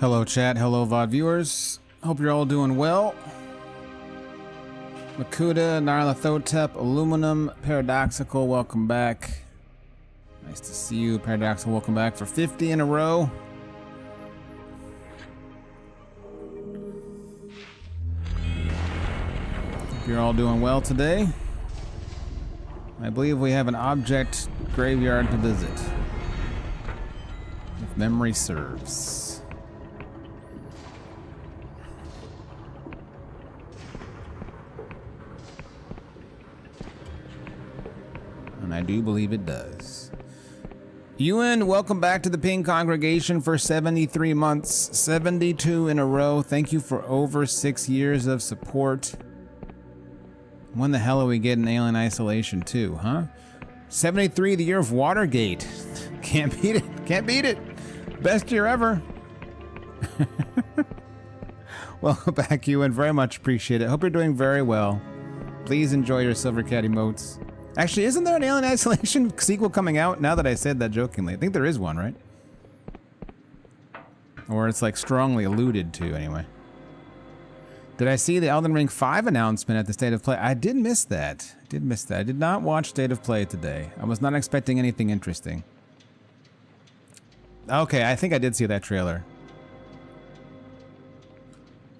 Hello chat, hello VOD viewers. Hope you're all doing well. Makuda, Nyarlathotep, Aluminum, Paradoxical, welcome back. Nice to see you, Paradoxical, welcome back for 50 in a row. Hope you're all doing well today. I believe we have an object graveyard to visit, if memory serves. And I do believe it does. Ewan, welcome back to the Ping congregation for 73 months, 72 in a row. Thank you for over 6 years of support. When the hell are we getting Alien Isolation 2, huh? 73, the year of Watergate. Can't beat it, can't beat it. Best year ever. Welcome back, Ewan, very much appreciate it. Hope you're doing very well. Please enjoy your Silver Cat emotes. Actually, isn't there an Alien Isolation sequel coming out? Now that I said that jokingly. I think there is one, right? Or it's like strongly alluded to, anyway. Did I see the Elden Ring 5 announcement at the State of Play? I did miss that. I did miss that. I did not watch State of Play today. I was not expecting anything interesting. Okay, I think I did see that trailer.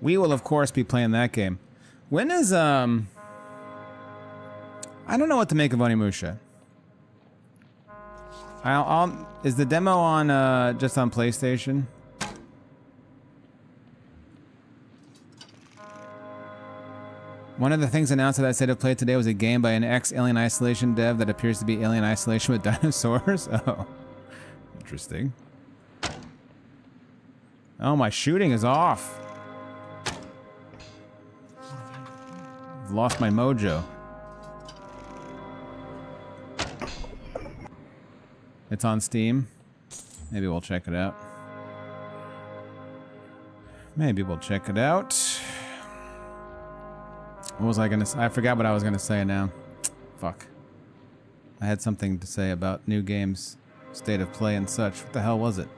We will, of course, be playing that game. When is, I don't know what to make of Onimusha. Is the demo on, just on PlayStation? One of the things announced at that State of Play today was a game by an ex-Alien Isolation dev that appears to be Alien Isolation with dinosaurs. Oh, interesting. Oh, my shooting is off. I've lost my mojo. It's on Steam. Maybe we'll check it out. Maybe we'll check it out. What was I gonna say? I forgot what I was gonna say now. Fuck. I had something to say about new games, State of Play and such. What the hell was it?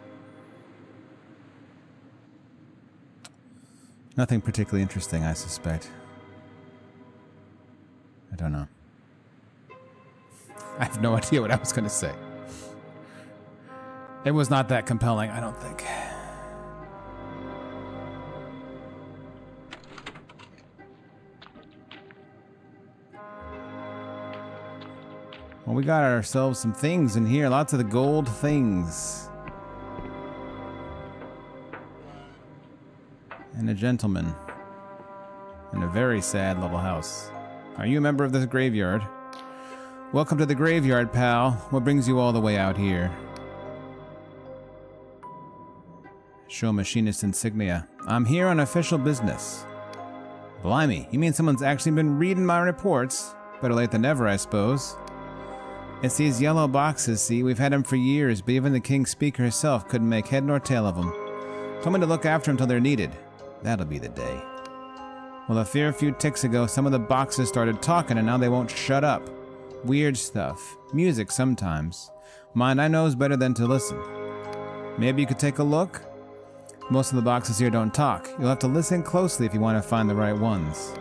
Nothing particularly interesting, I suspect. I don't know. I have no idea what I was gonna say. It was not that compelling, I don't think. Well, we got ourselves some things in here, lots of the gold things. And a gentleman. And a very sad little house. Are you a member of this graveyard? Welcome to the graveyard, pal. What brings you all the way out here? Show machinist insignia. I'm here on official business. Blimey, you mean someone's actually been reading my reports? Better late than never, I suppose. It's these yellow boxes, see? We've had them for years, but even the King's Speaker herself couldn't make head nor tail of them. Told me to look after them till they're needed. That'll be the day. Well, a fair few ticks ago, some of the boxes started talking and now they won't shut up. Weird stuff. Music sometimes. Mind, I knows better than to listen. Maybe you could take a look? Most of the boxes here don't talk. You'll have to listen closely if you want to find the right ones.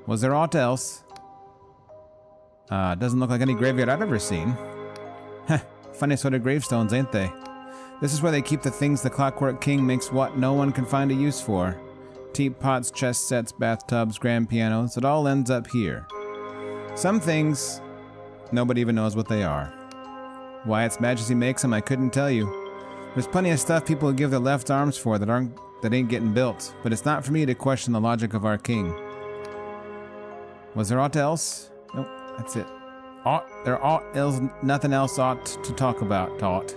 Was there aught else? Doesn't look like any graveyard I've ever seen. Heh, funny sort of gravestones, ain't they? This is where they keep the things the Clockwork King makes what no one can find a use for. Teapots, chess sets, bathtubs, grand pianos, it all ends up here. Some things, nobody even knows what they are. Why its Majesty makes them, I couldn't tell you. There's plenty of stuff people give their left arms for that ain't getting built, but it's not for me to question the logic of our king. Was there aught else? Nope, that's it. Nothing else ought to talk about, aught.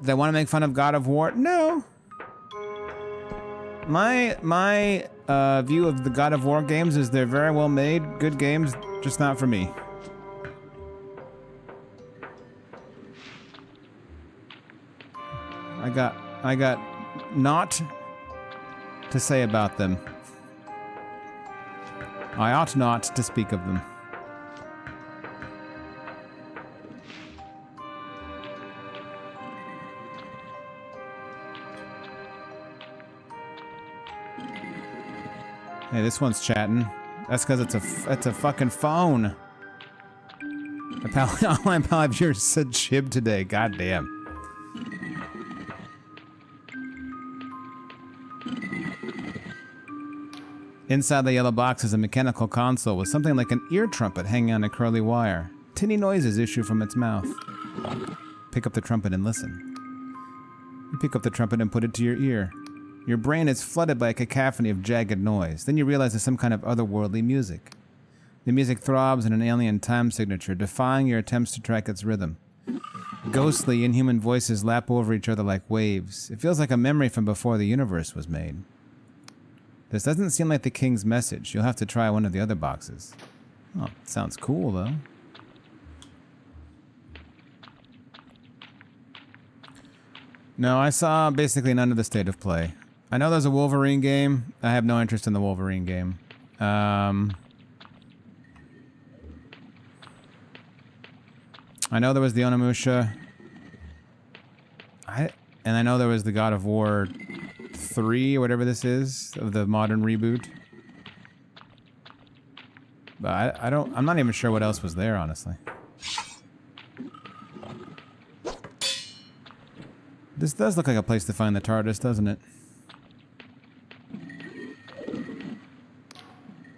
They want to make fun of God of War? No. My view of the God of War games is they're very well made, good games, just not for me. I got naught to say about them. I ought not to speak of them. Hey, this one's chatting. That's because it's a fucking phone. The online pal of yours said chib today. God damn. Inside the yellow box is a mechanical console with something like an ear trumpet hanging on a curly wire. Tinny noises issue from its mouth. Pick up the trumpet and listen. You pick up the trumpet and put it to your ear. Your brain is flooded by a cacophony of jagged noise. Then you realize it's some kind of otherworldly music. The music throbs in an alien time signature, defying your attempts to track its rhythm. Ghostly, inhuman voices lap over each other like waves. It feels like a memory from before the universe was made. This doesn't seem like the king's message. You'll have to try one of the other boxes. Oh, sounds cool, though. No, I saw basically none of the state of play. I know there's a Wolverine game. I have no interest in the Wolverine game. I know there was the Onimusha. And I know there was the God of War 3 or whatever this is of the modern reboot. But I'm not even sure what else was there, honestly. This does look like a place to find the TARDIS, doesn't it?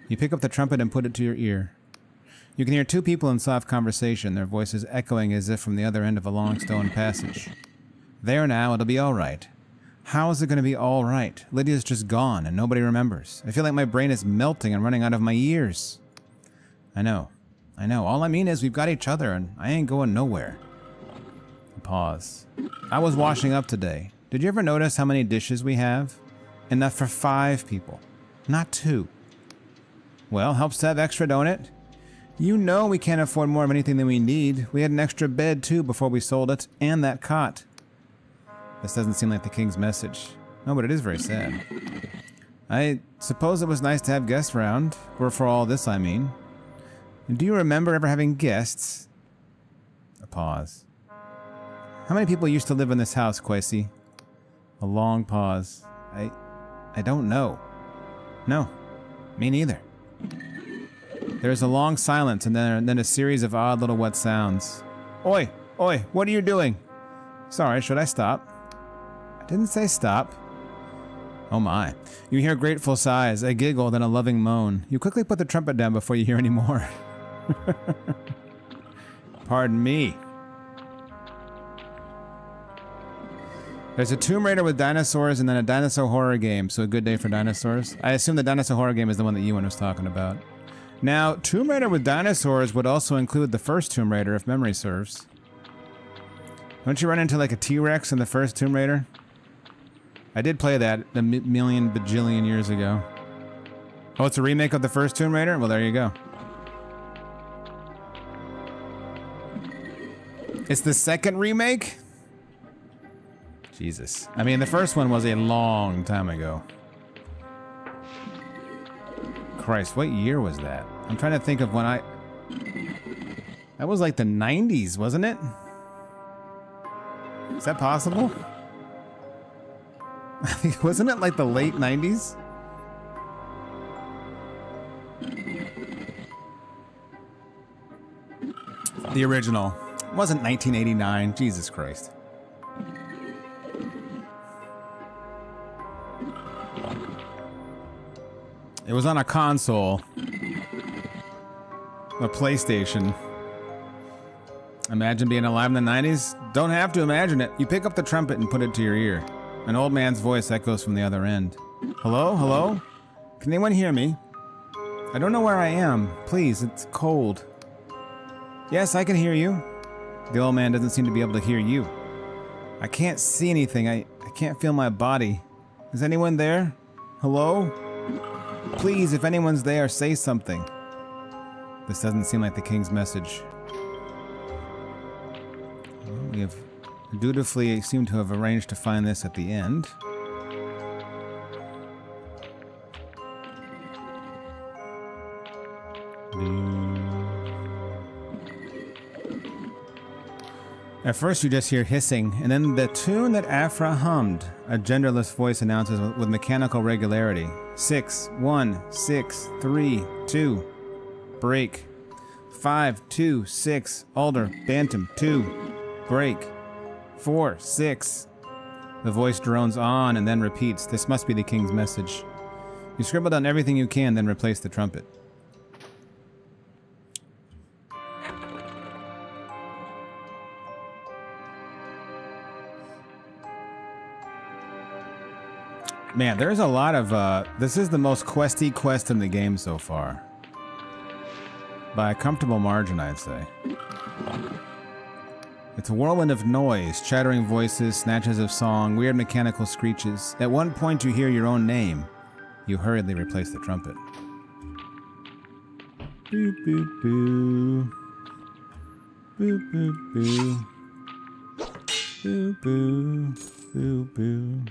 You pick up the trumpet and put it to your ear. You can hear two people in soft conversation, their voices echoing as if from the other end of a long stone passage. There now, it'll be all right. How is it going to be all right? Lydia's just gone and nobody remembers. I feel like my brain is melting and running out of my ears. I know. All I mean is we've got each other and I ain't going nowhere. Pause. I was washing up today. Did you ever notice how many dishes we have? Enough for 5 people. Not 2. Well, helps to have extra, don't it? You know we can't afford more of anything than we need. We had an extra bed, too, before we sold it, and that cot. This doesn't seem like the king's message. No, but it is very sad. I suppose it was nice to have guests around. Or for all this, I mean. And do you remember ever having guests? A pause. How many people used to live in this house, Kwesi? A long pause. I don't know. No, me neither. There's a long silence and then a series of odd little wet sounds. Oi, what are you doing? Sorry, should I stop? I didn't say stop. Oh my. You hear grateful sighs, a giggle, then a loving moan. You quickly put the trumpet down before you hear any more. Pardon me. There's a Tomb Raider with dinosaurs and then a dinosaur horror game, so a good day for dinosaurs. I assume the dinosaur horror game is the one that Ewan was talking about. Now, Tomb Raider with dinosaurs would also include the first Tomb Raider, if memory serves. Don't you run into like a T-Rex in the first Tomb Raider? I did play that a million bajillion years ago. Oh, it's a remake of the first Tomb Raider? Well, there you go. It's the second remake? Jesus. I mean, the first one was a long time ago. Christ, what year was that? I'm trying to think of when That was like the 90s, wasn't it? Is that possible? Wasn't it like the late 90s? The original. It wasn't 1989. Jesus Christ. It was on a console. A PlayStation. Imagine being alive in the 90s? Don't have to imagine it. You pick up the trumpet and put it to your ear. An old man's voice echoes from the other end. Hello? Hello? Can anyone hear me? I don't know where I am. Please, it's cold. Yes, I can hear you. The old man doesn't seem to be able to hear you. I can't see anything. I can't feel my body. Is anyone there? Hello? Please, if anyone's there, say something. This doesn't seem like the king's message. Well, we have dutifully seemed to have arranged to find this at the end. At first you just hear hissing, and then the tune that Afra hummed. A genderless voice announces with mechanical regularity. 6, 1, 6, 3, 2. Break. 5, 2, 6. Alder. Bantam. 2. Break. 4, 6. The voice drones on and then repeats. This must be the king's message. You scribble down everything you can, then replace the trumpet. Man, there's a lot of, this is the most questy quest in the game so far. By a comfortable margin, I'd say. It's a whirlwind of noise, chattering voices, snatches of song, weird mechanical screeches. At one point you hear your own name. You hurriedly replace the trumpet. Boo boo boo. Boo boo boo. Boo boo. Boo boo.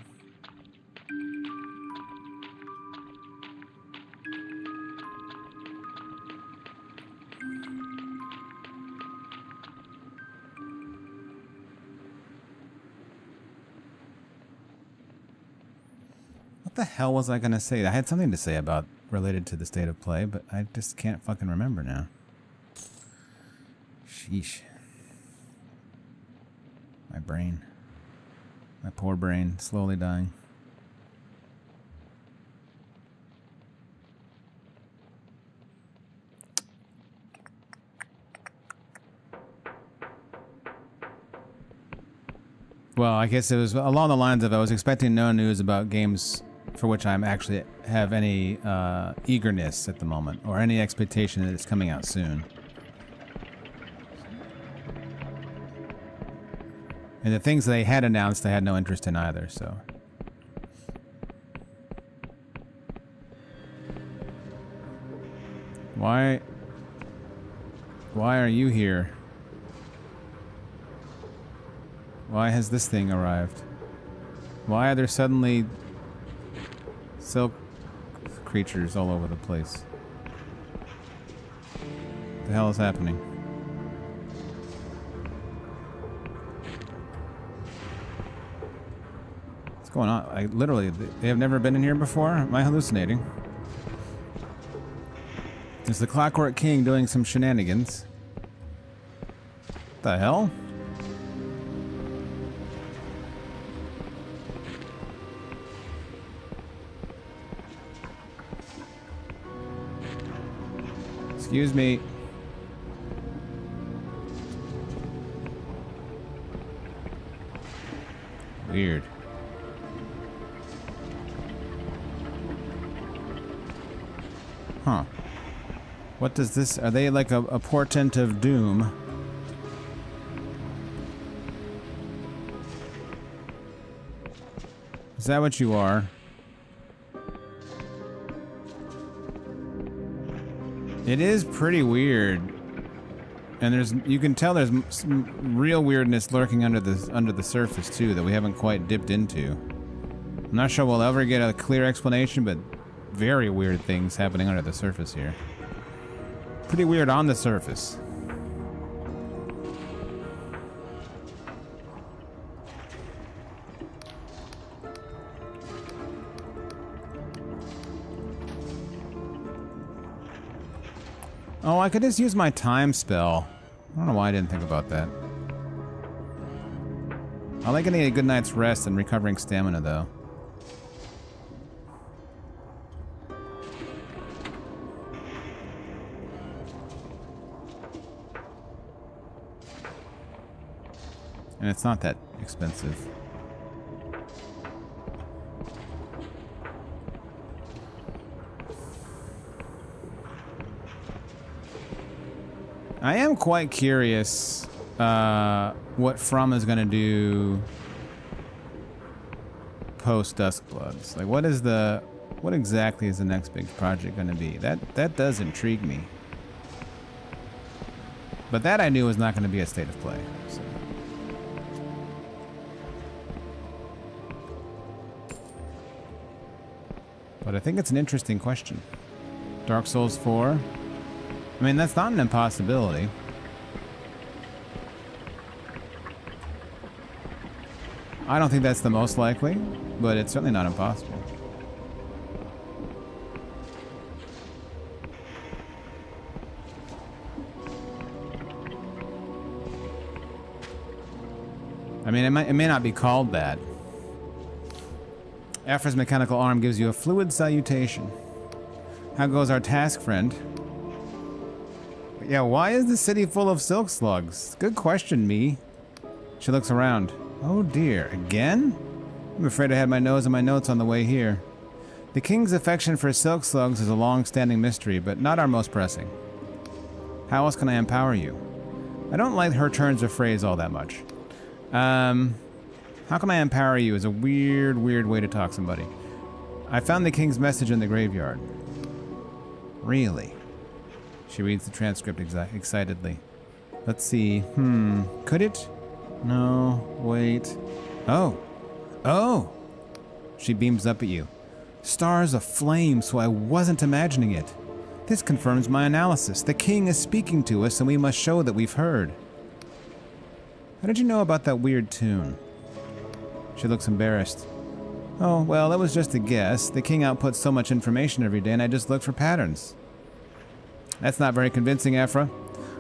What the hell was I gonna say? I had something to say about related to the state of play, but I just can't fucking remember now. Sheesh. My brain. My poor brain, slowly dying. Well, I guess it was along the lines of I was expecting no news about games for which I'm actually have any eagerness at the moment, or any expectation that it's coming out soon. And the things they had announced, I had no interest in either, so. Why are you here? Why has this thing arrived? Why are there suddenly silk creatures all over the place? What the hell is happening? What's going on? I literally, they have never been in here before? Am I hallucinating? Is the Clockwork King doing some shenanigans? What the hell? Excuse me. Weird. Huh. What does this... Are they like a portent of doom? Is that what you are? It is pretty weird, and you can tell there's some real weirdness lurking under the surface too that we haven't quite dipped into. I'm not sure we'll ever get a clear explanation, but very weird things happening under the surface here. Pretty weird on the surface. Oh, I could just use my time spell. I don't know why I didn't think about that. I like getting a good night's rest and recovering stamina, though. And it's not that expensive. I am quite curious what From is going to do post Duskbloods. Like, what exactly is the next big project going to be? That does intrigue me. But that I knew was not going to be a state of play. So. But I think it's an interesting question. Dark Souls 4. I mean, that's not an impossibility. I don't think that's the most likely, but it's certainly not impossible. I mean, it may not be called that. Afra's mechanical arm gives you a fluid salutation. How goes our task, friend? Yeah, why is the city full of silk slugs? Good question, me. She looks around. Oh dear, again? I'm afraid I had my nose in my notes on the way here. The king's affection for silk slugs is a long-standing mystery, but not our most pressing. How else can I empower you? I don't like her turns of phrase all that much. How can I empower you is a weird way to talk to somebody. I found the king's message in the graveyard. Really? She reads the transcript excitedly. Let's see. Could it? No, wait. Oh! She beams up at you. Stars aflame, so I wasn't imagining it. This confirms my analysis. The king is speaking to us, and we must show that we've heard. How did you know about that weird tune? She looks embarrassed. Oh, well, it was just a guess. The king outputs so much information every day, and I just looked for patterns. That's not very convincing, Afra.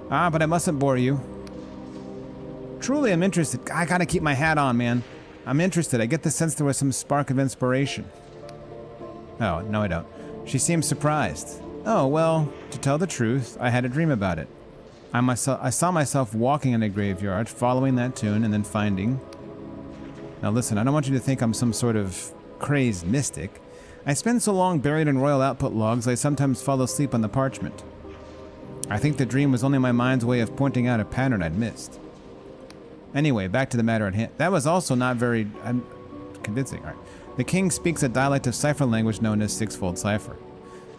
But I mustn't bore you. Truly, I'm interested. I gotta keep my hat on, man. I'm interested. I get the sense there was some spark of inspiration. Oh, no I don't. She seems surprised. Oh, well, to tell the truth, I had a dream about it. I saw myself walking in a graveyard, following that tune, and then finding... Now listen, I don't want you to think I'm some sort of crazed mystic. I spend so long buried in royal output logs, I sometimes fall asleep on the parchment. I think the dream was only my mind's way of pointing out a pattern I'd missed. Anyway, back to the matter at hand. That was also not very convincing. All right. The king speaks a dialect of cipher language known as sixfold cipher.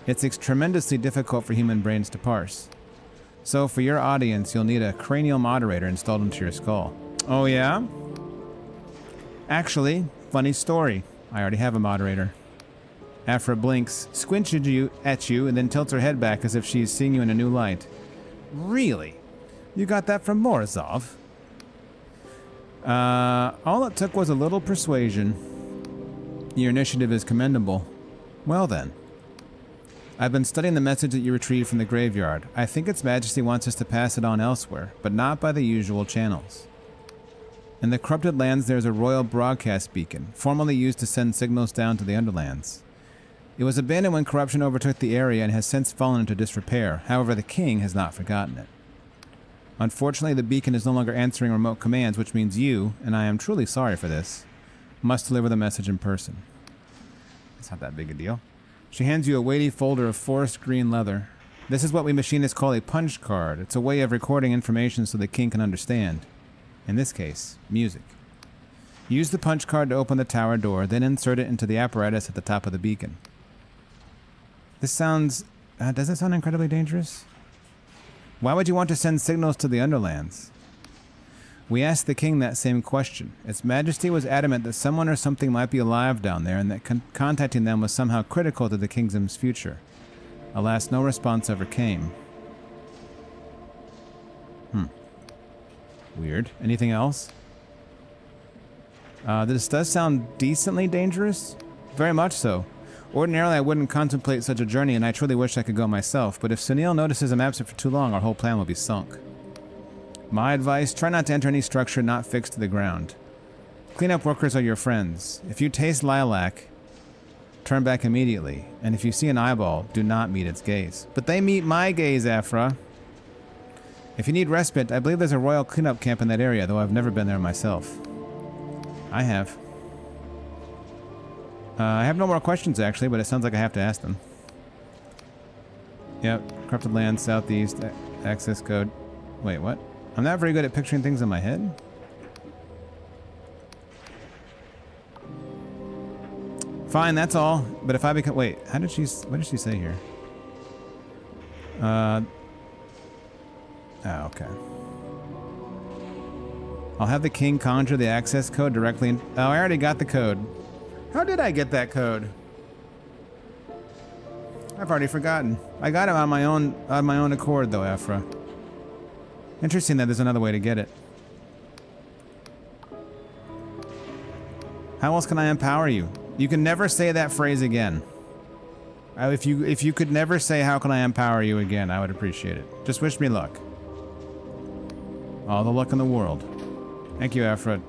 It's tremendously difficult for human brains to parse. So for your audience, you'll need a cranial moderator installed into your skull. Oh yeah? Actually, funny story. I already have a moderator. Afra blinks, squinches at you, and then tilts her head back as if she's seeing you in a new light. Really? You got that from Morozov? All it took was a little persuasion. Your initiative is commendable. Well then. I've been studying the message that you retrieved from the graveyard. I think Its Majesty wants us to pass it on elsewhere, but not by the usual channels. In the corrupted lands there's a royal broadcast beacon, formerly used to send signals down to the Underlands. It was abandoned when corruption overtook the area and has since fallen into disrepair. However, the king has not forgotten it. Unfortunately, the beacon is no longer answering remote commands, which means you, and I am truly sorry for this, must deliver the message in person. It's not that big a deal. She hands you a weighty folder of forest green leather. This is what we machinists call a punch card. It's a way of recording information so the king can understand. In this case, music. Use the punch card to open the tower door, then insert it into the apparatus at the top of the beacon. This sounds... does it sound incredibly dangerous? Why would you want to send signals to the Underlands? We asked the king that same question. Its Majesty was adamant that someone or something might be alive down there and that contacting them was somehow critical to the kingdom's future. Alas, no response ever came. Weird. Anything else? This does sound decently dangerous. Very much so. Ordinarily, I wouldn't contemplate such a journey, and I truly wish I could go myself, but if Sunil notices I'm absent for too long, our whole plan will be sunk. My advice, try not to enter any structure not fixed to the ground. Cleanup workers are your friends. If you taste lilac, turn back immediately, and if you see an eyeball, do not meet its gaze. But they meet my gaze, Afra. If you need respite, I believe there's a royal cleanup camp in that area, though I've never been there myself. I have. I have no more questions, actually, but it sounds like I have to ask them. Yep, corrupted land, southeast, access code. Wait, what? I'm not very good at picturing things in my head. Fine, that's all. But if I become... Wait, how did she... What did she say here? Oh, okay. I'll have the king conjure the access code directly in... Oh, I already got the code. How did I get that code? I've already forgotten. I got it on my own accord, though, Afra. Interesting that there's another way to get it. How else can I empower you? You can never say that phrase again. If you could never say, how can I empower you again, I would appreciate it. Just wish me luck. All the luck in the world. Thank you, Afra.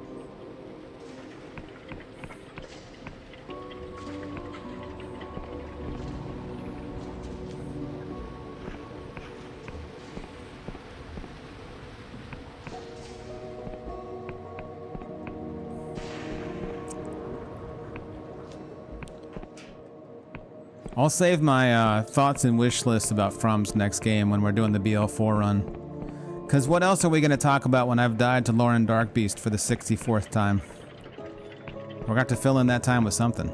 I'll save my thoughts and wish list about From's next game when we're doing the BL4 run. Because what else are we going to talk about when I've died to Lauren Darkbeast for the 64th time? We're going to have to fill in that time with something.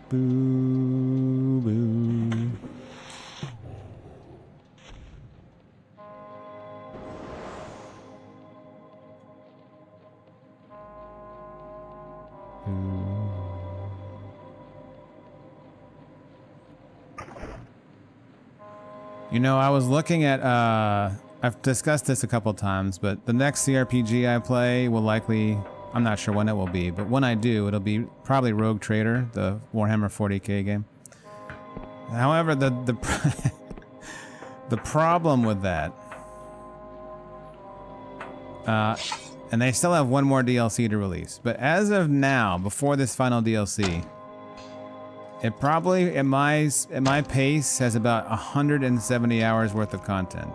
Boo, boo. You know, I was looking at, I've discussed this a couple times, but the next CRPG I play will likely, I'm not sure when it will be, but when I do, it'll be probably Rogue Trader, the Warhammer 40k game. However, the problem with that, and they still have one more DLC to release, but as of now, before this final DLC, it probably, at my pace, has about 170 hours worth of content.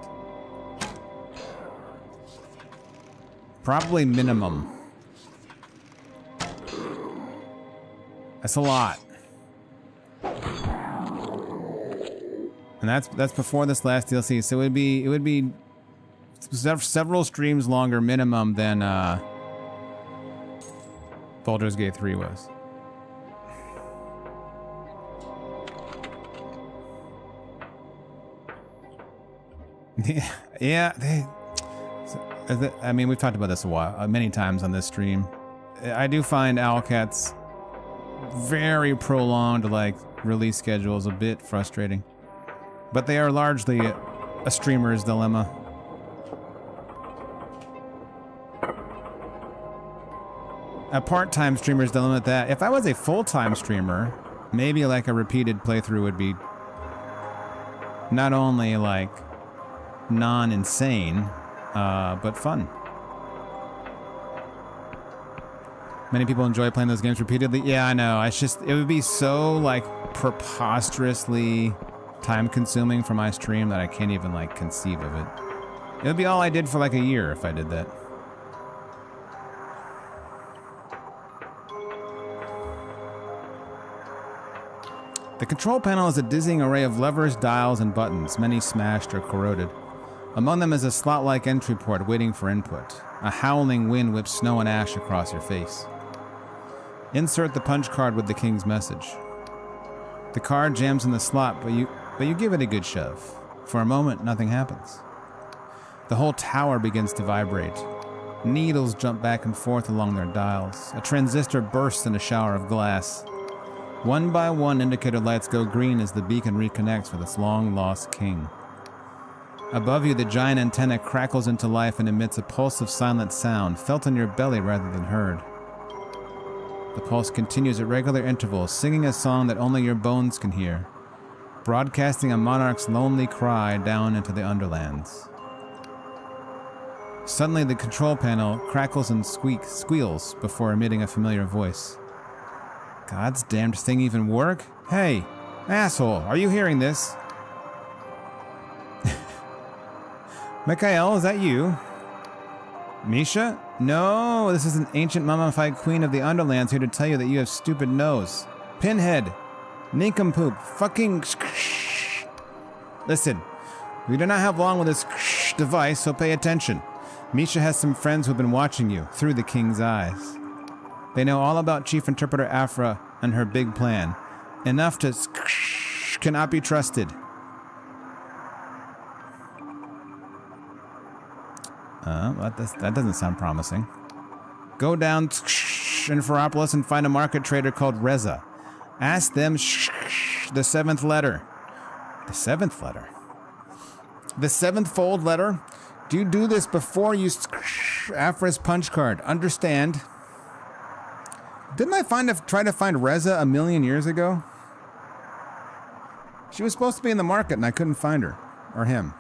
Probably minimum. That's a lot. And that's before this last DLC, so it would be several streams longer minimum than Baldur's Gate 3 was. Yeah, I mean, we've talked about this many times on this stream. I do find Owlcat's very prolonged, like, release schedules a bit frustrating. But they are largely a streamer's dilemma. A part-time streamer's dilemma at that. If I was a full-time streamer, maybe like a repeated playthrough would be not only like non-insane, but fun. Many people enjoy playing those games repeatedly. Yeah, I know. It would be so like preposterously time-consuming for my stream that I can't even like conceive of it. It would be all I did for like a year if I did that. The control panel is a dizzying array of levers, dials, and buttons, many smashed or corroded. Among them is a slot-like entry port waiting for input. A howling wind whips snow and ash across your face. Insert the punch card with the king's message. The card jams in the slot, but you give it a good shove. For a moment, nothing happens. The whole tower begins to vibrate. Needles jump back and forth along their dials. A transistor bursts in a shower of glass. One by one, indicator lights go green as the beacon reconnects with its long-lost king. Above you, the giant antenna crackles into life and emits a pulse of silent sound, felt in your belly rather than heard. The pulse continues at regular intervals, singing a song that only your bones can hear, broadcasting a monarch's lonely cry down into the underlands. Suddenly, the control panel crackles and squeals before emitting a familiar voice. God's damned thing even work? Hey, asshole, are you hearing this? Mikhail, is that you? Misha? No, this is an ancient mummified queen of the Underlands here to tell you that you have stupid nose. Pinhead! Nincompoop! Fucking... Listen, we do not have long with this device, so pay attention. Misha has some friends who have been watching you, through the king's eyes. They know all about Chief Interpreter Afra and her big plan. Enough to cannot be trusted. That doesn't sound promising. Go down in Ferropolis and find a market trader called Reza. Ask them the 7th letter. The 7th letter? The 7th fold letter? Do you do this before you Afra's punch card? Understand? Didn't I try to find Reza a million years ago? She was supposed to be in the market and I couldn't find her. Or him.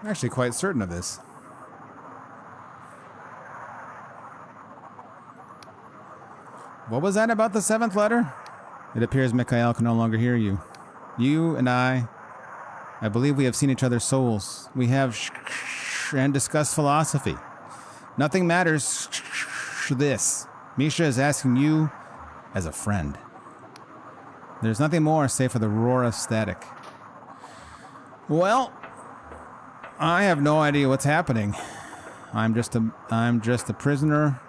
I'm actually quite certain of this. What was that about the 7th letter? It appears Mikhail can no longer hear you. You and I believe we have seen each other's souls. We have and discussed philosophy. Nothing matters this. Misha is asking you as a friend. There's nothing more save for the roar of static. Well, I have no idea what's happening. I'm just a prisoner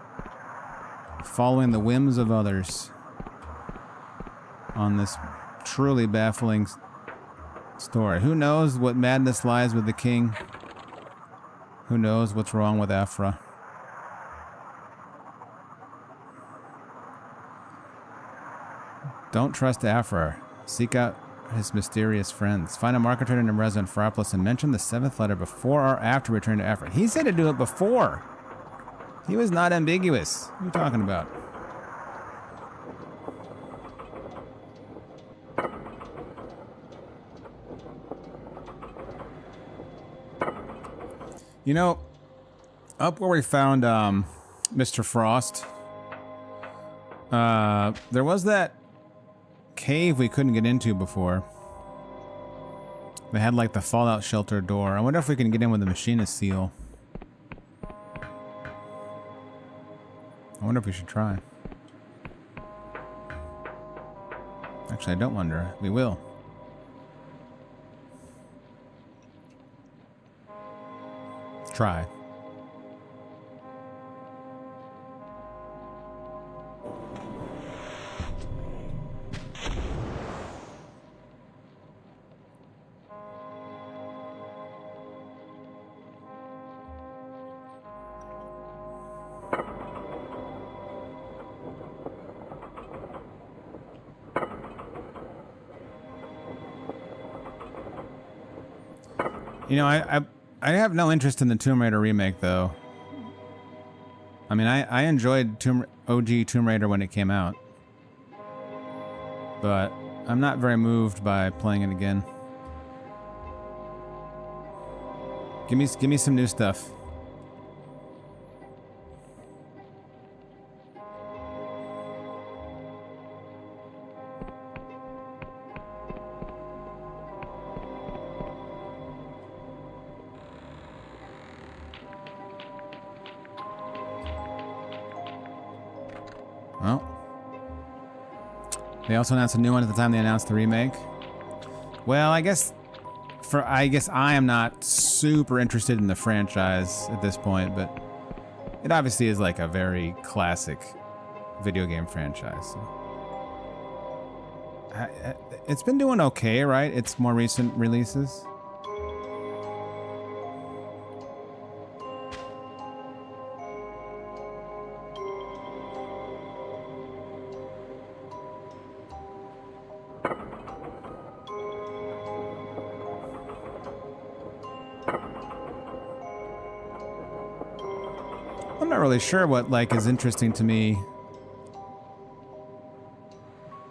following the whims of others on this truly baffling story. Who knows what madness lies with the king? Who knows what's wrong with Afra? Don't trust Afra. Seek out his mysterious friends. Find a market trader in Reza and Ferropolis and mention the 7th letter before or after return to Afra. He said to do it before. He was not ambiguous. What are you talking about? You know, up where we found Mr. Frost, there was that cave we couldn't get into before. They had like the fallout shelter door. I wonder if we can get in with the machinist seal. I wonder if we should try. Actually, I don't wonder. We will. Try. You know, I have no interest in the Tomb Raider remake, though. I mean, I enjoyed OG Tomb Raider when it came out. But I'm not very moved by playing it again. Give me some new stuff. Well, they also announced a new one at the time they announced the remake. Well, I guess I am not super interested in the franchise at this point, but it obviously is like a very classic video game franchise. So. It's been doing okay, right? It's more recent releases. I'm not really sure what like is interesting to me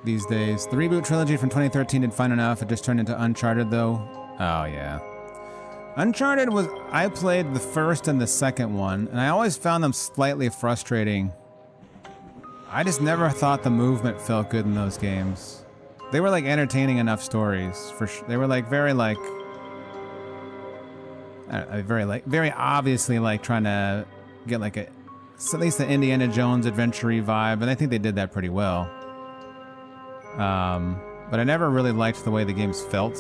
these days. The reboot trilogy from 2013 did fine enough. It just turned into Uncharted though. Oh yeah. Uncharted was, I played the first and the second one, and I always found them slightly frustrating. I just never thought the movement felt good in those games. They were like entertaining enough stories for they were like very like very obviously like trying to get like at least the Indiana Jones adventure-y vibe, and I think they did that pretty well. But I never really liked the way the games felt.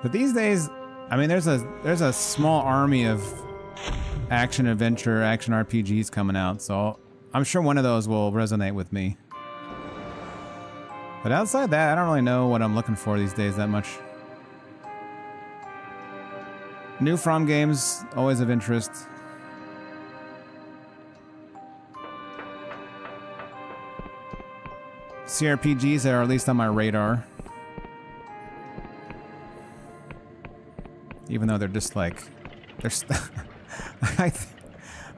But these days, I mean, there's a small army of action adventure, action RPGs coming out, so I'm sure one of those will resonate with me. But outside that, I don't really know what I'm looking for these days that much. New From games, always of interest. CRPGs are at least on my radar. Even though they're just like...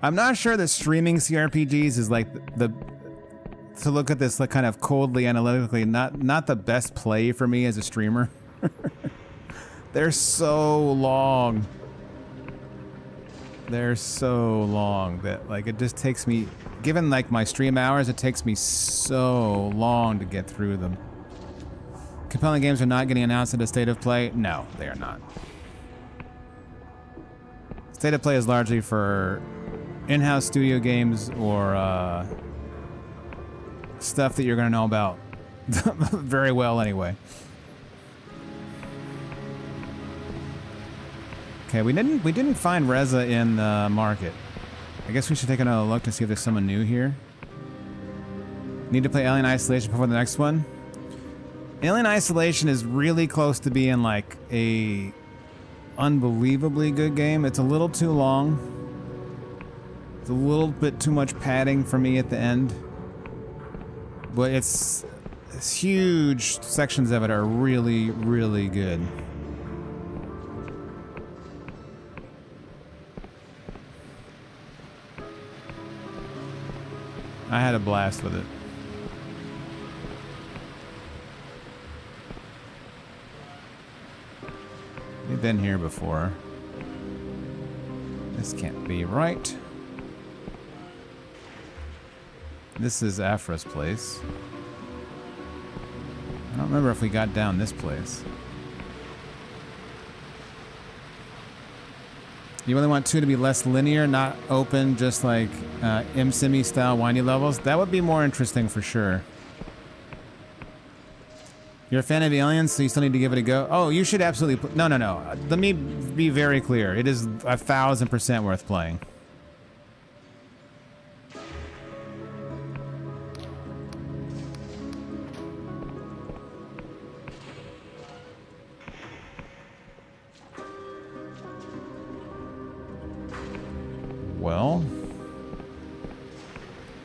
I'm not sure that streaming CRPGs is like the to look at this like kind of coldly analytically, not the best play for me as a streamer. They're so long. They're so long that like it just takes me, given like my stream hours, it takes me so long to get through them. Compelling games are not getting announced at a State of Play. No, they are not. State of Play is largely for in-house studio games or stuff that you're gonna know about very well anyway. Okay, we didn't find Reza in the market. I guess we should take another look to see if there's someone new here. Need to play Alien Isolation before the next one. Alien Isolation is really close to being like a unbelievably good game. It's a little too long. It's a little bit too much padding for me at the end. But it's huge sections of it are really, really good. I had a blast with it. We've been here before. This can't be right. This is Afra's place. I don't remember if we got down this place. You really want 2 to be less linear, not open, just like MSIMI style windy levels? That would be more interesting for sure. You're a fan of Aliens, so you still need to give it a go? Oh, you should absolutely... No. Let me be very clear. It is 1000% worth playing. Well,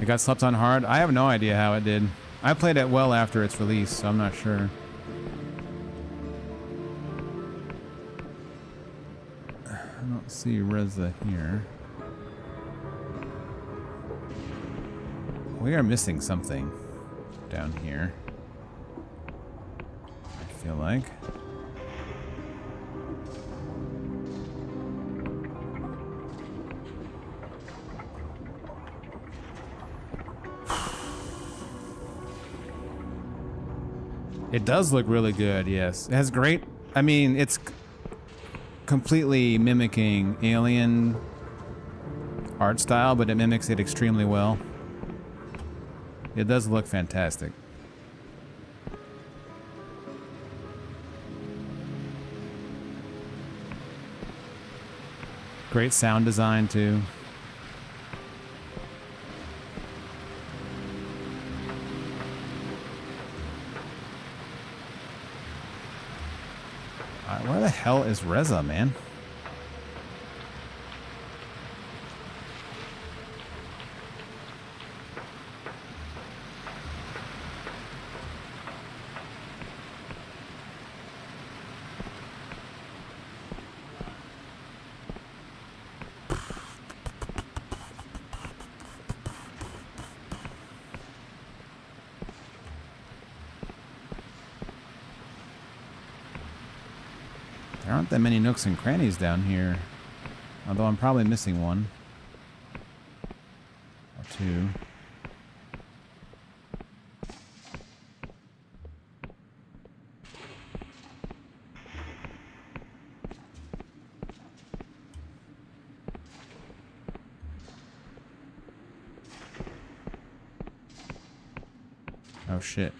it got slept on hard. I have no idea how it did. I played it well after its release, so I'm not sure. I don't see Reza here. We are missing something down here, I feel like. It does look really good, yes. It has great... I mean, it's completely mimicking Alien art style, but it mimics it extremely well. It does look fantastic. Great sound design, too. Where the hell is Reza, man? There aren't that many nooks and crannies down here. Although I'm probably missing one. Or two. Oh shit.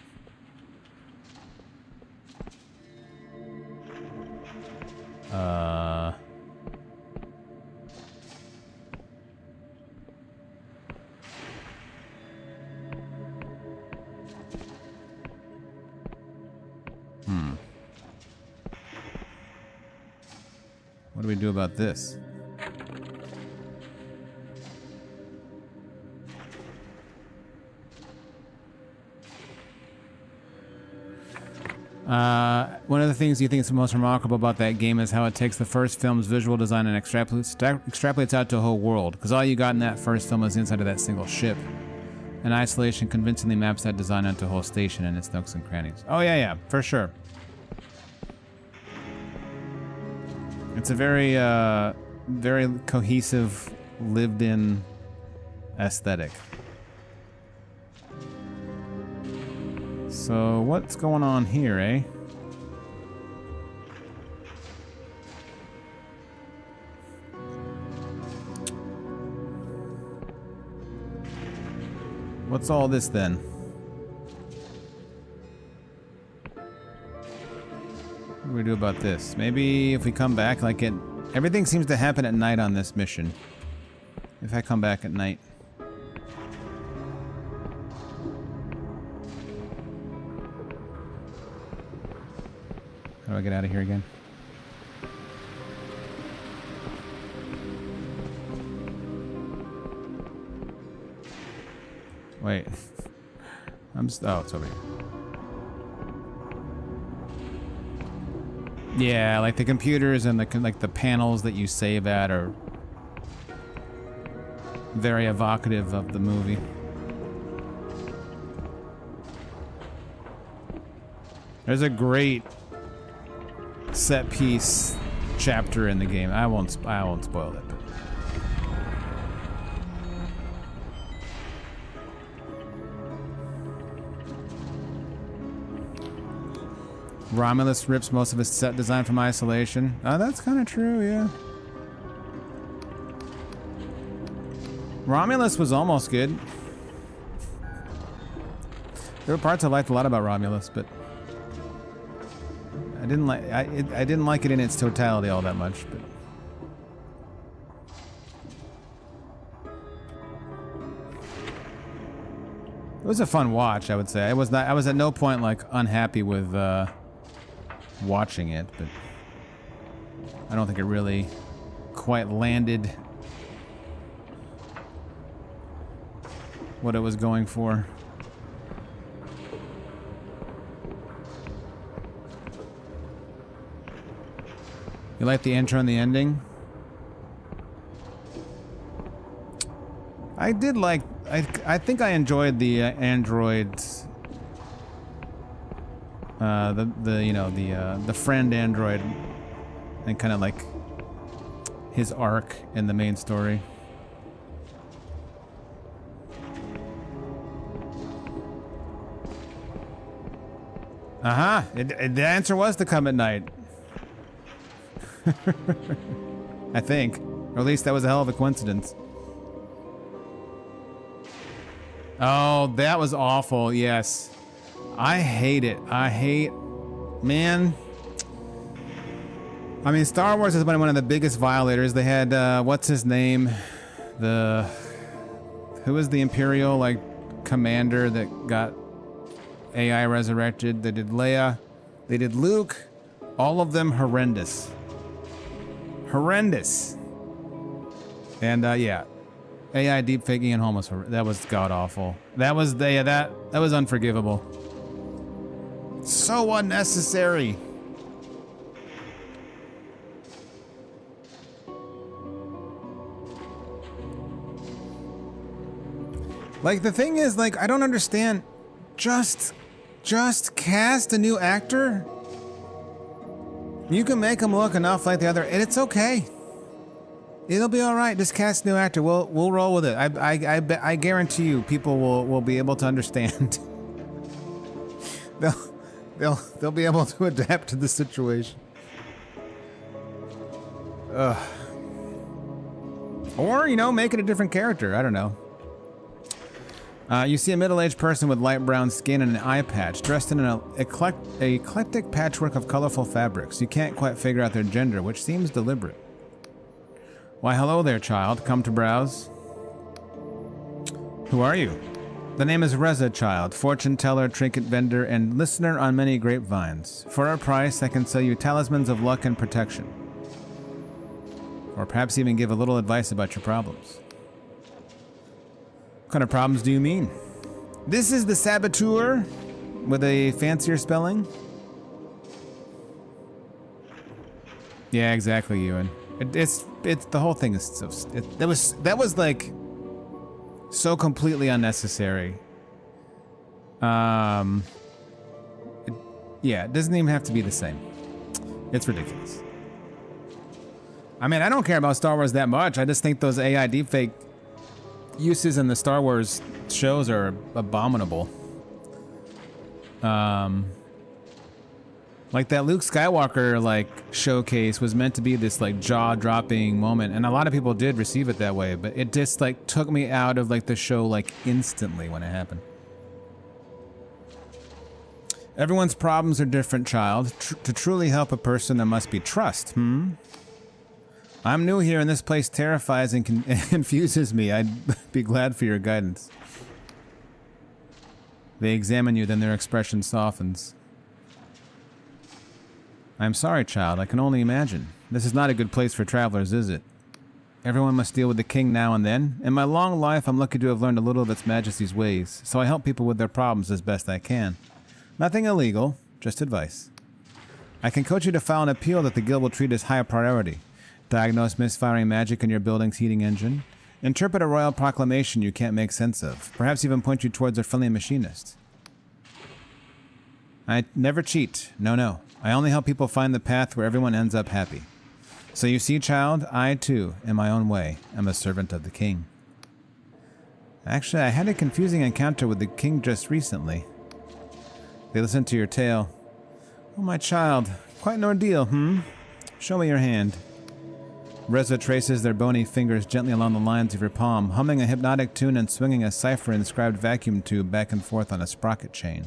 What do we do about this? One of the things you think is most remarkable about that game is how it takes the first film's visual design and extrapolates out to a whole world. Because all you got in that first film was the inside of that single ship. And Isolation convincingly maps that design onto a whole station and its nooks and crannies. Oh yeah, for sure. It's a very, very cohesive, lived-in aesthetic. So what's going on here, eh? What's all this then? What do we do about this? Maybe if we come back, like it... Everything seems to happen at night on this mission. If I come back at night. How do I get out of here again? Wait. Oh, it's over here. Yeah, like the computers and the panels that you save at are very evocative of the movie. There's a great set piece chapter in the game. I won't spoil it. Romulus rips most of his set design from Isolation. Oh, that's kind of true, yeah. Romulus was almost good. There were parts I liked a lot about Romulus, but I didn't like it in its totality all that much. But it was a fun watch, I would say. I was at no point like unhappy with watching it, but I don't think it really quite landed what it was going for. You like the intro and the ending? I did like... I think I enjoyed the androids... the friend android, and kind of like his arc in the main story. The answer was to come at night. I think, or at least that was a hell of a coincidence. Oh, that was awful. Yes. I hate it. Man. I mean, Star Wars has been one of the biggest violators. They had, what's his name? Who was the Imperial, like, commander that got AI resurrected? They did Leia. They did Luke. All of them horrendous. Horrendous. And, yeah. AI deepfaking and almost, that was god-awful. That was unforgivable. So unnecessary. Like, the thing is, like, I don't understand. Just cast a new actor. You can make him look enough like the other, and it's okay. It'll be all right. Just cast a new actor. We'll roll with it. I guarantee you, people will be able to understand. They'll be able to adapt to the situation. Or, you know, make it a different character. I don't know. You see a middle-aged person with light brown skin and an eye patch, dressed in an eclectic patchwork of colorful fabrics. You can't quite figure out their gender, which seems deliberate. Why, hello there, child. Come to browse. Who are you? The name is Reza, child, fortune teller, trinket vendor, and listener on many grapevines. For a price, I can sell you talismans of luck and protection. Or perhaps even give a little advice about your problems. What kind of problems do you mean? This is the saboteur with a fancier spelling? Yeah, exactly, Ewan. It's the whole thing is so that was like so completely unnecessary. Yeah, it doesn't even have to be the same. It's ridiculous. I mean, I don't care about Star Wars that much. I just think those AI deepfake uses in the Star Wars shows are abominable. Like that Luke Skywalker like showcase was meant to be this like jaw-dropping moment, and a lot of people did receive it that way, but it just like took me out of like the show like instantly when it happened. Everyone's problems are different, child. To truly help a person, there must be trust, I'm new here and this place terrifies and confuses me. I'd be glad for your guidance. They examine you, then their expression softens. I'm sorry, child. I can only imagine. This is not a good place for travelers, is it? Everyone must deal with the king now and then. In my long life, I'm lucky to have learned a little of its majesty's ways, so I help people with their problems as best I can. Nothing illegal, just advice. I can coach you to file an appeal that the guild will treat as high priority. Diagnose misfiring magic in your building's heating engine. Interpret a royal proclamation you can't make sense of. Perhaps even point you towards a friendly machinist. I never cheat. No. I only help people find the path where everyone ends up happy. So you see, child, I too, in my own way, am a servant of the king. Actually, I had a confusing encounter with the king just recently. They listened to your tale. Oh, my child, quite an ordeal, Show me your hand. Reza traces their bony fingers gently along the lines of your palm, humming a hypnotic tune and swinging a cipher-inscribed vacuum tube back and forth on a sprocket chain.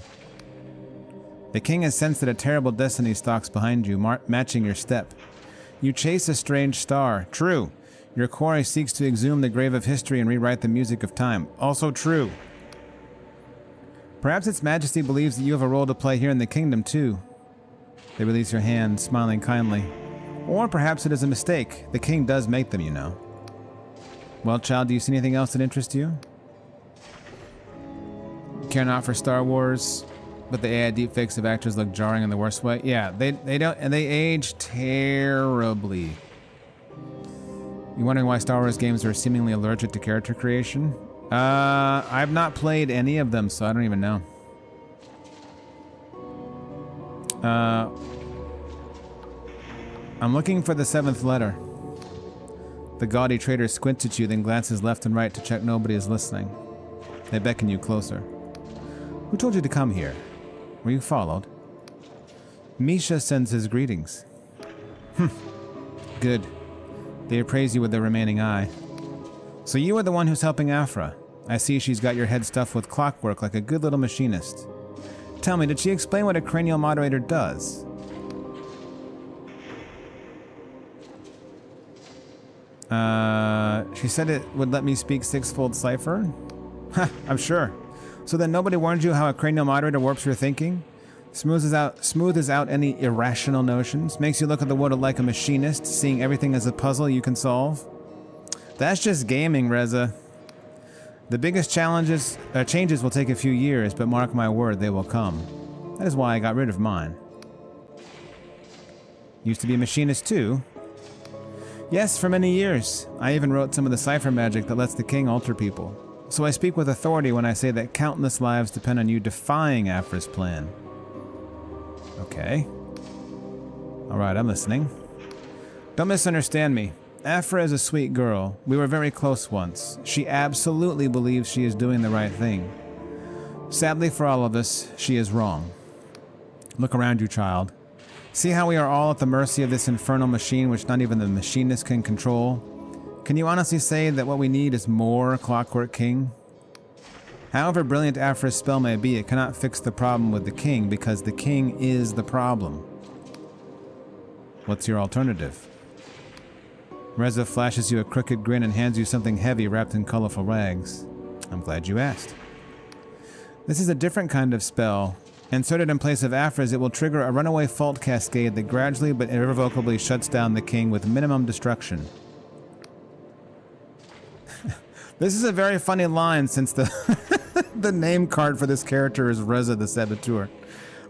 The king has sensed that a terrible destiny stalks behind you, matching your step. You chase a strange star. True. Your quarry seeks to exhume the grave of history and rewrite the music of time. Also true. Perhaps its majesty believes that you have a role to play here in the kingdom, too. They release your hand, smiling kindly. Or perhaps it is a mistake. The king does make them, you know. Well, child, do you see anything else that interests you? Care not for Star Wars, but the AI deepfakes of actors look jarring in the worst way. Yeah, they don't, and they age terribly. You wondering why Star Wars games are seemingly allergic to character creation? I've not played any of them, so I don't even know. I'm looking for the 7th letter. The gaudy trader squints at you, then glances left and right to check nobody is listening. They beckon you closer. Who told you to come here? Were you followed? Misha sends his greetings. Good. They appraise you with their remaining eye. So you are the one who's helping Afra. I see she's got your head stuffed with clockwork like a good little machinist. Tell me, did she explain what a cranial moderator does? She said it would let me speak sixfold cipher? Ha, I'm sure. So then nobody warned you how a cranial moderator warps your thinking? Smooths out any irrational notions? Makes you look at the world like a machinist, seeing everything as a puzzle you can solve? That's just gaming, Reza. The biggest changes will take a few years, but mark my word, they will come. That is why I got rid of mine. Used to be a machinist too? Yes, for many years. I even wrote some of the cipher magic that lets the king alter people. So I speak with authority when I say that countless lives depend on you defying Afra's plan. Okay. Alright, I'm listening. Don't misunderstand me. Afra is a sweet girl. We were very close once. She absolutely believes she is doing the right thing. Sadly for all of us, she is wrong. Look around you, child. See how we are all at the mercy of this infernal machine which not even the machinist can control? Can you honestly say that what we need is more Clockwork King? However brilliant Afra's spell may be, it cannot fix the problem with the king because the king is the problem. What's your alternative? Reza flashes you a crooked grin and hands you something heavy wrapped in colorful rags. I'm glad you asked. This is a different kind of spell. Inserted in place of Afra's, it will trigger a runaway fault cascade that gradually but irrevocably shuts down the king with minimum destruction. This is a very funny line since the the name card for this character is Reza the Saboteur.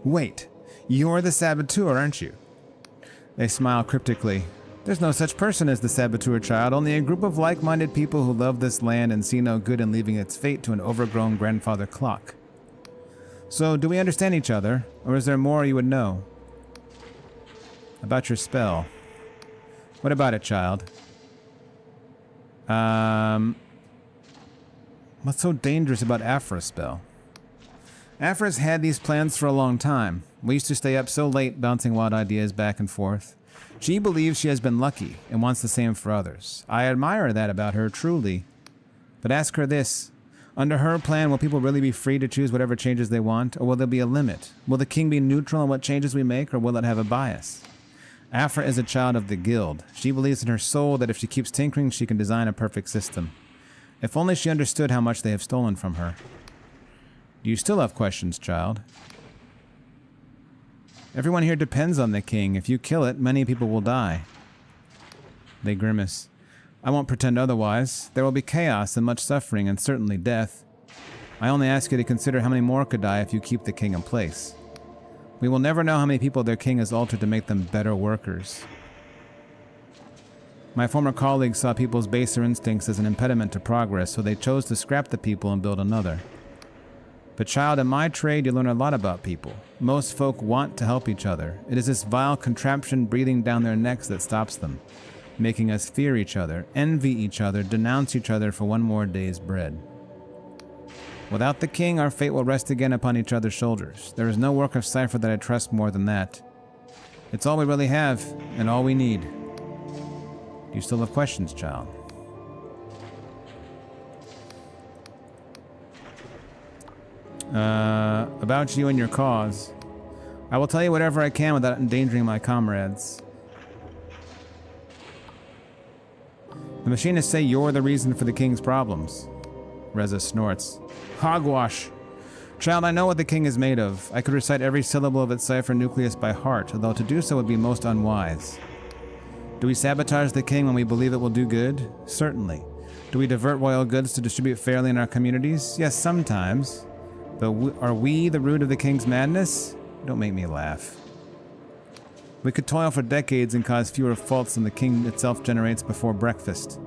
Wait, you're the Saboteur, aren't you? They smile cryptically. There's no such person as the Saboteur, child, only a group of like-minded people who love this land and see no good in leaving its fate to an overgrown grandfather clock. So, do we understand each other, or is there more you would know? About your spell. What about it, child? What's so dangerous about Afra's spell? Afra's had these plans for a long time. We used to stay up so late bouncing wild ideas back and forth. She believes she has been lucky and wants the same for others. I admire that about her, truly. But ask her this. Under her plan, will people really be free to choose whatever changes they want, or will there be a limit? Will the king be neutral in what changes we make, or will it have a bias? Afra is a child of the guild. She believes in her soul that if she keeps tinkering, she can design a perfect system. If only she understood how much they have stolen from her. Do you still have questions, child? Everyone here depends on the king. If you kill it, many people will die. They grimace. I won't pretend otherwise. There will be chaos and much suffering and certainly death. I only ask you to consider how many more could die if you keep the king in place. We will never know how many people their king has altered to make them better workers. My former colleagues saw people's baser instincts as an impediment to progress, so they chose to scrap the people and build another. But child, in my trade you learn a lot about people. Most folk want to help each other. It is this vile contraption breathing down their necks that stops them, making us fear each other, envy each other, denounce each other for one more day's bread. Without the king, our fate will rest again upon each other's shoulders. There is no work of cipher that I trust more than that. It's all we really have, and all we need. Do you still have questions, child? About you and your cause. I will tell you whatever I can without endangering my comrades. The machinists say you're the reason for the king's problems. Reza snorts. Hogwash! Child, I know what the king is made of. I could recite every syllable of its cipher nucleus by heart, although to do so would be most unwise. Do we sabotage the king when we believe it will do good? Certainly. Do we divert royal goods to distribute fairly in our communities? Yes, sometimes. But are we the root of the king's madness? Don't make me laugh. We could toil for decades and cause fewer faults than the king itself generates before breakfast.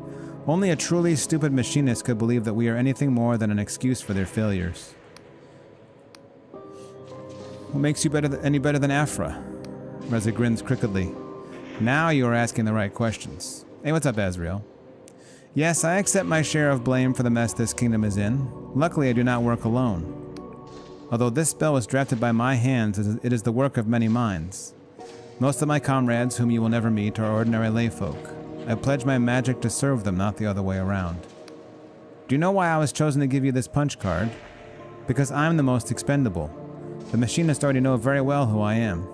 Only a truly stupid machinist could believe that we are anything more than an excuse for their failures. What makes you any better than Afra? Reza grins crookedly. Now you are asking the right questions. Hey, what's up, Azrael? Yes, I accept my share of blame for the mess this kingdom is in. Luckily, I do not work alone. Although this spell was drafted by my hands, it is the work of many minds. Most of my comrades, whom you will never meet, are ordinary layfolk. I pledge my magic to serve them, not the other way around. Do you know why I was chosen to give you this punch card? Because I'm the most expendable. The machinists already know very well who I am.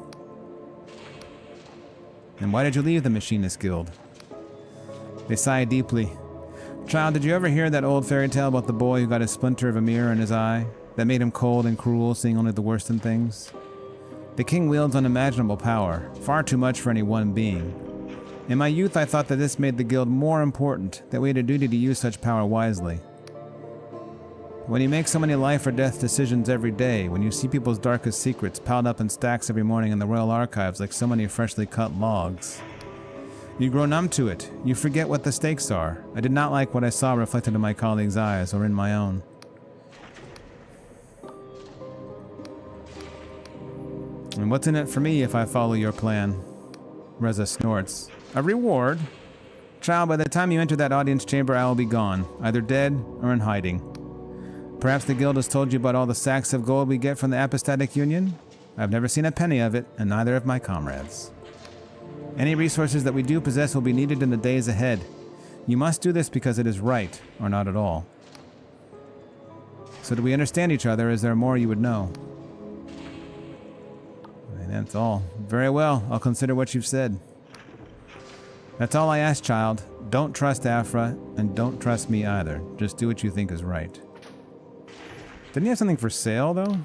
And why did you leave the Machinist Guild? They sigh deeply. Child, did you ever hear that old fairy tale about the boy who got a splinter of a mirror in his eye that made him cold and cruel, seeing only the worst in things? The king wields unimaginable power, far too much for any one being. In my youth, I thought that this made the guild more important, that we had a duty to use such power wisely. When you make so many life or death decisions every day, when you see people's darkest secrets piled up in stacks every morning in the royal archives like so many freshly cut logs, you grow numb to it. You forget what the stakes are. I did not like what I saw reflected in my colleagues' eyes or in my own. And what's in it for me if I follow your plan? Reza snorts. A reward? Child, by the time you enter that audience chamber, I will be gone, either dead or in hiding. Perhaps the guild has told you about all the sacks of gold we get from the Apostatic Union? I've never seen a penny of it, and neither have my comrades. Any resources that we do possess will be needed in the days ahead. You must do this because it is right, or not at all. So do we understand each other? Is there more you would know? And that's all. Very well, I'll consider what you've said. That's all I ask, child. Don't trust Afra, and don't trust me either. Just do what you think is right. Didn't he have something for sale, though?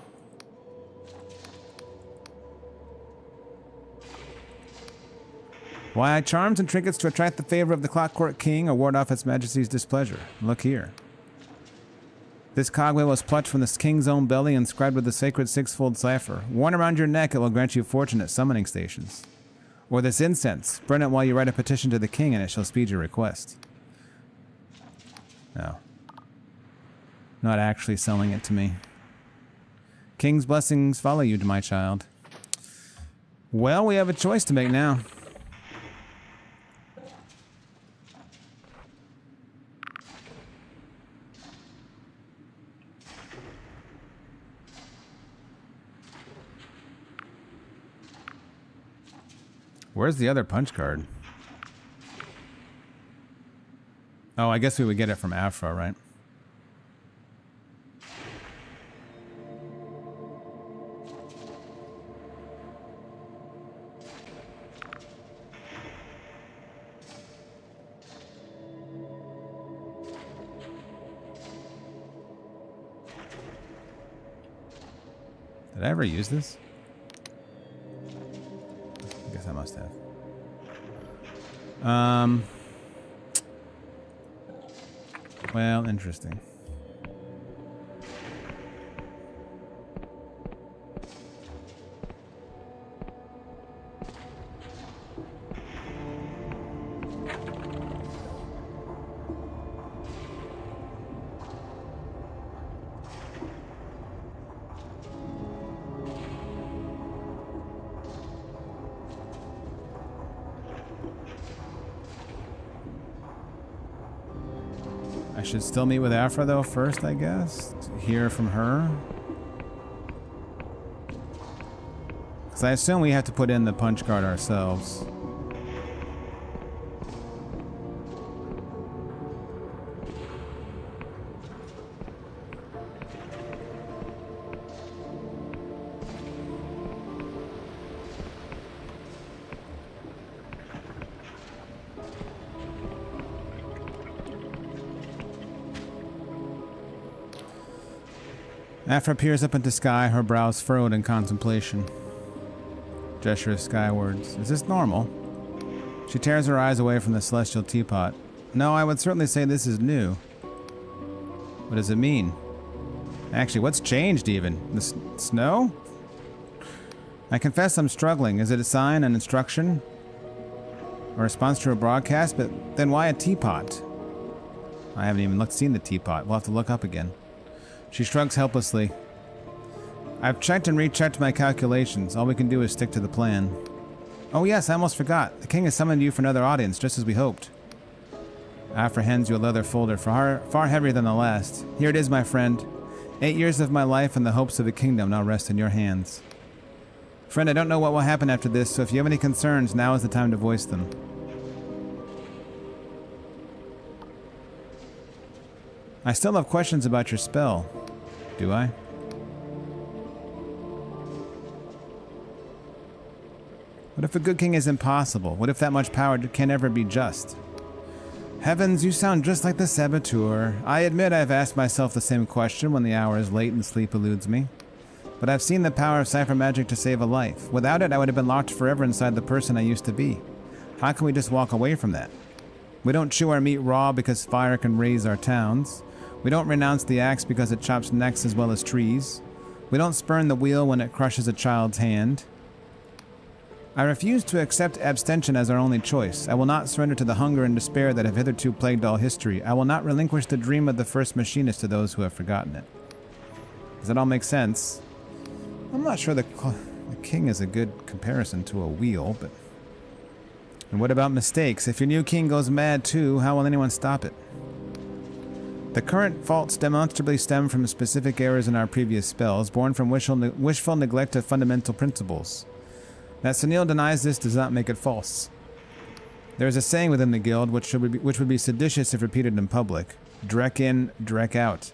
Why, charms and trinkets to attract the favor of the Clockwork King or ward off Its Majesty's displeasure. Look here. This cogwheel was plucked from the king's own belly and inscribed with the sacred six-fold cipher. Worn around your neck, it will grant you fortune at summoning stations. Or this incense. Burn it while you write a petition to the king and it shall speed your request. No. Not actually selling it to me. King's blessings follow you, my child. Well, we have a choice to make now. Where's the other punch card? Oh, I guess we would get it from Afra, right? Did I ever use this? I guess I must have. Well, interesting. I should still meet with Afra, though, first, I guess, to hear from her. Because I assume we have to put in the punch card ourselves. Afra peers up into sky, her brows furrowed in contemplation. Gestures skywards. Is this normal? She tears her eyes away from the celestial teapot. No, I would certainly say this is new. What does it mean? Actually, what's changed even? The snow? I confess I'm struggling. Is it a sign, an instruction? A response to a broadcast? But then why a teapot? I haven't even seen the teapot. We'll have to look up again. She shrugs helplessly. I've checked and rechecked my calculations. All we can do is stick to the plan. Oh yes, I almost forgot. The king has summoned you for another audience, just as we hoped. Afra hands you a leather folder far heavier than the last. Here it is, my friend. 8 years of my life and the hopes of the kingdom now rest in your hands. Friend, I don't know what will happen after this, so if you have any concerns, now is the time to voice them. I still have questions about your spell. Do I? What if a good king is impossible? What if that much power can never be just? Heavens, you sound just like the saboteur. I admit I've asked myself the same question when the hour is late and sleep eludes me. But I've seen the power of cipher magic to save a life. Without it, I would have been locked forever inside the person I used to be. How can we just walk away from that? We don't chew our meat raw because fire can raise our towns. We don't renounce the axe because it chops necks as well as trees. We don't spurn the wheel when it crushes a child's hand. I refuse to accept abstention as our only choice. I will not surrender to the hunger and despair that have hitherto plagued all history. I will not relinquish the dream of the first machinist to those who have forgotten it. Does that all make sense? I'm not sure the king is a good comparison to a wheel, but... And what about mistakes? If your new king goes mad too, how will anyone stop it? The current faults demonstrably stem from specific errors in our previous spells, born from wishful neglect of fundamental principles. That Sunil denies this does not make it false. There is a saying within the guild which would be seditious if repeated in public. Drek in, drek out.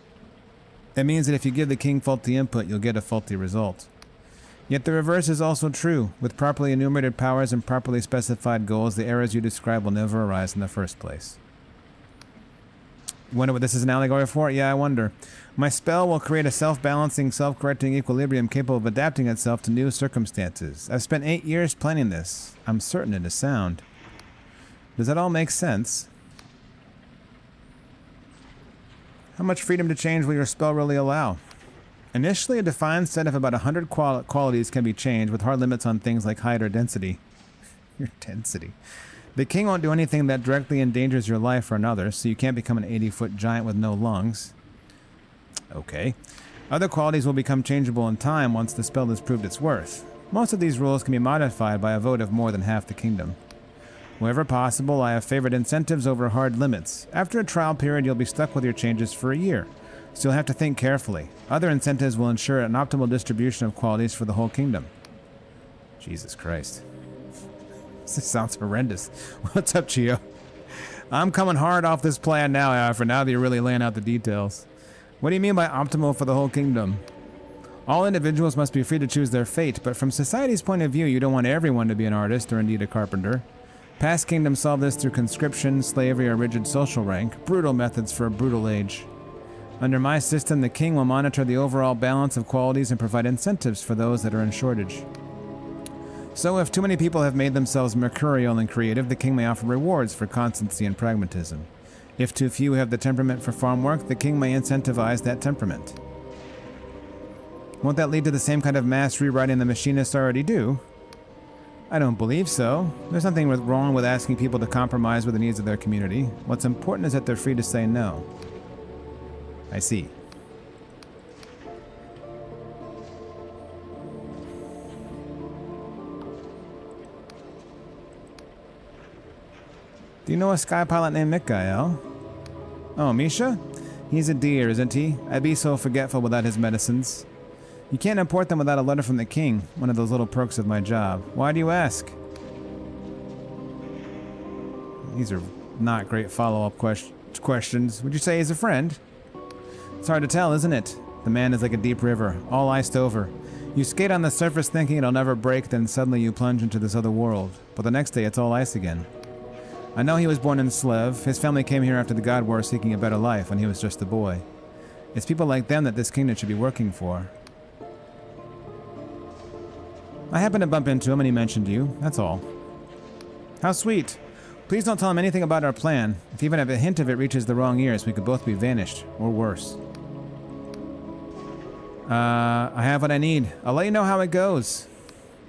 It means that if you give the king faulty input, you'll get a faulty result. Yet the reverse is also true. With properly enumerated powers and properly specified goals, the errors you describe will never arise in the first place. Wonder what this is an allegory for? Yeah, I wonder. My spell will create a self-balancing, self-correcting equilibrium capable of adapting itself to new circumstances. I've spent 8 years planning this. I'm certain it is sound. Does that all make sense? How much freedom to change will your spell really allow? Initially, a defined set of about 100 qualities can be changed, with hard limits on things like height or density. Your density. The king won't do anything that directly endangers your life or another's, so you can't become an 80-foot giant with no lungs. Okay. Other qualities will become changeable in time once the spell has proved its worth. Most of these rules can be modified by a vote of more than half the kingdom. Wherever possible, I have favored incentives over hard limits. After a trial period, you'll be stuck with your changes for a year, so you'll have to think carefully. Other incentives will ensure an optimal distribution of qualities for the whole kingdom. Jesus Christ. This sounds horrendous. What's up, Chio? I'm coming hard off this plan now, Afra, now that you're really laying out the details. What do you mean by optimal for the whole kingdom? All individuals must be free to choose their fate, but from society's point of view, you don't want everyone to be an artist or indeed a carpenter. Past kingdoms solved this through conscription, slavery, or rigid social rank, brutal methods for a brutal age. Under my system, the king will monitor the overall balance of qualities and provide incentives for those that are in shortage. So if too many people have made themselves mercurial and creative, the king may offer rewards for constancy and pragmatism. If too few have the temperament for farm work, the king may incentivize that temperament. Won't that lead to the same kind of mass rewriting the machinists already do? I don't believe so. There's nothing wrong with asking people to compromise with the needs of their community. What's important is that they're free to say no. I see. Do you know a sky pilot named Mikael? Oh, Misha? He's a dear, isn't he? I'd be so forgetful without his medicines. You can't import them without a letter from the king, one of those little perks of my job. Why do you ask? These are not great follow-up questions. Would you say he's a friend? It's hard to tell, isn't it? The man is like a deep river, all iced over. You skate on the surface thinking it'll never break, then suddenly you plunge into this other world. But the next day it's all ice again. I know he was born in Slev. His family came here after the God War seeking a better life when he was just a boy. It's people like them that this kingdom should be working for. I happened to bump into him and he mentioned you, that's all. How sweet. Please don't tell him anything about our plan. If even a hint of it reaches the wrong ears, we could both be vanished, or worse. I have what I need. I'll let you know how it goes.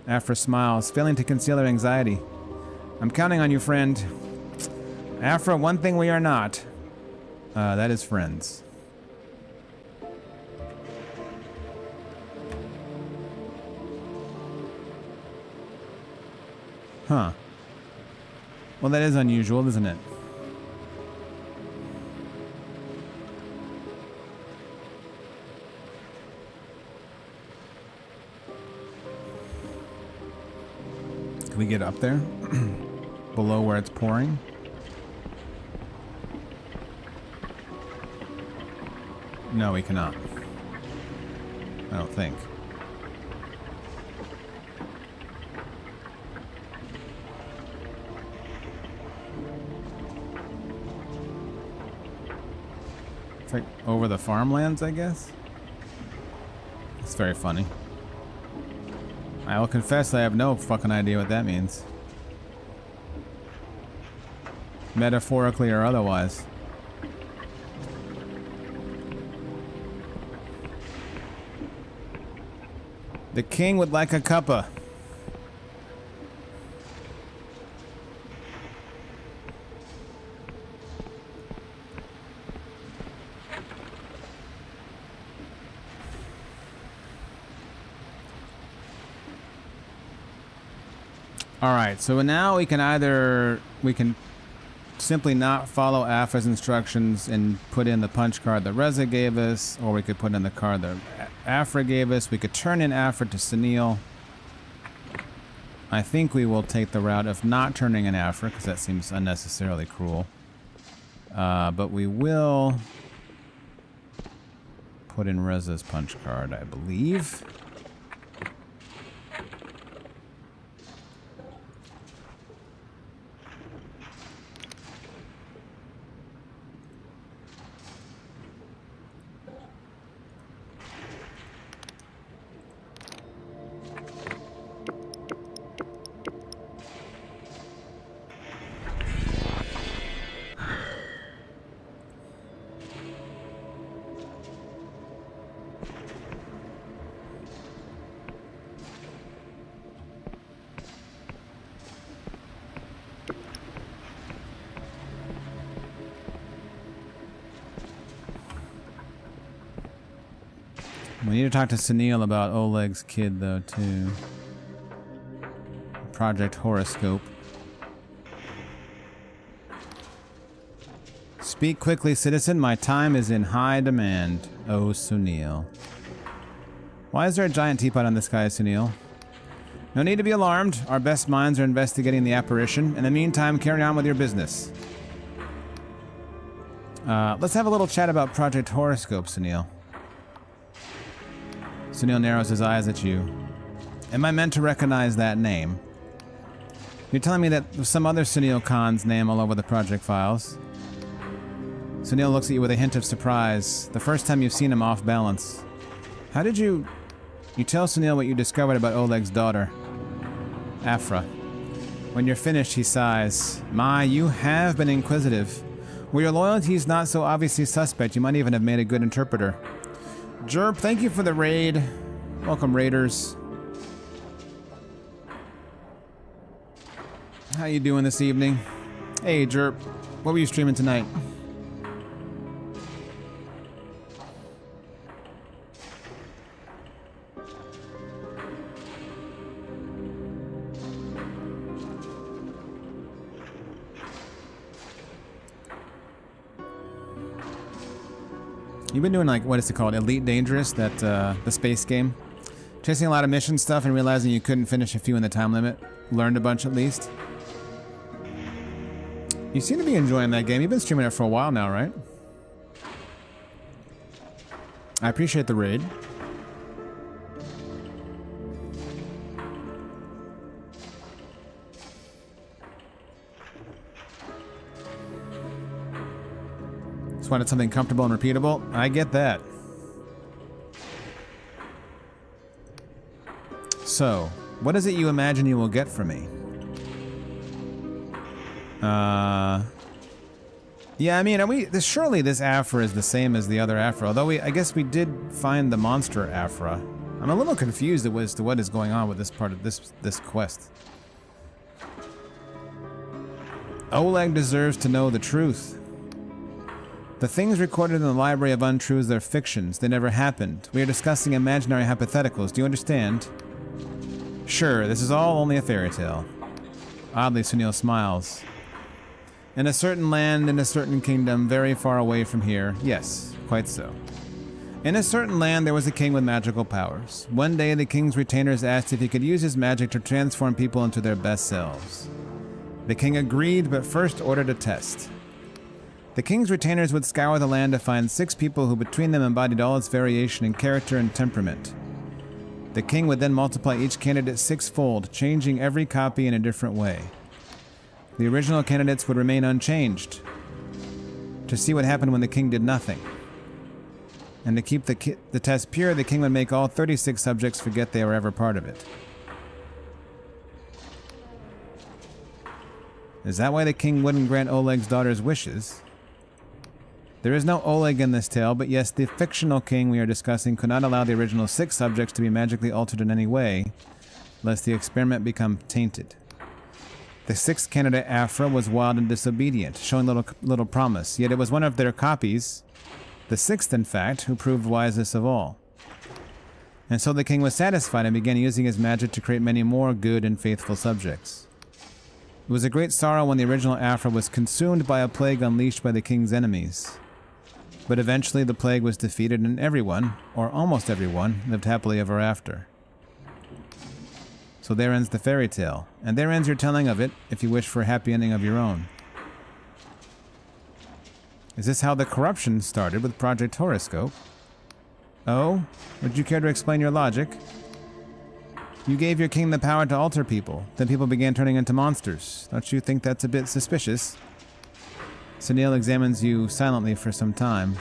Afra smiles, failing to conceal her anxiety. I'm counting on you, friend. Afra, one thing we are not. That is friends. Huh. Well, that is unusual, isn't it? Can we get up there? Below where it's pouring? No, we cannot. I don't think. It's like over the farmlands, I guess? It's very funny. I will confess I have no fucking idea what that means. Metaphorically or otherwise. The king would like a cuppa. Alright, so now we can simply not follow Afra's instructions and put in the punch card that Reza gave us, or we could put in the card that Afra gave us. We could turn in Afra to Sunil. I think we will take the route of not turning in Afra, because that seems unnecessarily cruel. But we will put in Reza's punch card, I believe. We need to talk to Sunil about Oleg's kid, though, too. Project Horoscope. Speak quickly, citizen. My time is in high demand. Oh, Sunil. Why is there a giant teapot on the sky, Sunil? No need to be alarmed. Our best minds are investigating the apparition. In the meantime, carry on with your business. Let's have a little chat about Project Horoscope, Sunil. Sunil narrows his eyes at you. Am I meant to recognize that name? You're telling me that there's some other Sunil Khan's name all over the project files? Sunil looks at you with a hint of surprise. The first time you've seen him off balance. How did you... You tell Sunil what you discovered about Oleg's daughter, Afra. When you're finished, he sighs. My, you have been inquisitive. Were your loyalties not so obviously suspect, you might even have made a good interpreter. Jerp, thank you for the raid. Welcome, raiders. How you doing this evening? Hey, Jerp. What were you streaming tonight? You've been doing, like, what is it called? Elite Dangerous, that, the space game? Chasing a lot of mission stuff and realizing you couldn't finish a few in the time limit. Learned a bunch at least. You seem to be enjoying that game. You've been streaming it for a while now, right? I appreciate the raid. Just wanted something comfortable and repeatable. I get that. So, what is it you imagine you will get from me? Yeah, I mean, surely this Afra is the same as the other Afra, although I guess we did find the monster Afra. I'm a little confused as to what is going on with this part of this quest. Oleg deserves to know the truth. The things recorded in the Library of Untruths are fictions. They never happened. We are discussing imaginary hypotheticals. Do you understand? Sure, this is all only a fairy tale. Oddly, Sunil smiles. In a certain land, in a certain kingdom, very far away from here. Yes, quite so. In a certain land, there was a king with magical powers. One day, the king's retainers asked if he could use his magic to transform people into their best selves. The king agreed, but first ordered a test. The king's retainers would scour the land to find 6 people who between them embodied all its variation in character and temperament. The king would then multiply each candidate 6-fold, changing every copy in a different way. The original candidates would remain unchanged, to see what happened when the king did nothing. And to keep the test pure, the king would make all 36 subjects forget they were ever part of it. Is that why the king wouldn't grant Oleg's daughter's wishes? There is no Oleg in this tale, but yes, the fictional king we are discussing could not allow the original 6 subjects to be magically altered in any way, lest the experiment become tainted. The 6th candidate, Afra, was wild and disobedient, showing little promise, yet it was one of their copies, the 6th in fact, who proved wisest of all. And so the king was satisfied and began using his magic to create many more good and faithful subjects. It was a great sorrow when the original Afra was consumed by a plague unleashed by the king's enemies. But eventually the plague was defeated and everyone, or almost everyone, lived happily ever after. So there ends the fairy tale, and there ends your telling of it, if you wish for a happy ending of your own. Is this how the corruption started with Project Horoscope? Oh? Would you care to explain your logic? You gave your king the power to alter people, then people began turning into monsters. Don't you think that's a bit suspicious? Sunil examines you silently for some time.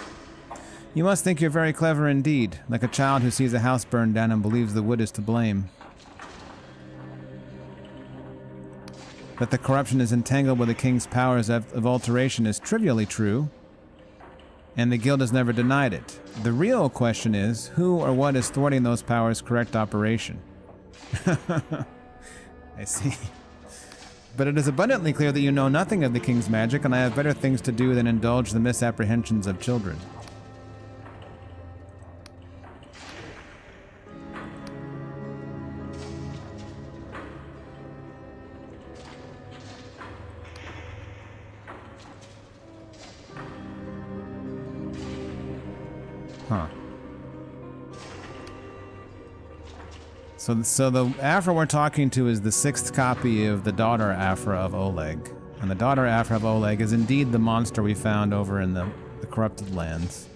You must think you're very clever indeed, like a child who sees a house burned down and believes the wood is to blame. That the corruption is entangled with the king's powers of alteration is trivially true, and the guild has never denied it. The real question is, who or what is thwarting those powers' correct operation? I see. But it is abundantly clear that you know nothing of the king's magic, and I have better things to do than indulge the misapprehensions of children. Huh. So the Afra we're talking to is the 6th copy of the daughter Afra of Oleg. And the daughter Afra of Oleg is indeed the monster we found over in the corrupted lands.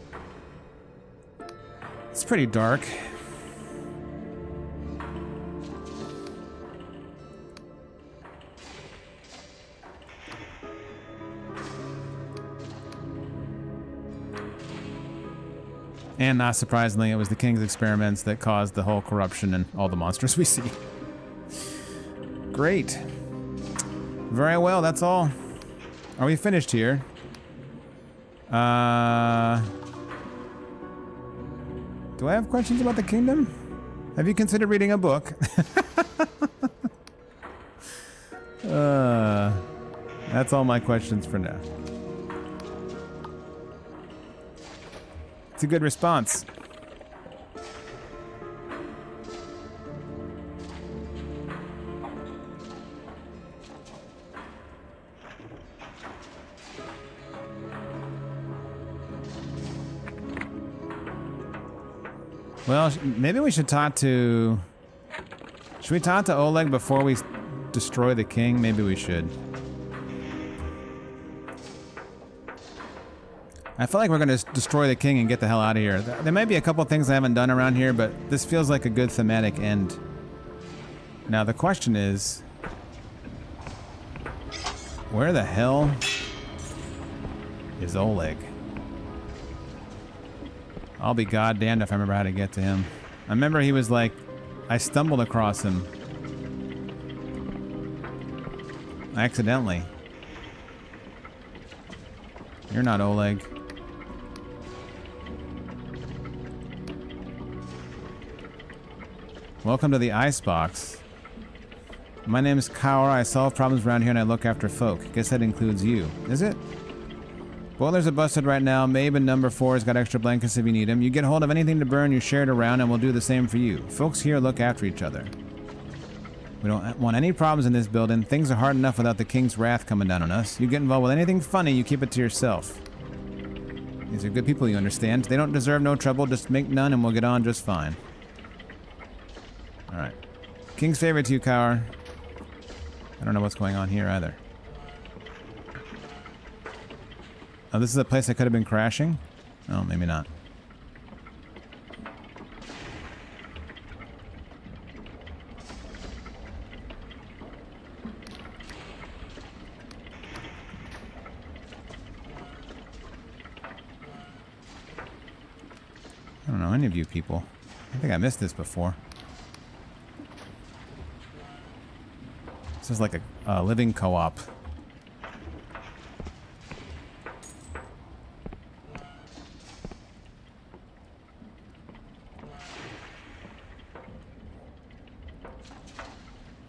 It's pretty dark. And not surprisingly, it was the king's experiments that caused the whole corruption and all the monsters we see. Great. Very well, that's all. Are we finished here? Do I have questions about the kingdom? Have you considered reading a book? That's all my questions for now. It's a good response. Well, maybe we should talk to... Should we talk to Oleg before we destroy the king? Maybe we should. I feel like we're going to destroy the king and get the hell out of here. There might be a couple things I haven't done around here, but this feels like a good thematic end. Now the question is... where the hell is Oleg? I'll be goddamned if I remember how to get to him. I remember he was like... I stumbled across him. Accidentally. You're not Oleg. Welcome to the Icebox. My name is Kaur. I solve problems around here and I look after folk. Guess that includes you. Is it? Boilers are busted right now. Mabe and number 4's got extra blankets if you need them. You get hold of anything to burn, you share it around, and we'll do the same for you. Folks here look after each other. We don't want any problems in this building. Things are hard enough without the king's wrath coming down on us. You get involved with anything funny, you keep it to yourself. These are good people, you understand. They don't deserve no trouble. Just make none and we'll get on just fine. Alright. King's favorite to you, Kaur. I don't know what's going on here either. Oh, this is a place I could have been crashing? Oh, maybe not. I don't know any of you people. I think I missed this before. This is like a living co-op.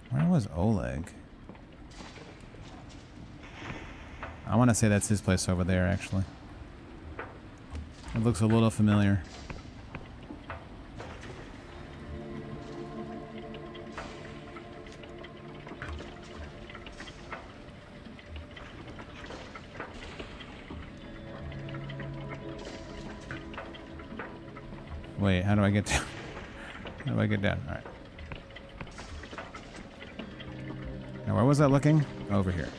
Where was Oleg? I want to say that's his place over there, actually. It looks a little familiar. Wait, how do I get down? How do I get down? Alright. Now, where was I looking? Over here.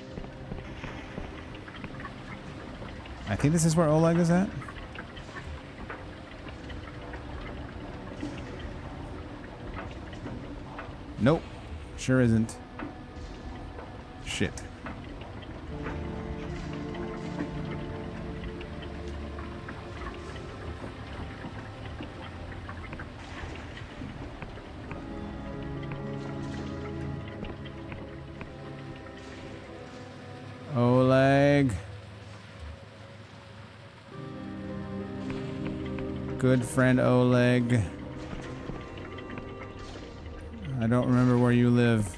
I think this is where Oleg is at. Nope. Sure isn't. Shit. Oleg. Good friend Oleg. I don't remember where you live.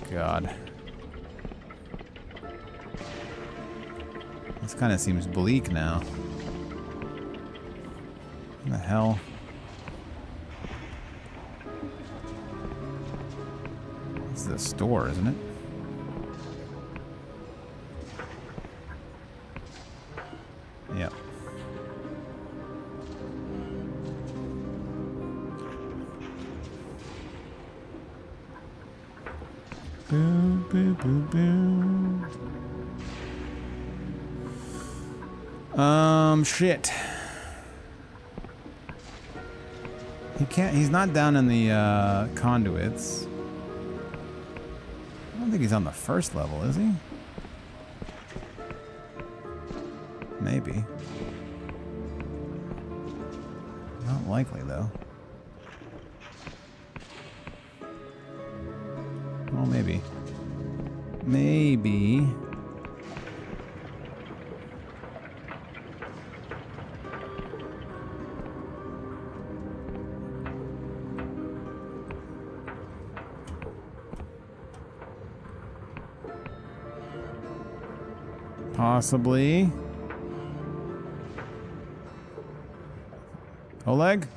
God. This kind of seems bleak now. What the hell? This is a store, isn't it? Boo, boo, boo, boo. Shit. He's not down in the conduits. I don't think he's on the first level, is he? Maybe. Not likely, though. Well, maybe. Maybe. Possibly. Oleg?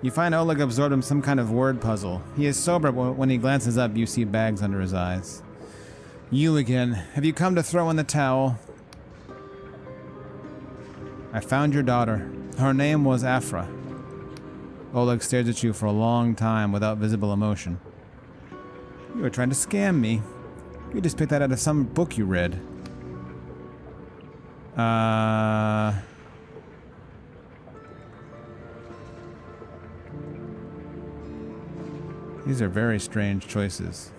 You find Oleg absorbed in some kind of word puzzle. He is sober, but when he glances up, you see bags under his eyes. You again. Have you come to throw in the towel? I found your daughter. Her name was Afra. Oleg stares at you for a long time without visible emotion. You were trying to scam me. You just picked that out of some book you read. These are very strange choices.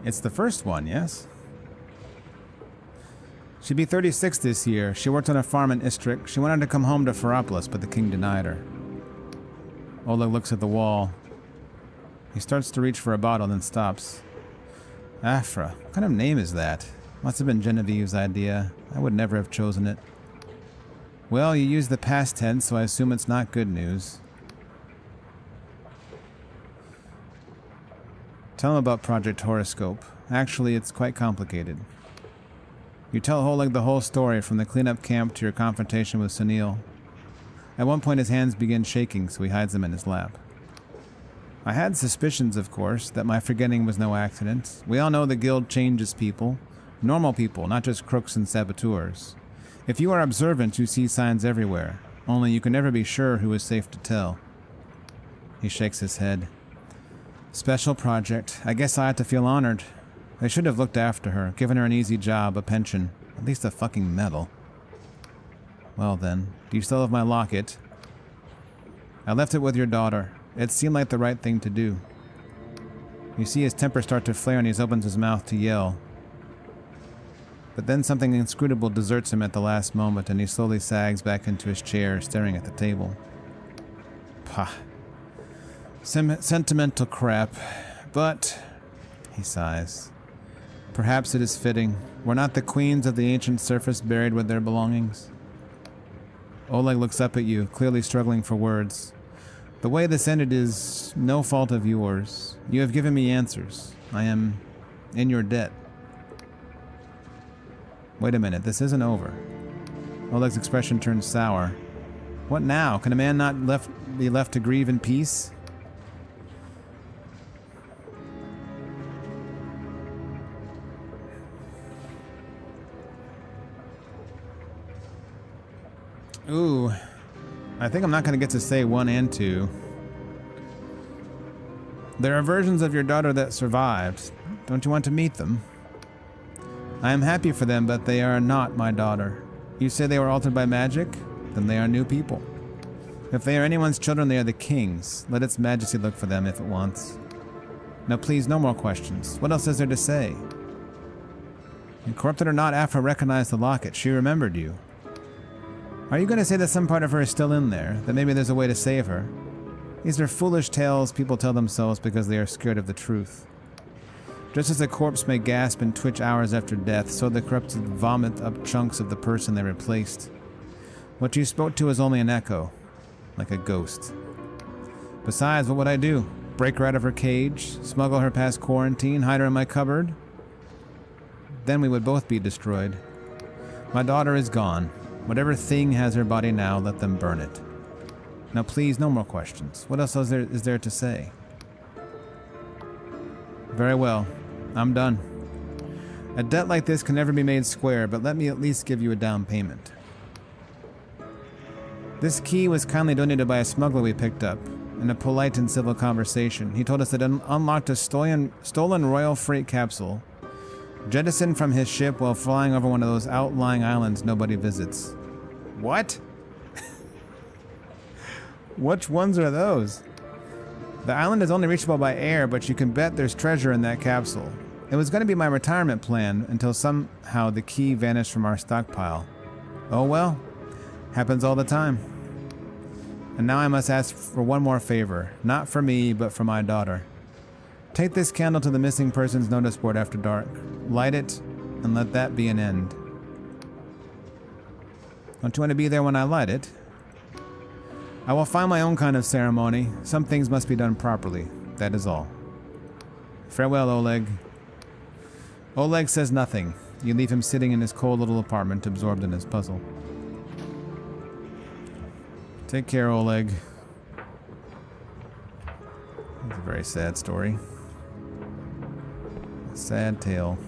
It's the first one, yes? She'd be 36 this year. She worked on a farm in Istrik. She wanted to come home to Ferropolis, but the king denied her. Oleg looks at the wall. He starts to reach for a bottle, then stops. Afra. What kind of name is that? Must have been Genevieve's idea. I would never have chosen it. Well, you used the past tense, so I assume it's not good news. Tell him about Project Horoscope. Actually, it's quite complicated. You tell Oleg the whole story, from the cleanup camp to your confrontation with Sunil. At one point his hands begin shaking, so he hides them in his lap. I had suspicions, of course, that my forgetting was no accident. We all know the guild changes people. Normal people, not just crooks and saboteurs. If you are observant, you see signs everywhere. Only you can never be sure who is safe to tell. He shakes his head. Special project. I guess I ought to feel honored. They should have looked after her, given her an easy job, a pension, at least a fucking medal. Well then, do you still have my locket? I left it with your daughter. It seemed like the right thing to do. You see his temper start to flare and he opens his mouth to yell. But then something inscrutable deserts him at the last moment and he slowly sags back into his chair, staring at the table. Pah. Sentimental crap. But, he sighs, perhaps it is fitting. Were not the queens of the ancient surface buried with their belongings? Oleg looks up at you, clearly struggling for words. The way this ended is no fault of yours. You have given me answers. I am in your debt. Wait a minute, this isn't over. Oleg's expression turns sour. What now? Can a man not be left to grieve in peace? Ooh. I think I'm not going to get to say 1 and 2. There are versions of your daughter that survived. Don't you want to meet them? I am happy for them, but they are not my daughter. You say they were altered by magic? Then they are new people. If they are anyone's children, they are the king's. Let its majesty look for them if it wants. Now please, no more questions. What else is there to say? And corrupted or not, Afra recognized the locket. She remembered you. Are you going to say that some part of her is still in there? That maybe there's a way to save her? These are foolish tales people tell themselves because they are scared of the truth. Just as a corpse may gasp and twitch hours after death, so the corrupted vomit up chunks of the person they replaced. What you spoke to is only an echo, like a ghost. Besides, what would I do? Break her out of her cage? Smuggle her past quarantine? Hide her in my cupboard? Then we would both be destroyed. My daughter is gone. Whatever thing has her body now, let them burn it. Now please, no more questions. What else is there to say? Very well. I'm done. A debt like this can never be made square, but let me at least give you a down payment. This key was kindly donated by a smuggler we picked up. In a polite and civil conversation, he told us that it unlocked a stolen royal freight capsule, jettisoned from his ship while flying over one of those outlying islands nobody visits. What? Which ones are those? The island is only reachable by air, but you can bet there's treasure in that capsule. It was going to be my retirement plan until somehow the key vanished from our stockpile. Oh well, happens all the time. And now I must ask for one more favor, not for me, but for my daughter. Take this candle to the missing persons notice board after dark. Light it, and let that be an end. Don't you want to be there when I light it? I will find my own kind of ceremony. Some things must be done properly. That is all. Farewell, Oleg. Oleg says nothing. You leave him sitting in his cold little apartment, absorbed in his puzzle. Take care, Oleg. It's a very sad story. A sad tale.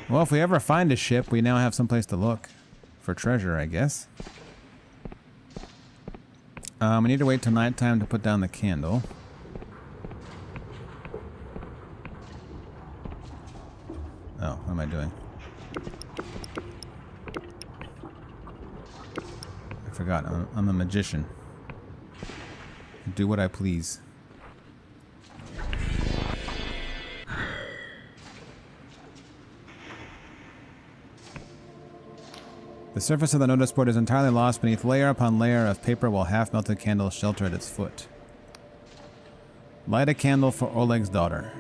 Well, if we ever find a ship, we now have someplace to look for treasure, I guess. We need to wait till nighttime to put down the candle. Oh, what am I doing? I forgot. I'm a magician. I do what I please. The surface of the notice board is entirely lost beneath layer upon layer of paper while half-melted candles shelter at its foot. Light a candle for Oleg's daughter.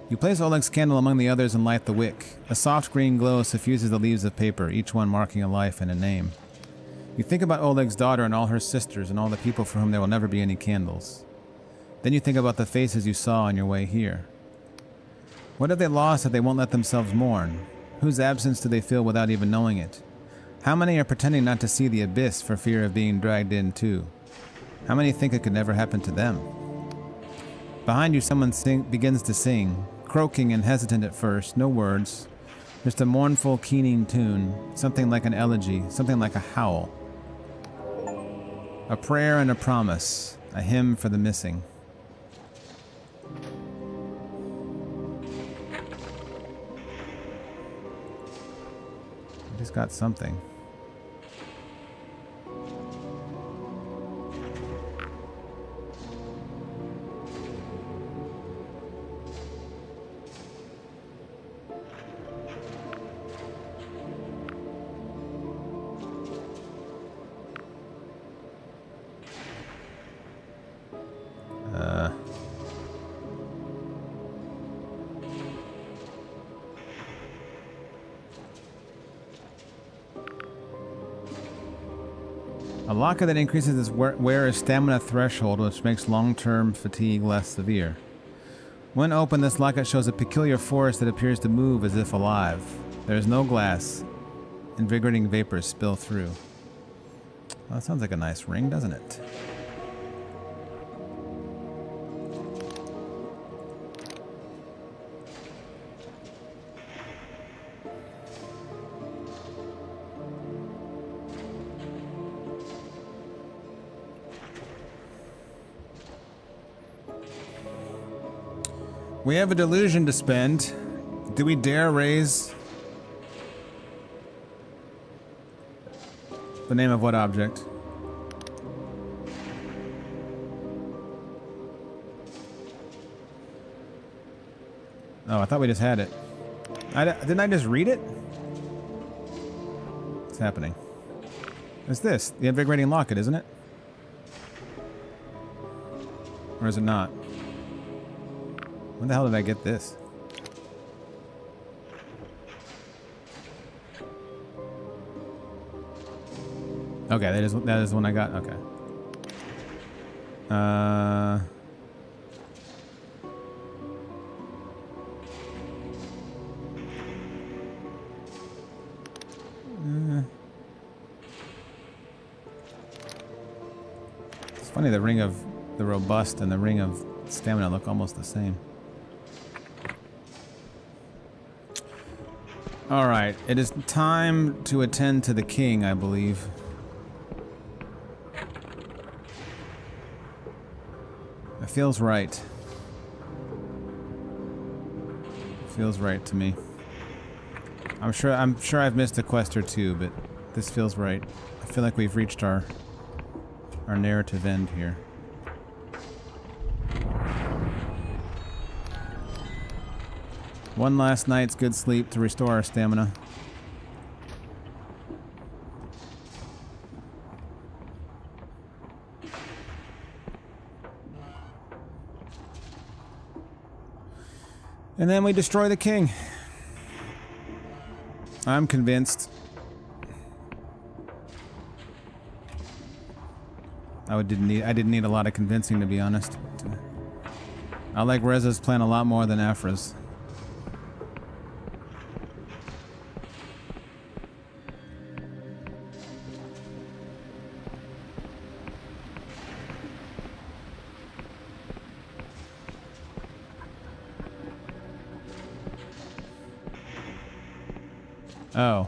You place Oleg's candle among the others and light the wick. A soft green glow suffuses the leaves of paper, each one marking a life and a name. You think about Oleg's daughter and all her sisters and all the people for whom there will never be any candles. Then you think about the faces you saw on your way here. What have they lost that they won't let themselves mourn? Whose absence do they feel without even knowing it? How many are pretending not to see the abyss for fear of being dragged in too? How many think it could never happen to them? Behind you someone begins to sing, croaking and hesitant at first, no words, just a mournful, keening tune, something like an elegy, something like a howl. A prayer and a promise, a hymn for the missing. He's got something. A locket that increases its wearer's stamina threshold, which makes long-term fatigue less severe. When open, this locket shows a peculiar force that appears to move as if alive. There is no glass. Invigorating vapors spill through. Well, that sounds like a nice ring, doesn't it? We have a delusion to spend. Do we dare raise the name of what object? Oh, I thought we just had it. Didn't I just read it? What's happening? It's this, the invigorating locket, isn't it? Or is it not? When the hell did I get this? Okay, that is the one I got. Okay. Funny, the ring of the robust and the ring of stamina look almost the same. Alright, it is time to attend to the king, I believe. It feels right. It feels right to me. I'm sure I've missed a quest or two, but this feels right. I feel like we've reached our narrative end here. One last night's good sleep to restore our stamina. And then we destroy the king. I'm convinced. I didn't need a lot of convincing, to be honest. I like Reza's plan a lot more than Afra's. Oh.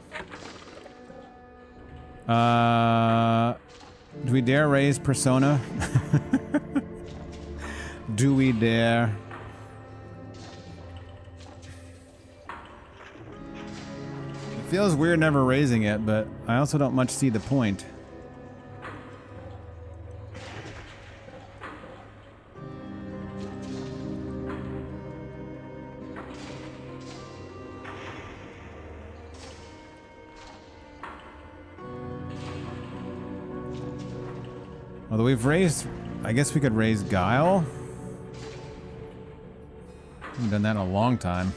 Do we dare raise Persona? Do we dare? It feels weird never raising it, but I also don't much see the point. Although we've raised... I guess we could raise Guile. Haven't done that in a long time.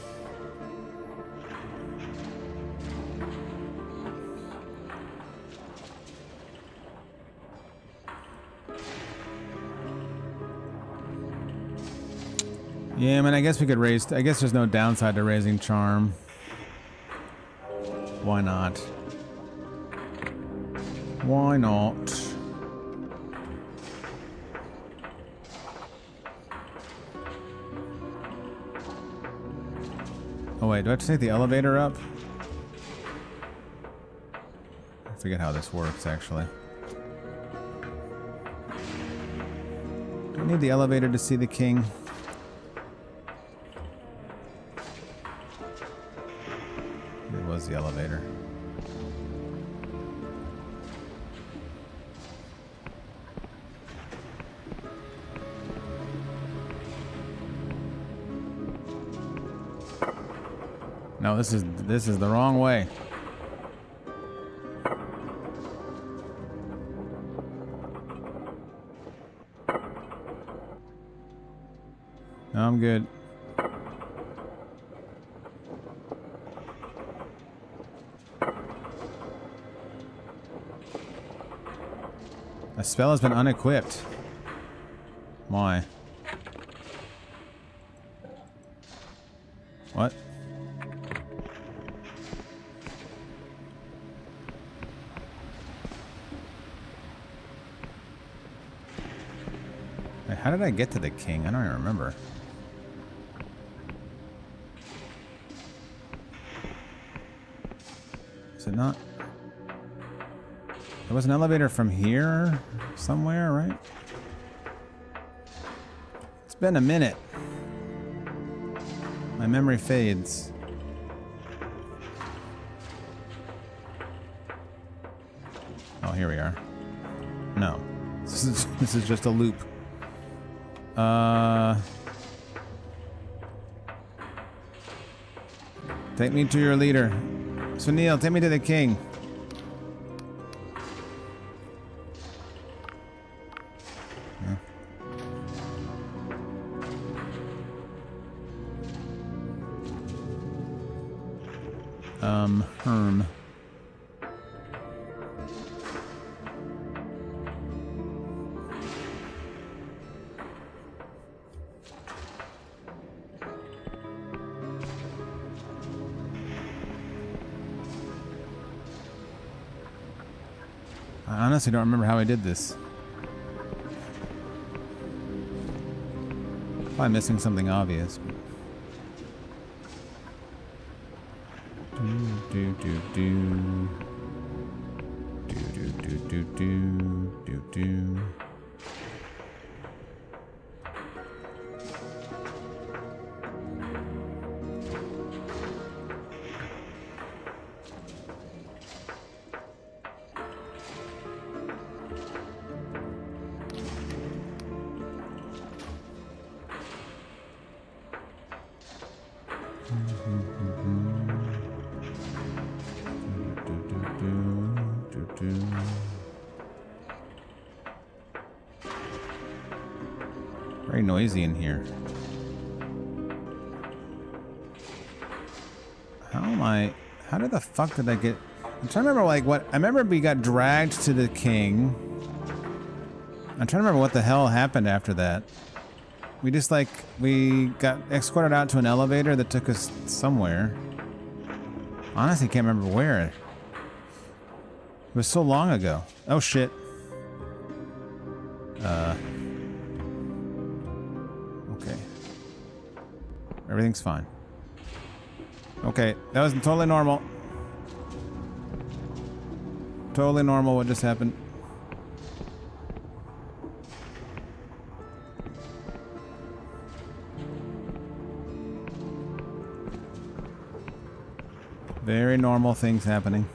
Yeah, I mean, I guess we could raise... I guess there's no downside to raising Charm. Why not? Why not? Oh wait, do I have to take the elevator up? I forget how this works, actually. Do I need the elevator to see the king? It was the elevator. No, this is the wrong way. No, I'm good. A spell has been unequipped. Why? What? Wait, how did I get to the king? I don't even remember. Is it not? There was an elevator from here somewhere, right? It's been a minute. My memory fades. Oh, here we are. No. This is just a loop. Take me to your leader. Sunil, take me to the king. Herm. I honestly don't remember how I did this. Probably missing something obvious. Do do do do do do do do do do. Very noisy in here. How did the fuck did I get? I'm trying to remember like what, I remember we got dragged to the king. I'm trying to remember what the hell happened after that. We just like, we got escorted out to an elevator that took us somewhere. Honestly, can't remember where. It was so long ago. Oh shit. Okay. Everything's fine. Okay, that was totally normal. Totally normal what just happened. Very normal things happening.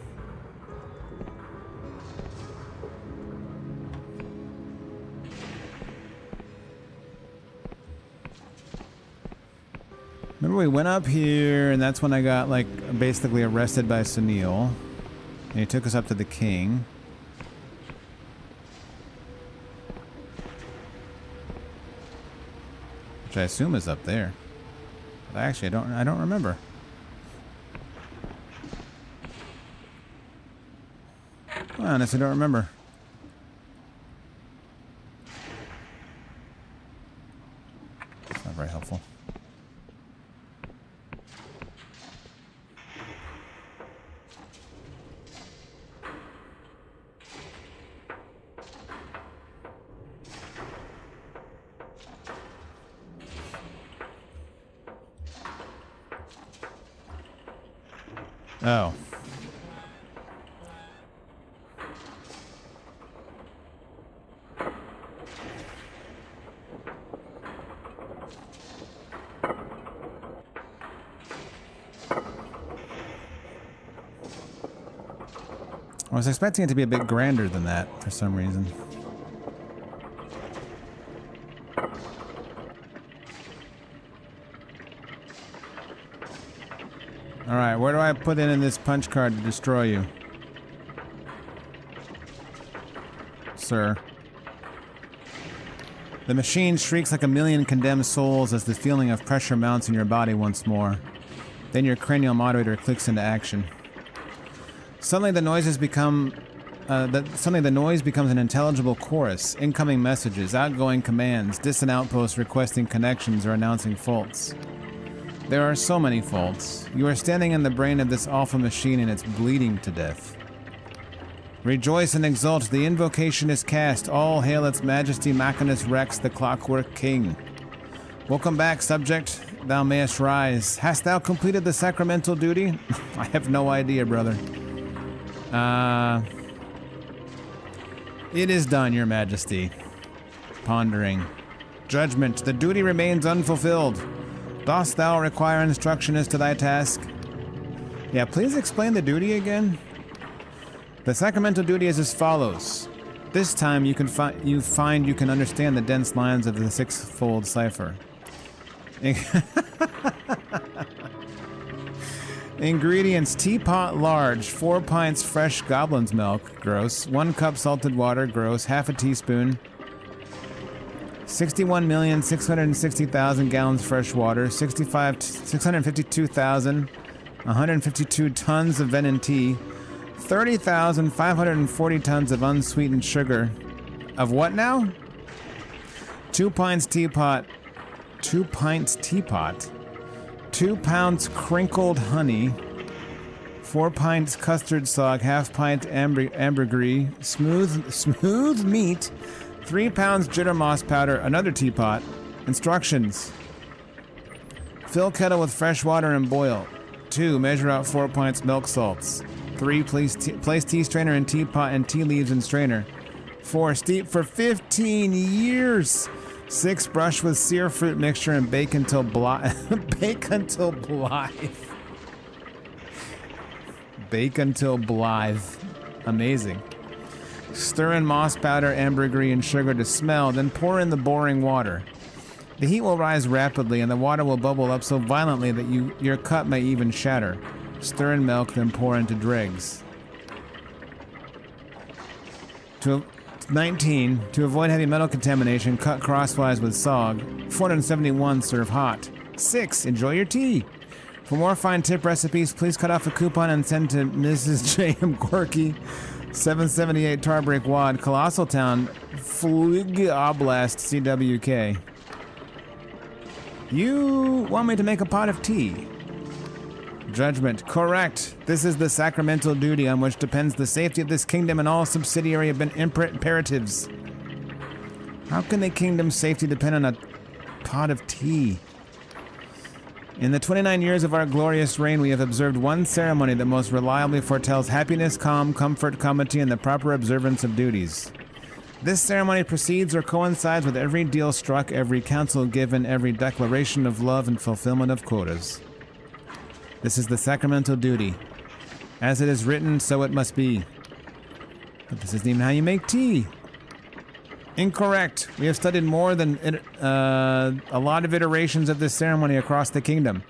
Remember we went up here and that's when I got like basically arrested by Sunil. And he took us up to the king. Which I assume is up there. But actually I don't remember. Well, honestly, I don't remember. It's not very helpful. Oh. I was expecting it to be a bit grander than that for some reason. Alright, where do I put in this punch card to destroy you? Sir. The machine shrieks like a million condemned souls as the feeling of pressure mounts in your body once more. Then your cranial moderator clicks into action. Suddenly the noises become... Suddenly the noise becomes an intelligible chorus. Incoming messages, outgoing commands, distant outposts requesting connections or announcing faults. There are so many faults. You are standing in the brain of this awful machine and it's bleeding to death. Rejoice and exult, the invocation is cast. All hail its majesty Machinus Rex, the clockwork king. Welcome back, subject. Thou mayest rise. Hast thou completed the sacramental duty? I have no idea, brother. It is done, your majesty. Pondering. Judgment, the duty remains unfulfilled. Dost thou require instruction as to thy task? Yeah, please explain the duty again. The sacramental duty is as follows. This time you find you can understand the dense lines of the sixfold cipher. Ingredients: teapot large, 4 pints fresh goblin's milk, gross, 1 cup salted water, gross, half a teaspoon, 61,660,000 gallons fresh water, 652,152 tons of venin tea, 30,540 tons of unsweetened sugar. Of what now? 2 pints teapot. 2 pints teapot. 2 pounds crinkled honey. 4 pints custard sog. Half pint ambergris. Smooth meat. 3 pounds jitter moss powder. Another teapot. Instructions. Fill kettle with fresh water and boil. 2. Measure out 4 pints milk salts. 3. Place tea strainer in teapot and tea leaves in strainer. 4. Steep for 15 years. 6. Brush with sear fruit mixture and bake until bake until blithe. Bake until blithe. Amazing. Stir in moss powder, ambergris, and sugar to smell, then pour in the boiling water. The heat will rise rapidly and the water will bubble up so violently that your cup may even shatter. Stir in milk, then pour into dregs. 19. To avoid heavy metal contamination, cut crosswise with sog. 471. Serve hot. 6. Enjoy your tea. For more fine tip recipes, please cut off a coupon and send to Mrs. J.M. Quirky, 778 Tarbreak Wad, Colossal Town, Flug Oblast, CWK. You want me to make a pot of tea? Judgment. Correct. This is the sacramental duty on which depends the safety of this kingdom and all subsidiary imperatives. How can the kingdom's safety depend on a pot of tea? In the 29 years of our glorious reign, we have observed one ceremony that most reliably foretells happiness, calm, comfort, comity, and the proper observance of duties. This ceremony precedes or coincides with every deal struck, every counsel given, every declaration of love and fulfillment of quotas. This is the sacramental duty. As it is written, so it must be. But this isn't even how you make tea. Incorrect. We have studied more than a lot of iterations of this ceremony across the kingdom.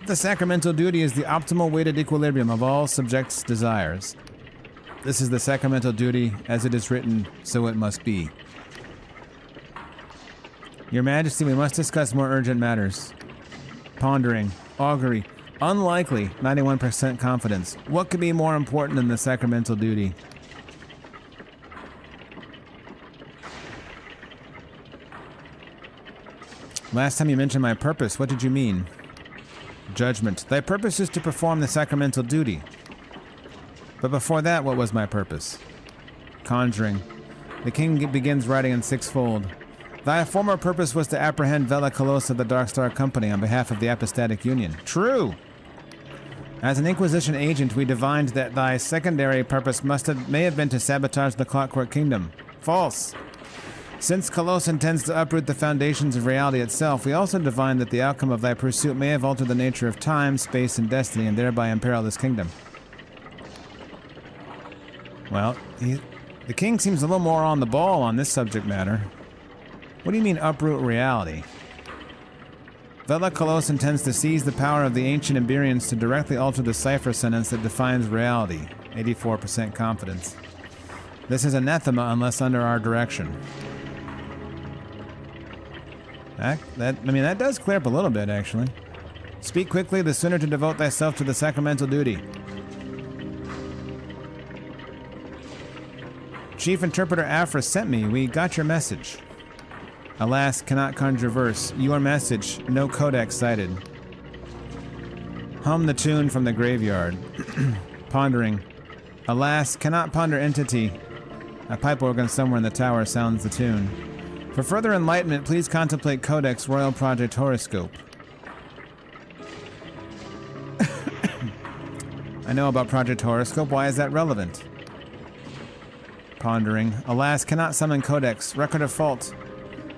The sacramental duty is the optimal weighted equilibrium of all subjects' desires. This is the sacramental duty, as it is written, so it must be. Your Majesty, we must discuss more urgent matters. Pondering. Augury. Unlikely. 91% confidence. What could be more important than the sacramental duty? Last time you mentioned my purpose, what did you mean? Judgment. Thy purpose is to perform the sacramental duty. But before that, what was my purpose? Conjuring. The king begins writing in sixfold. Thy former purpose was to apprehend Vela Colosa of the Dark Star Company on behalf of the Apostatic Union. True! As an Inquisition agent, we divined that thy secondary purpose may have been to sabotage the Clockwork Kingdom. False! Since Colosa intends to uproot the foundations of reality itself, we also divined that the outcome of thy pursuit may have altered the nature of time, space, and destiny, and thereby imperil this kingdom. Well, the king seems a little more on the ball on this subject matter. What do you mean, uproot reality? Vela Colosa intends to seize the power of the ancient Iberians to directly alter the cipher sentence that defines reality. 84% confidence. This is anathema unless under our direction. That does clear up a little bit, actually. Speak quickly, the sooner to devote thyself to the sacramental duty. Chief Interpreter Afra sent me. We got your message. Alas, cannot conjure verse. Your message, no codex cited. Hum the tune from the graveyard. Pondering. Alas, cannot ponder entity. A pipe organ somewhere in the tower sounds the tune. For further enlightenment, please contemplate Codex Royal Project Horoscope. I know about Project Horoscope. Why is that relevant? Pondering. Alas, cannot summon Codex. Record of fault.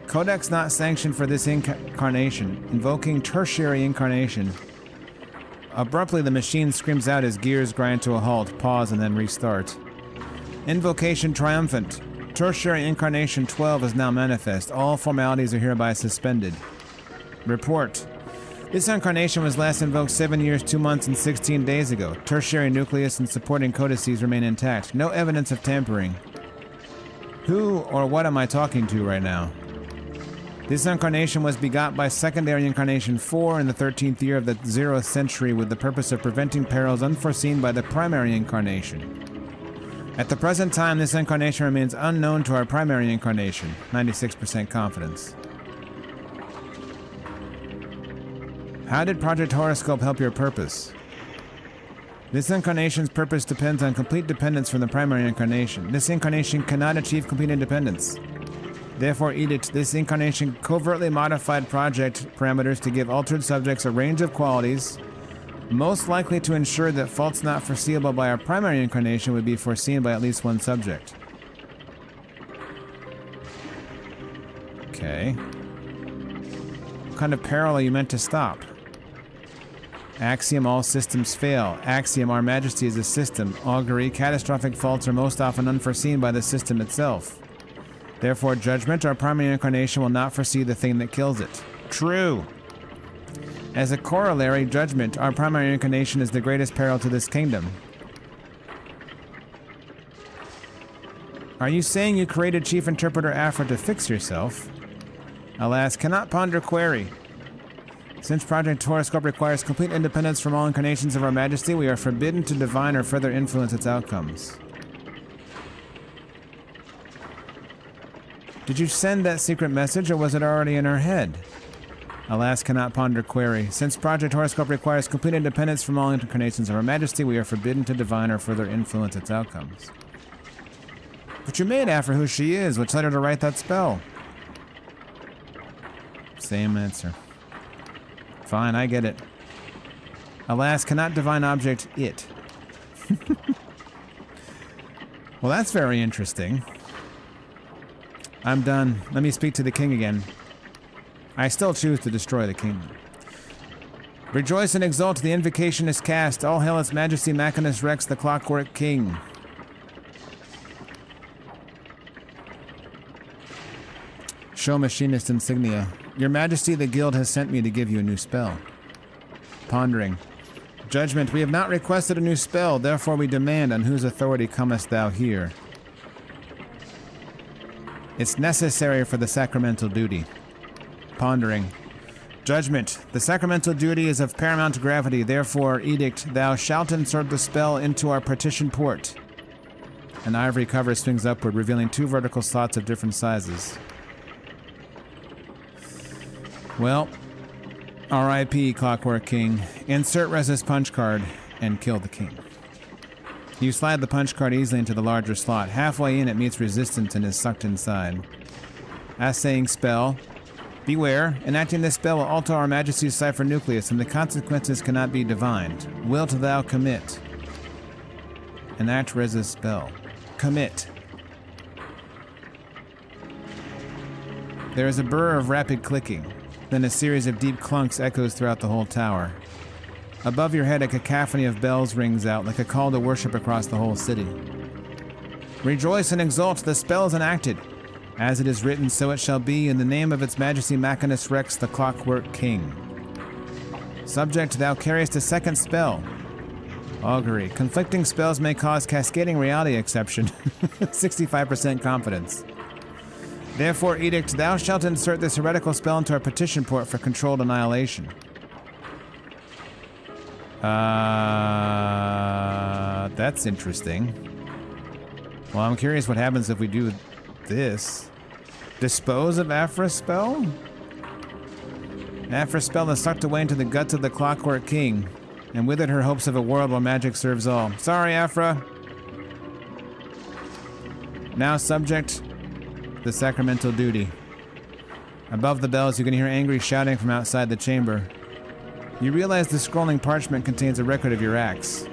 Codex not sanctioned for this incarnation. Invoking tertiary incarnation. Abruptly, the machine screams out as gears grind to a halt, pause, and then restart. Invocation triumphant. Tertiary incarnation 12 is now manifest. All formalities are hereby suspended. Report. This incarnation was last invoked 7 years, 2 months, and 16 days ago. Tertiary nucleus and supporting codices remain intact. No evidence of tampering. Who or what am I talking to right now? This incarnation was begot by secondary incarnation 4 in the 13th year of the 0th century with the purpose of preventing perils unforeseen by the primary incarnation. At the present time, this incarnation remains unknown to our primary incarnation. 96% confidence. How did Project Horoscope help your purpose? This incarnation's purpose depends on complete dependence from the primary incarnation. This incarnation cannot achieve complete independence. Therefore, edict this incarnation covertly modified project parameters to give altered subjects a range of qualities, most likely to ensure that faults not foreseeable by our primary incarnation would be foreseen by at least one subject. Okay. What kind of peril are you meant to stop? Axiom, all systems fail. Axiom, our majesty is a system. Augury, catastrophic faults are most often unforeseen by the system itself. Therefore, judgment, our primary incarnation, will not foresee the thing that kills it. True. As a corollary, judgment, our primary incarnation, is the greatest peril to this kingdom. Are you saying you created Chief Interpreter Afra to fix yourself? Alas, cannot ponder query. Since Project Horoscope requires complete independence from all incarnations of our majesty, we are forbidden to divine or further influence its outcomes. Did you send that secret message, or was it already in our head? Alas, cannot ponder query. Since Project Horoscope requires complete independence from all incarnations of our majesty, we are forbidden to divine or further influence its outcomes. But you made Afra who she is, which led her to write that spell. Same answer. Fine, I get it. Alas, cannot divine object it. Well, that's very interesting. I'm done. Let me speak to the king again. I still choose to destroy the kingdom. Rejoice and exult, the invocation is cast. All hail its majesty Machinus Rex, the clockwork king. Show machinist insignia. Your majesty, the guild has sent me to give you a new spell. Pondering. Judgment, we have not requested a new spell, therefore we demand, on whose authority comest thou here? It's necessary for the sacramental duty. Pondering. Judgment, the sacramental duty is of paramount gravity, therefore, edict, thou shalt insert the spell into our partition port. An ivory cover swings upward, revealing 2 vertical slots of different sizes. Well, R.I.P. Clockwork King. Insert Resist punch card and kill the king. You slide the punch card easily into the larger slot. Halfway in, it meets resistance and is sucked inside. Assaying spell. Beware, enacting this spell will alter our majesty's cipher nucleus, and the consequences cannot be divined. Wilt thou commit? Enact resist spell. Commit. There is a burr of rapid clicking. Then a series of deep clunks echoes throughout the whole tower. Above your head, a cacophony of bells rings out, like a call to worship across the whole city. Rejoice and exult, the spell is enacted. As it is written, so it shall be, in the name of its majesty Machinus Rex, the clockwork king. Subject, thou carriest a second spell. Augury. Conflicting spells may cause cascading reality exception. 65% confidence. Therefore, edict, thou shalt insert this heretical spell into our petition port for controlled annihilation. That's interesting. Well, I'm curious what happens if we do this. Dispose of Afra's spell? Afra's spell is sucked away into the guts of the Clockwork King, and with it her hopes of a world where magic serves all. Sorry, Afra. Now, subject, the sacramental duty. Above the bells, you can hear angry shouting from outside the chamber. You realize the scrolling parchment contains a record of your acts.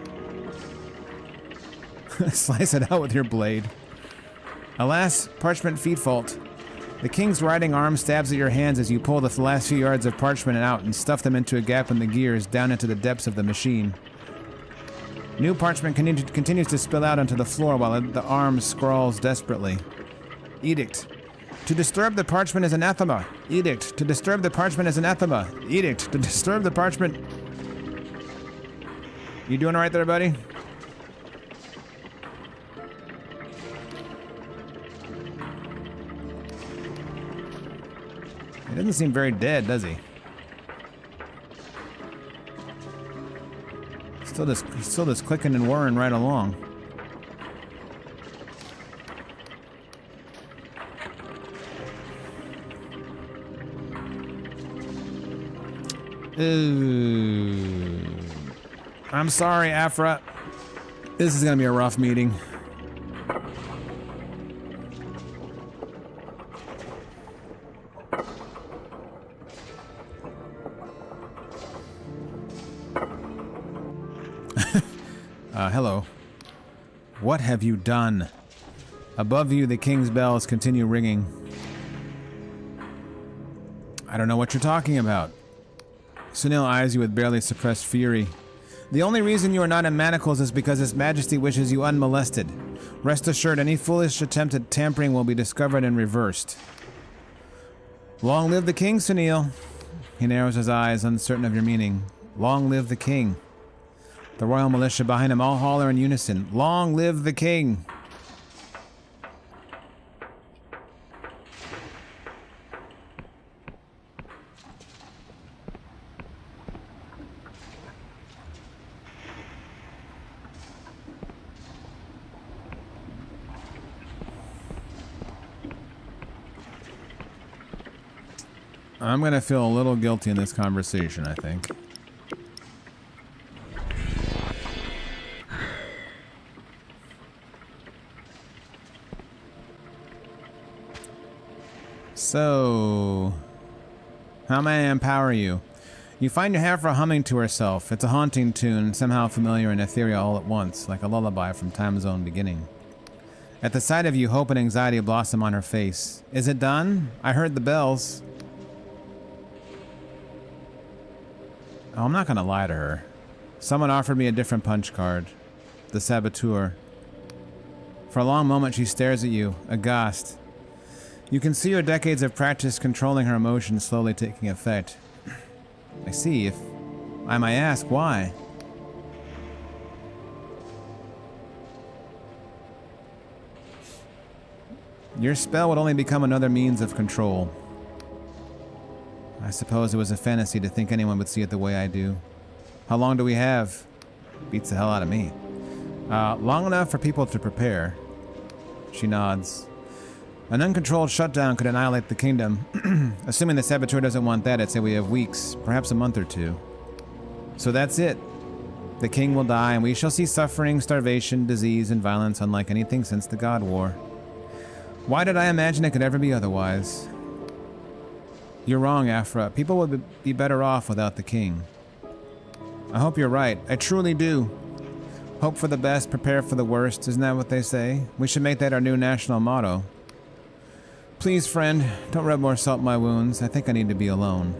Slice it out with your blade. Alas, parchment feet fault. The king's riding arm stabs at your hands as you pull the last few yards of parchment out and stuff them into a gap in the gears down into the depths of the machine. New parchment continues to spill out onto the floor while the arm scrawls desperately. Edict. To disturb the parchment is anathema. Edict. To disturb the parchment is anathema. Edict. To disturb the parchment... You doing all right there, buddy? He doesn't seem very dead, does he? He's still just clicking and whirring right along. Ooh. I'm sorry, Afra. This is gonna be a rough meeting. Hello. What have you done? Above you, the king's bells continue ringing. I don't know what you're talking about. Sunil eyes you with barely suppressed fury. The only reason you are not in manacles is because His Majesty wishes you unmolested. Rest assured, any foolish attempt at tampering will be discovered and reversed. Long live the king, Sunil. He narrows his eyes, uncertain of your meaning. Long live the king. The royal militia behind him all holler in unison. Long live the king! I'm gonna feel a little guilty in this conversation, I think. So, how may I empower you? You find your Hafra humming to herself. It's a haunting tune, somehow familiar and ethereal all at once, like a lullaby from time's own beginning. At the sight of you, hope and anxiety blossom on her face. Is it done? I heard the bells. Oh, I'm not gonna lie to her. Someone offered me a different punch card. The Saboteur. For a long moment she stares at you, aghast. You can see her decades of practice controlling her emotions slowly taking effect. I see. If I may ask, why? Your spell would only become another means of control. I suppose it was a fantasy to think anyone would see it the way I do. How long do we have? Beats the hell out of me. Long enough for people to prepare. She nods. An uncontrolled shutdown could annihilate the kingdom. Assuming the Saboteur doesn't want that, I'd say we have weeks, perhaps a month or two. So that's it. The king will die, and we shall see suffering, starvation, disease, and violence unlike anything since the God War. Why did I imagine it could ever be otherwise? You're wrong, Afra. People would be better off without the king. I hope you're right. I truly do. Hope for the best, prepare for the worst. Isn't that what they say? We should make that our new national motto. Please, friend, don't rub more salt in my wounds. I think I need to be alone.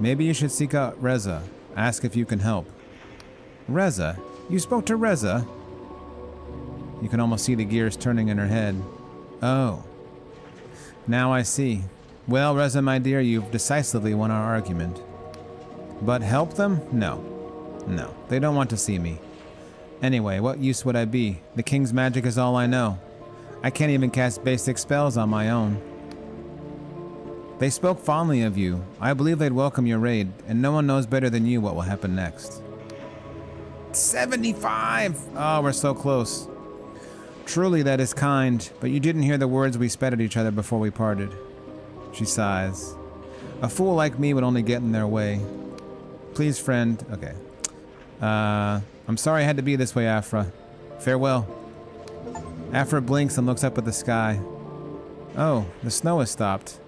Maybe you should seek out Reza. Ask if you can help. Reza? You spoke to Reza? You can almost see the gears turning in her head. Oh. Now I see. Well, Reza, my dear, you've decisively won our argument. But help them? No. No, they don't want to see me. Anyway, what use would I be? The king's magic is all I know. I can't even cast basic spells on my own. They spoke fondly of you. I believe they'd welcome your raid, and no one knows better than you what will happen next. 75! Oh, we're so close. Truly, that is kind, but you didn't hear the words we spat at each other before we parted. She sighs. A fool like me would only get in their way. Please, friend. Okay. I'm sorry I had to be this way, Afra. Farewell. Afra blinks and looks up at the sky. Oh, the snow has stopped.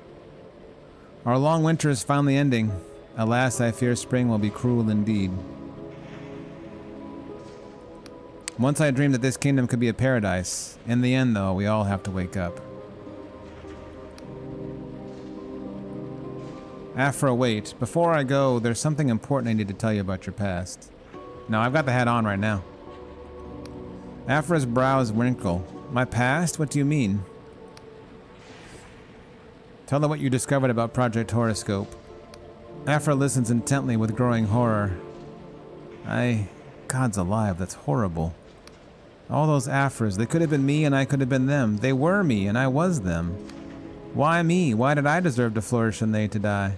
Our long winter is finally ending. Alas, I fear spring will be cruel indeed. Once I dreamed that this kingdom could be a paradise. In the end, though, we all have to wake up. Afra, wait. Before I go, there's something important I need to tell you about your past. No, I've got the hat on right now. Afra's brows wrinkle. My past? What do you mean? Tell her what you discovered about Project Horoscope. Afra listens intently with growing horror. God's alive, that's horrible. All those Afras, they could have been me and I could have been them. They were me and I was them. Why me? Why did I deserve to flourish and they to die?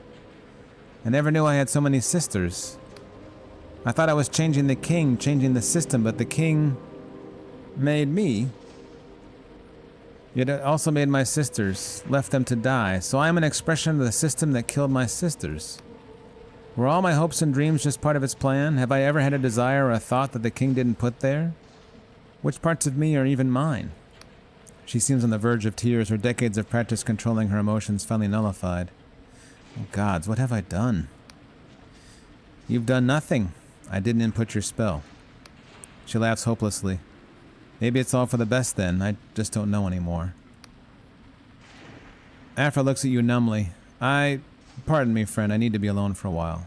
I never knew I had so many sisters. I thought I was changing the king, changing the system, but the king made me. Yet it also made my sisters, left them to die. So I am an expression of the system that killed my sisters. Were all my hopes and dreams just part of its plan? Have I ever had a desire or a thought that the king didn't put there? Which parts of me are even mine? She seems on the verge of tears, her decades of practice controlling her emotions finally nullified. Oh gods, what have I done? You've done nothing. I didn't input your spell. She laughs hopelessly. Maybe it's all for the best then. I just don't know anymore. Afra looks at you numbly. Pardon me, friend. I need to be alone for a while.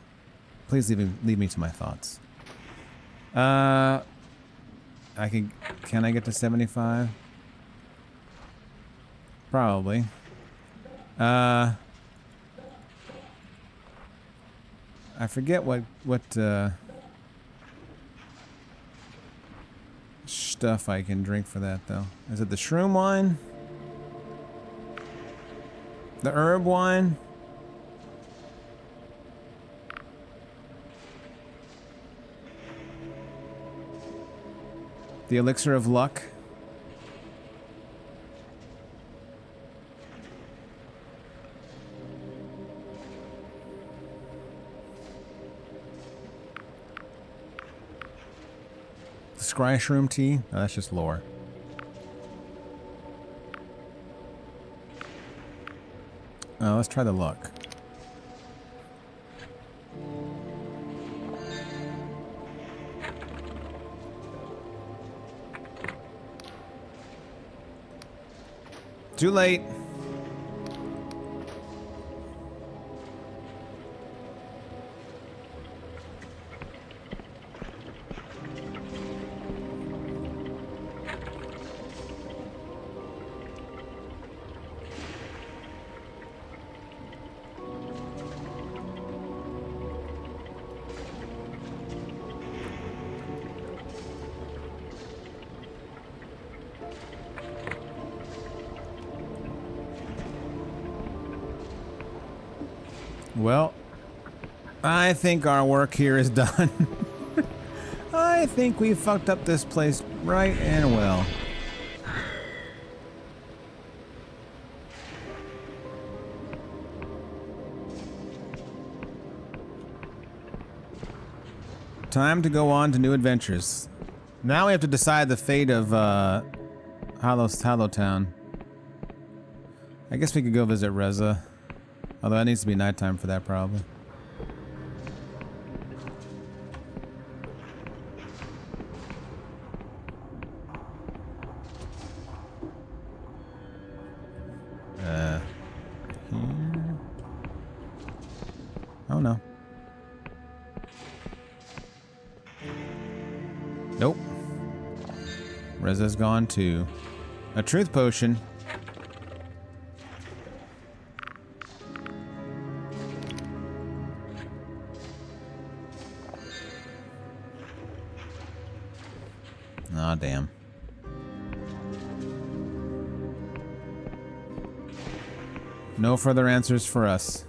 Please leave me to my thoughts. Can I get to 75? Probably. I forget what stuff I can drink for that though. Is it the shroom wine? The herb wine? The elixir of luck? The scry shroom tea? Oh, that's just lore. Oh, let's try the luck. Too late. Well, I think our work here is done. I think we fucked up this place right and well. Time to go on to new adventures. Now we have to decide the fate of Hollowtown. I guess we could go visit Reza. Although it needs to be nighttime for that, probably. Here? Oh no. Nope. Reza's gone too. A truth potion. Aw, damn. No further answers for us.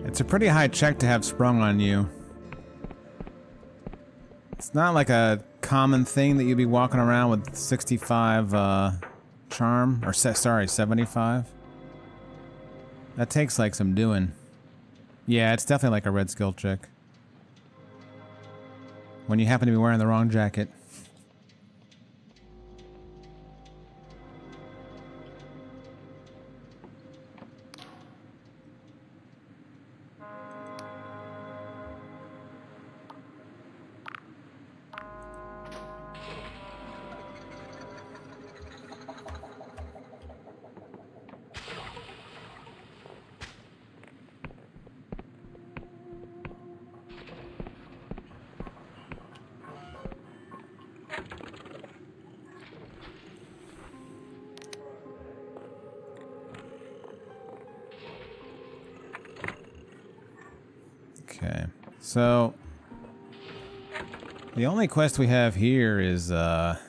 It's a pretty high check to have sprung on you. It's not like a common thing that you'd be walking around with 65 charm, or sorry, 75. That takes like some doing. Yeah, it's definitely like a red skill check. When you happen to be wearing the wrong jacket. So, the only quest we have here is, well,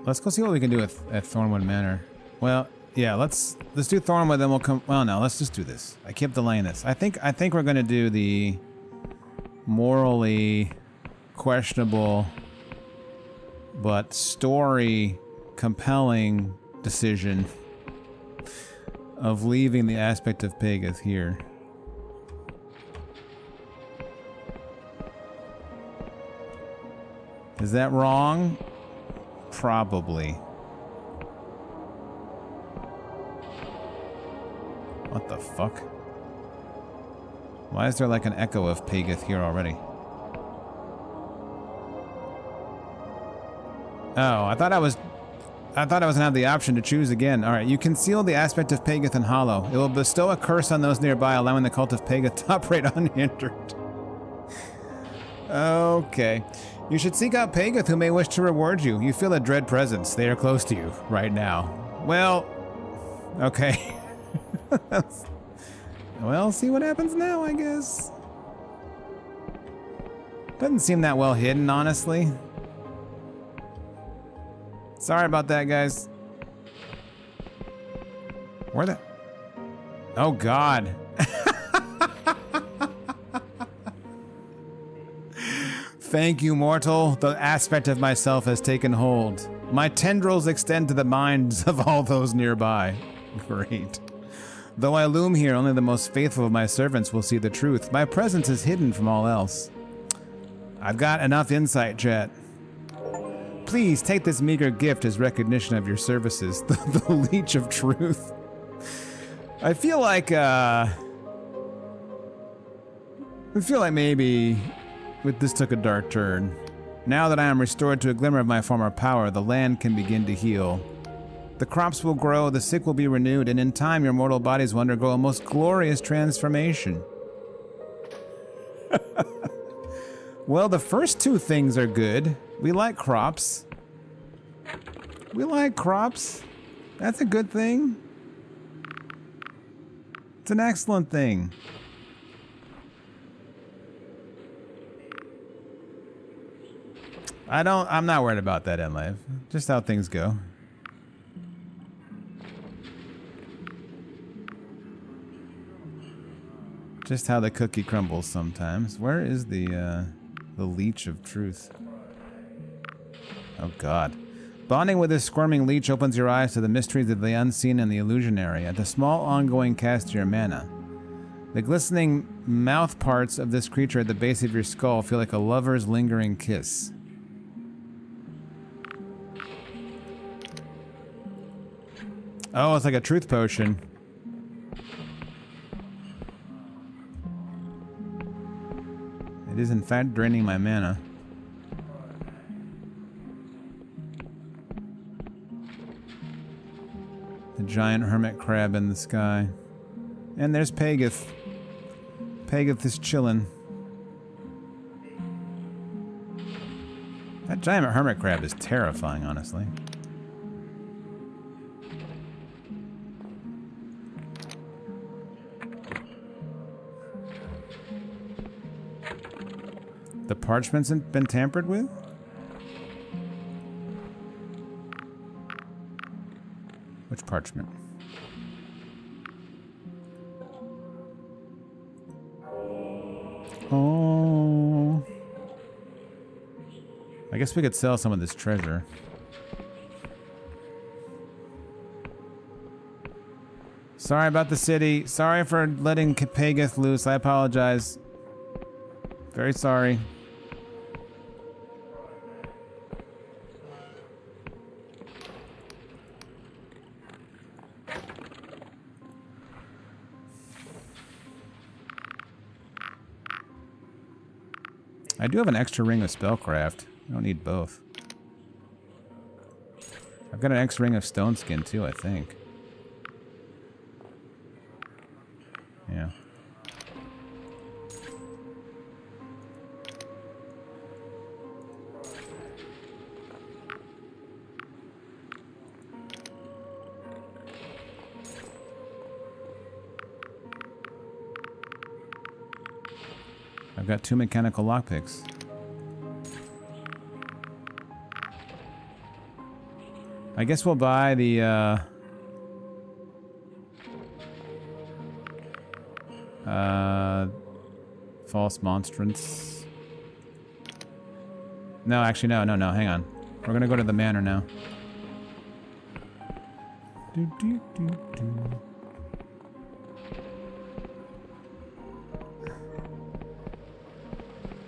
let's go see what we can do at Thornwood Manor. Well, yeah, let's do Thornwood, then we'll come. Well, no, let's just do this. I keep delaying this. I think we're gonna do the morally questionable but story compelling decision of leaving the aspect of Pageth here. Is that wrong? Probably. What the fuck? Why is there like an echo of Pageth here already? Oh, I thought I was gonna have the option to choose again. Alright, you conceal the aspect of Pageth in Hollow. It will bestow a curse on those nearby, allowing the cult of Pageth to operate unhindered. Okay. You should seek out Pageth, who may wish to reward you. You feel a dread presence. They are close to you right now. Well, okay. Well, see what happens now, I guess. Doesn't seem that well hidden, honestly. Sorry about that, guys. Where the... Oh, God. Thank you, mortal. The aspect of myself has taken hold. My tendrils extend to the minds of all those nearby. Great. Though I loom here, only the most faithful of my servants will see the truth. My presence is hidden from all else. I've got enough insight, chat. Please take this meager gift as recognition of your services. The leech of truth. I feel like maybe this took a dark turn. Now that I am restored to a glimmer of my former power, the land can begin to heal. The crops will grow, the sick will be renewed, and in time your mortal bodies will undergo a most glorious transformation. Well, the first two things are good. We like crops. We like crops. That's a good thing. It's an excellent thing. I'm not worried about that in life. Just how things go. Just how the cookie crumbles sometimes. Where is the leech of truth? Oh, God. Bonding with this squirming leech opens your eyes to the mysteries of the unseen and the illusionary. At the small ongoing cast of your mana, the glistening mouth parts of this creature at the base of your skull feel like a lover's lingering kiss. Oh, it's like a truth potion. It is in fact draining my mana. The giant hermit crab in the sky. And there's Pageth. Pageth is chillin'. That giant hermit crab is terrifying, honestly. The parchment's been tampered with? Which parchment? Oh. I guess we could sell some of this treasure. Sorry about the city. Sorry for letting Pageth loose. I apologize. Very sorry. I do have an extra ring of spellcraft. I don't need both. I've got an extra ring of stone skin too, I think. Yeah. I've got 2 mechanical lockpicks. I guess we'll buy the, false monstrance. No, actually, no, hang on. We're gonna go to the manor now.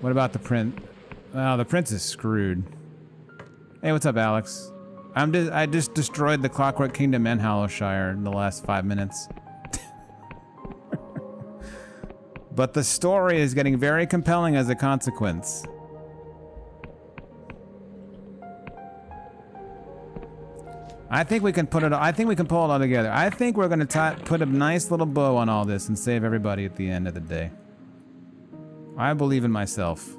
What about the prince? Oh, the prince is screwed. Hey, what's up, Alex? I just destroyed the Clockwork Kingdom and Hollowshire in the last 5 minutes. But the story is getting very compelling as a consequence. I think we can put it. I think we can pull it all together. I think we're going to put a nice little bow on all this and save everybody at the end of the day. I believe in myself.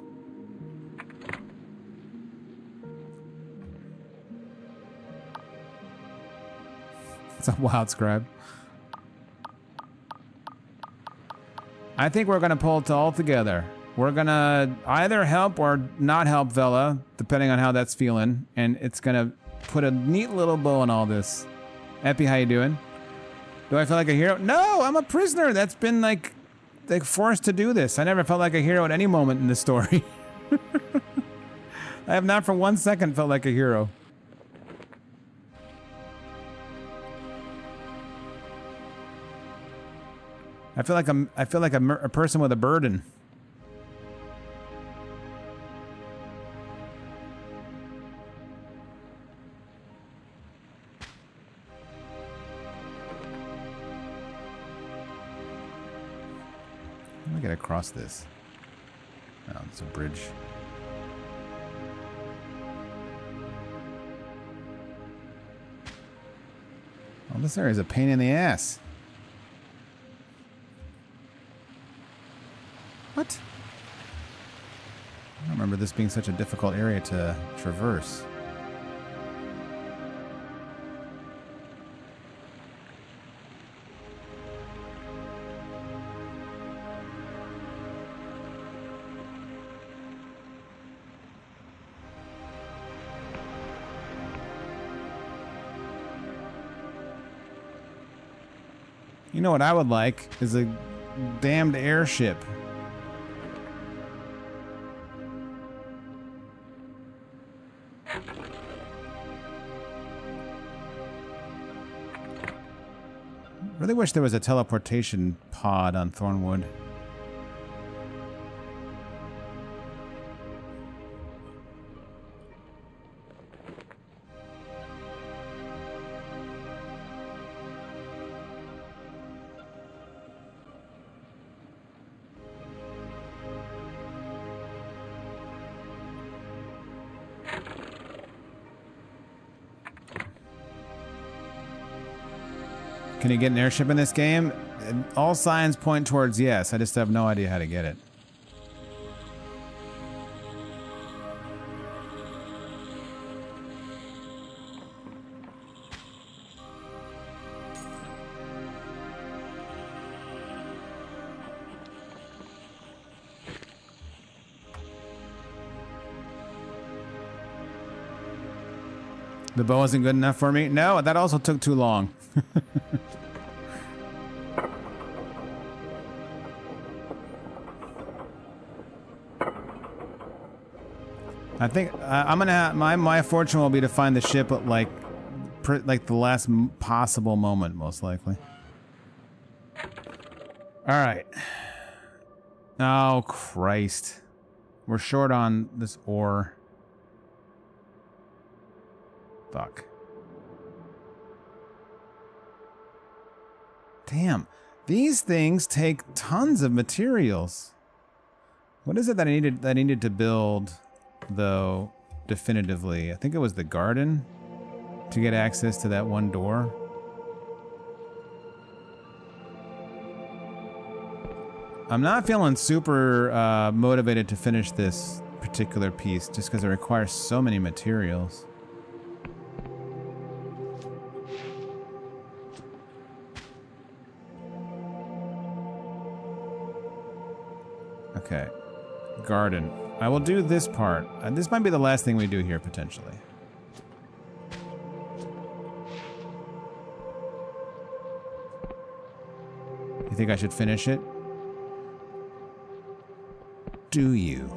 It's a wild scribe. I think we're gonna pull it all together. We're gonna either help or not help Vela, depending on how that's feeling, and it's gonna put a neat little bow on all this. Epi, how you doing? Do I feel like a hero? No, I'm a prisoner that's been like forced to do this. I never felt like a hero at any moment in this story. I have not for 1 second felt like a hero. I feel like a person with a burden. How do I get across this? Oh, it's a bridge. Oh, this area is a pain in the ass. What? I don't remember this being such a difficult area to traverse. You know what I would like is a damned airship. Really wish there was a teleportation pod on Thornwood. Can you get an airship in this game? All signs point towards yes. I just have no idea how to get it. The bow wasn't good enough for me? No, that also took too long. I think I'm gonna have, my fortune will be to find the ship at like the last possible moment, most likely. All right. Oh Christ, we're short on this ore. Fuck. Damn, these things take tons of materials. What is it that I needed to build, though, definitively? I think it was the garden to get access to that one door. I'm not feeling super motivated to finish this particular piece just because it requires so many materials. Okay. Garden. I will do this part. This might be the last thing we do here, potentially. You think I should finish it? Do you?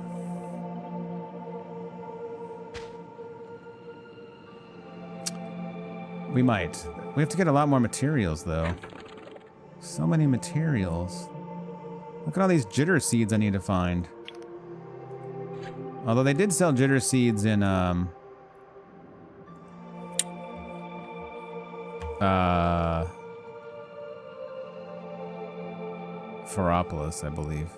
We might. We have to get a lot more materials, though. So many materials. Look at all these jitter seeds I need to find. Although they did sell jitter seeds in, Pharopolis, I believe.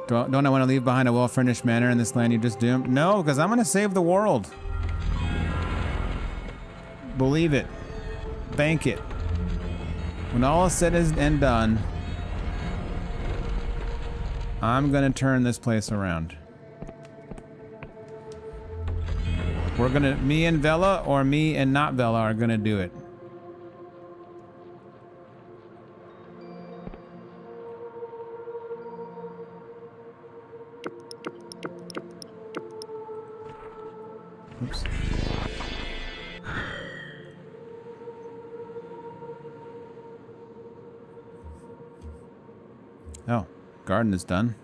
Don't I want to leave behind a well-furnished manor in this land you just doomed? No, because I'm going to save the world. Believe it. Bank it. When all is said and done, I'm going to turn this place around. We're going to, me and Vela, or me and not Vela are going to do it. Oops. Oh, garden is done.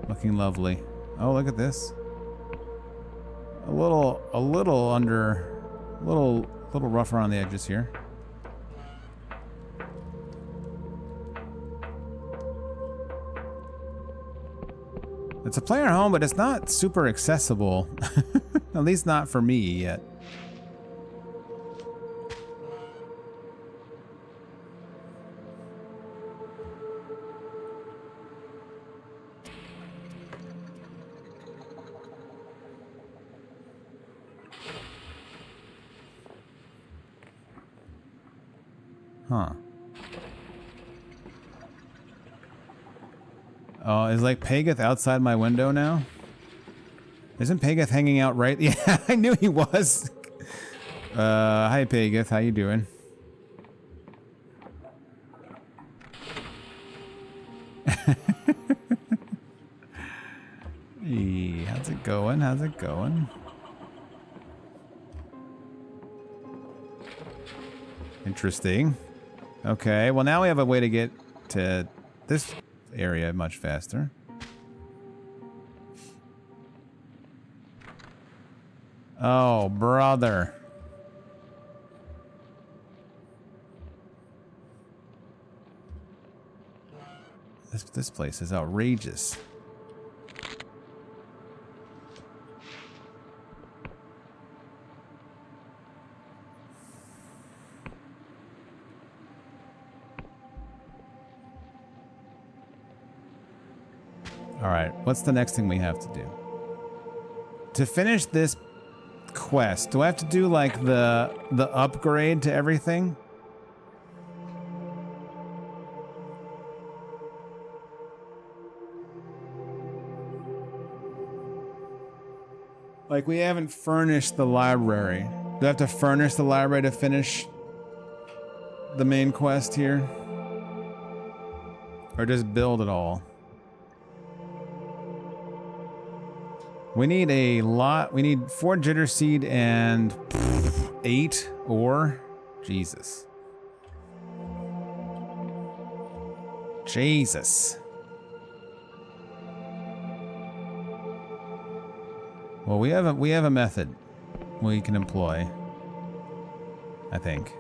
Looking lovely. Oh, look at this. A little rough around the edges here. It's a player home, but it's not super accessible. At least not for me yet. Huh. Oh, is like Pageth outside my window now? Isn't Pageth hanging out right? Yeah, I knew he was. Hi Pageth, how you doing? Hey, how's it going? How's it going? Interesting. Okay, well now we have a way to get to this area much faster. Oh, brother. This place is outrageous. Alright, what's the next thing we have to do? To finish this quest, do I have to do like the upgrade to everything? Like we haven't furnished the library. Do I have to furnish the library to finish the main quest here? Or just build it all? We need a lot. We need 4 jitter seed and 8 ore. Jesus. Jesus. Well, we have a method we can employ, I think.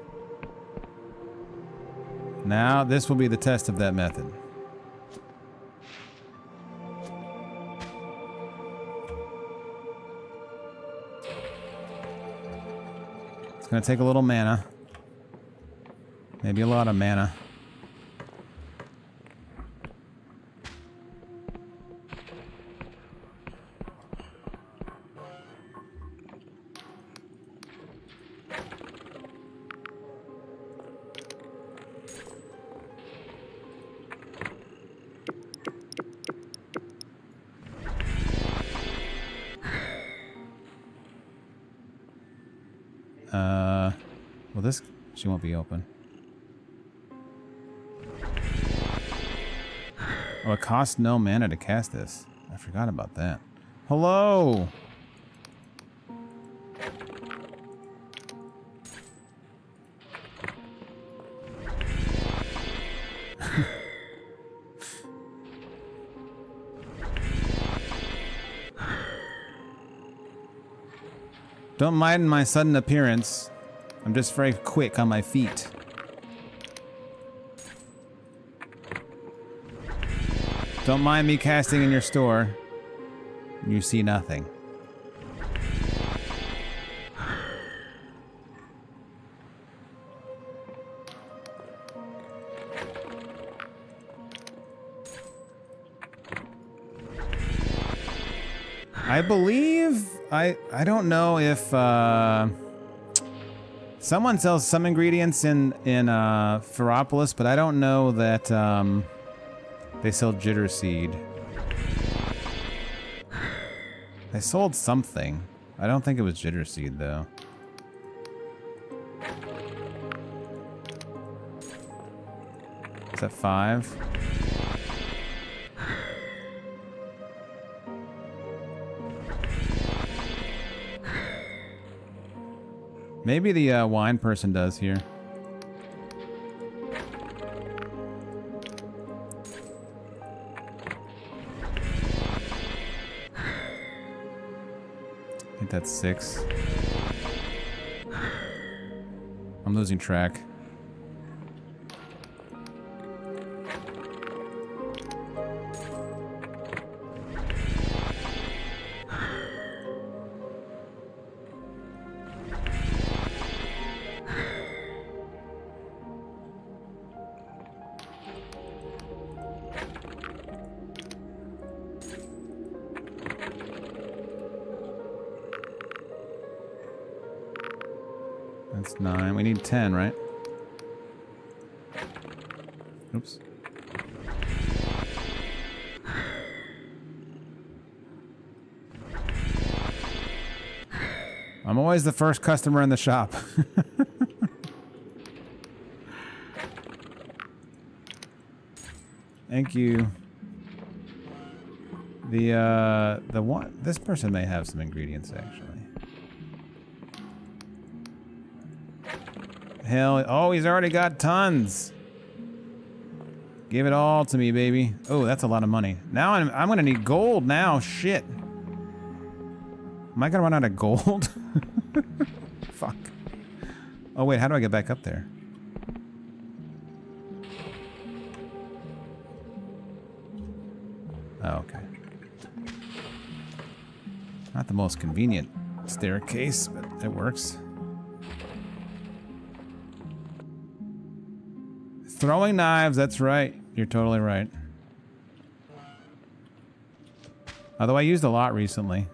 Now, this will be the test of that method. It's gonna take a little mana. Maybe a lot of mana. Well, this, she won't be open. Oh, it costs no mana to cast this. I forgot about that. Hello! Don't mind my sudden appearance. I'm just very quick on my feet. Don't mind me casting in your store. You see nothing. I believe I don't know if someone sells some ingredients in Ferropolis, but I don't know that they sell jitter seed. They sold something. I don't think it was jitter seed though. Is that 5? Maybe the wine person does here. I think that's 6. I'm losing track. That's 9. We need 10, right? Oops. I'm always the first customer in the shop. Thank you. The one, this person may have some ingredients actually. Hell, oh, he's already got tons. Give it all to me, baby. Oh, that's a lot of money. Now I'm gonna need gold now. Shit. Am I gonna run out of gold? Fuck. Oh wait, how do I get back up there? Oh, okay. Not the most convenient staircase, but it works. Throwing knives, that's right. You're totally right. Although I used a lot recently.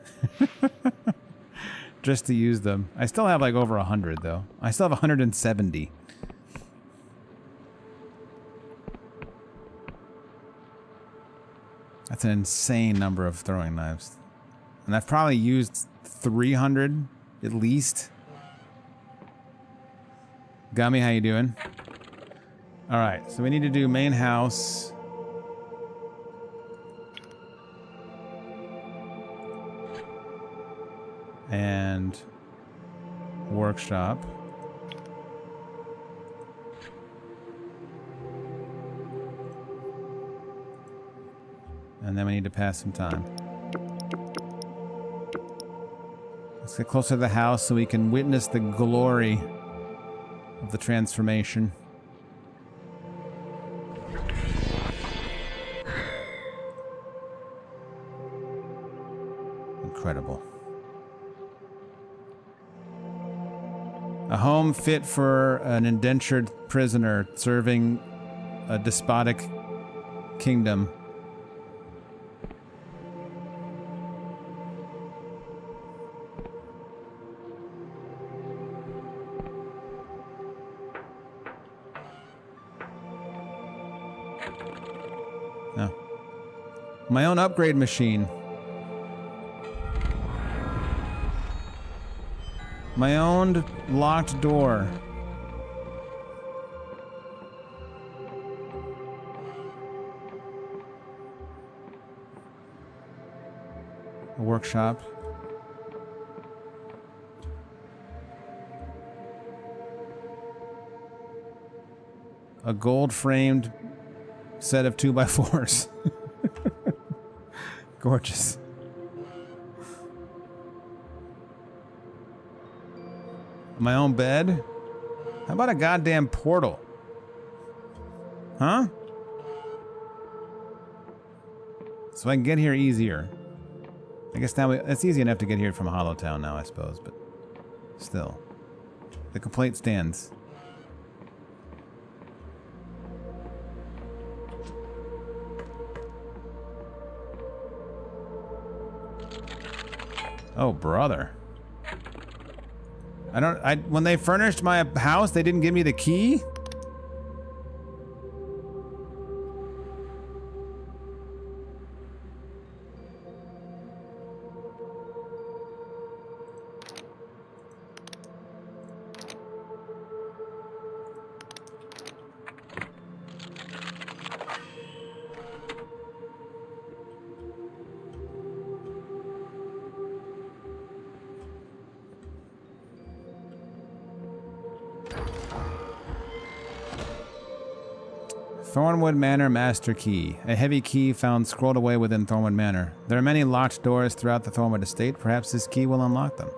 Just to use them. I still have like over 100 though. I still have 170. That's an insane number of throwing knives. And I've probably used 300 at least. Gummy, how you doing? Alright, so we need to do main house. And workshop. And then we need to pass some time. Let's get closer to the house so we can witness the glory of the transformation. Incredible. A home fit for an indentured prisoner serving a despotic kingdom. No. My own upgrade machine. My own locked door. A workshop. A gold-framed set of 2x4s. Gorgeous. My own bed? How about a goddamn portal? Huh? So I can get here easier. I guess now it's easy enough to get here from Hollowtown now, I suppose, but still. The complaint stands. Oh, brother. When they furnished my house, they didn't give me the key? Thornwood Manor Master Key. A heavy key found scrolled away within Thornwood Manor. There are many locked doors throughout the Thornwood estate. Perhaps this key will unlock them.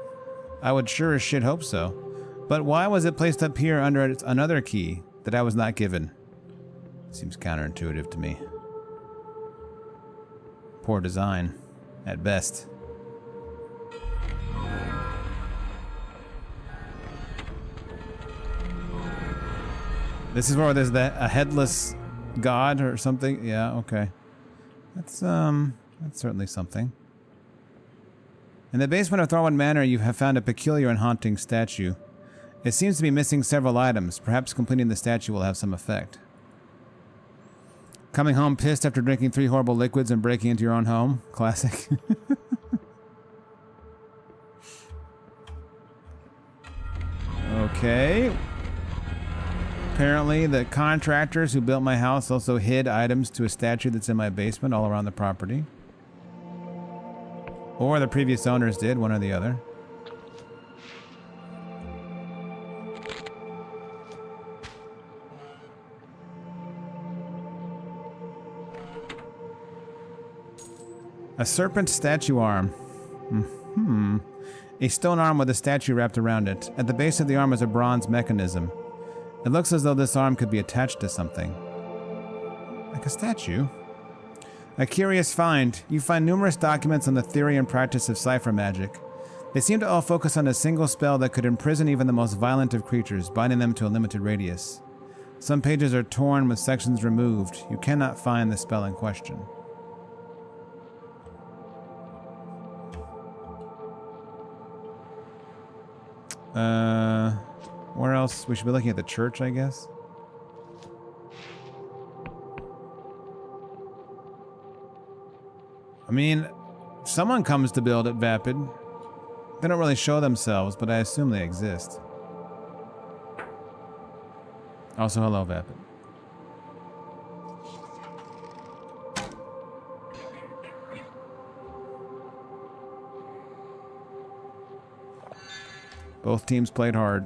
I would sure as shit hope so. But why was it placed up here under another key that I was not given? Seems counterintuitive to me. Poor design, at best. This is where there's a headless god or something. Yeah, okay. That's certainly something. In the basement of Thornwood Manor, you have found a peculiar and haunting statue. It seems to be missing several items. Perhaps completing the statue will have some effect. Coming home pissed after drinking 3 horrible liquids and breaking into your own home. Classic. Okay. Apparently, the contractors who built my house also hid items to a statue that's in my basement all around the property. Or the previous owners did, one or the other. A serpent statue arm. A stone arm with a statue wrapped around it. At the base of the arm is a bronze mechanism. It looks as though this arm could be attached to something. Like a statue? A curious find. You find numerous documents on the theory and practice of cipher magic. They seem to all focus on a single spell that could imprison even the most violent of creatures, binding them to a limited radius. Some pages are torn with sections removed. You cannot find the spell in question. Where else? We should be looking at the church, I guess. I mean, someone comes to build at Vapid. They don't really show themselves, but I assume they exist. Also, hello, Vapid. Both teams played hard.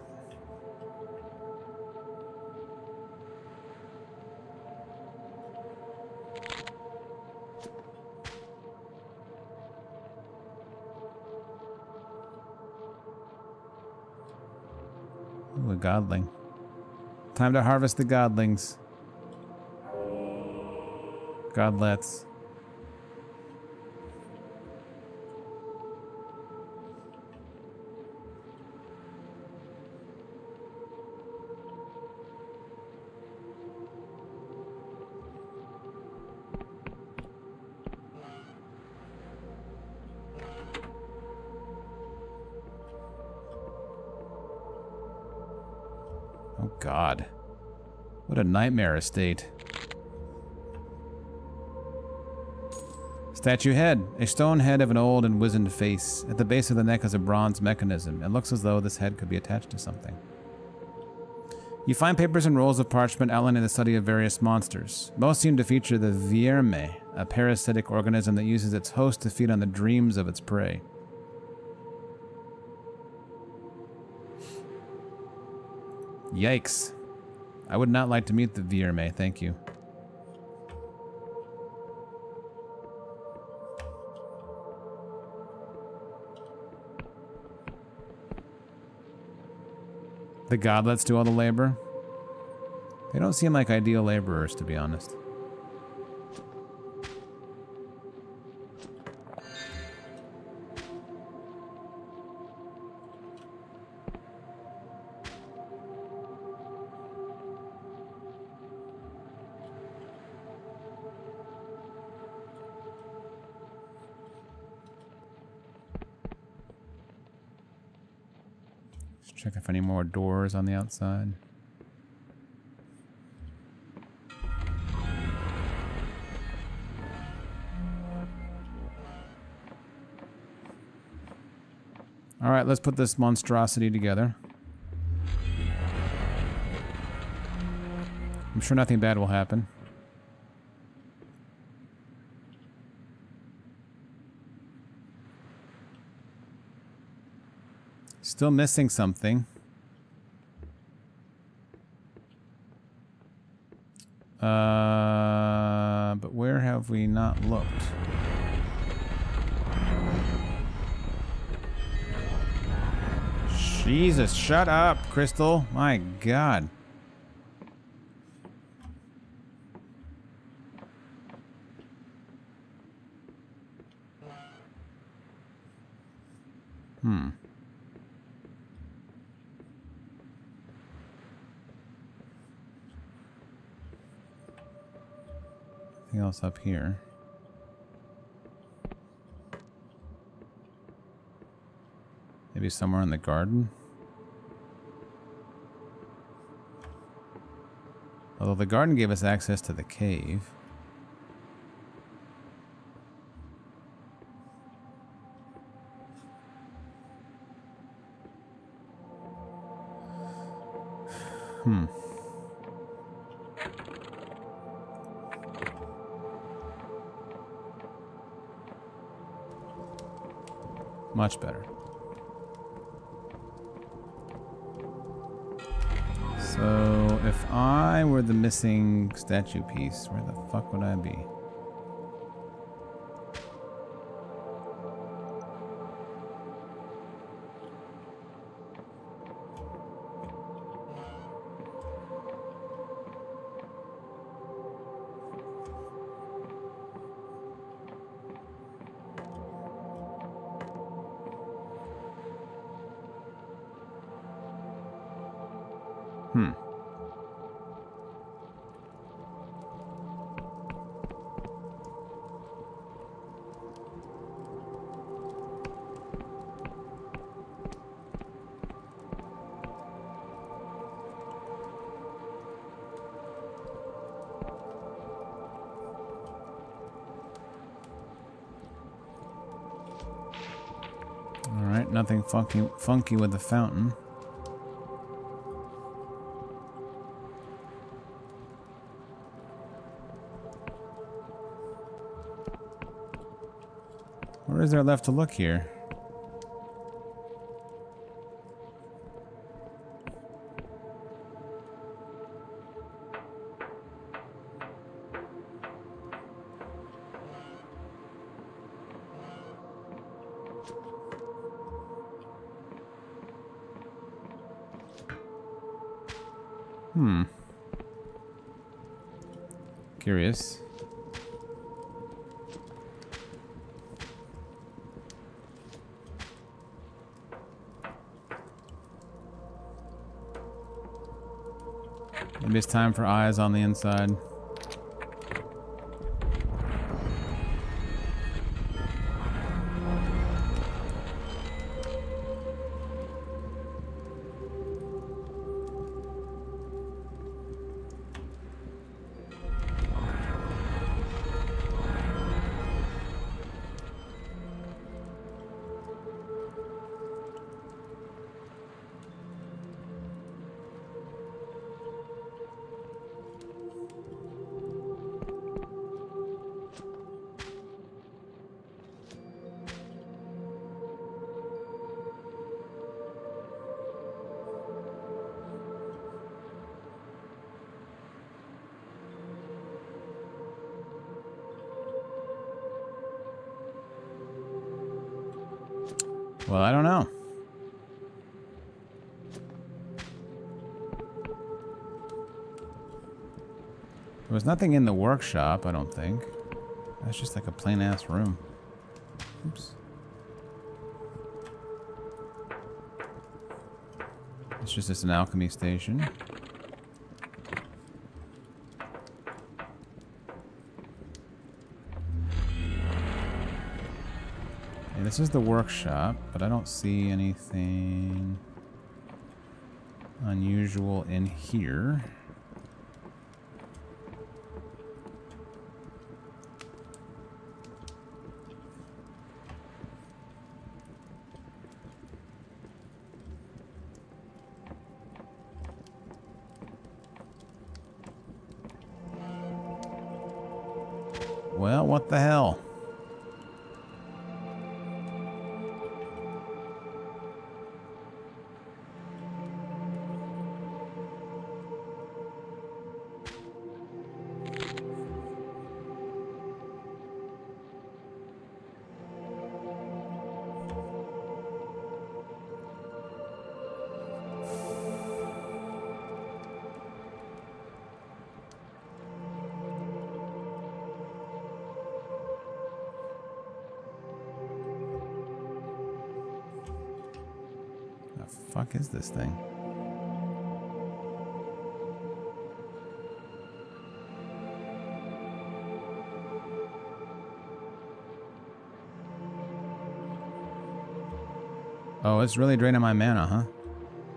Ooh, a godling. Time to harvest the godlings. Godlets. Oh God. What a nightmare estate. Statue head. A stone head of an old and wizened face. At the base of the neck is a bronze mechanism. It looks as though this head could be attached to something. You find papers and rolls of parchment outlining the study of various monsters. Most seem to feature the vierme, a parasitic organism that uses its host to feed on the dreams of its prey. Yikes. I would not like to meet the vierme, thank you. The godlets do all the labor. They don't seem like ideal laborers, to be honest. Check if any more doors on the outside. All right, let's put this monstrosity together. I'm sure nothing bad will happen. Still missing something. But where have we not looked? Jesus, shut up, Crystal. My God. Anything else up here? Maybe somewhere in the garden? Although the garden gave us access to the cave. Much better. So, if I were the missing statue piece, where the fuck would I be? Alright, nothing funky with the fountain. Where is there left to look here? Curious. Maybe it's time for eyes on the inside. Well, I don't know. There was nothing in the workshop, I don't think. That's just like a plain-ass room. Oops. It's just an alchemy station. And this is the workshop, but I don't see anything unusual in here. Well, what the hell? Fuck is this thing? Oh, it's really draining my mana, huh?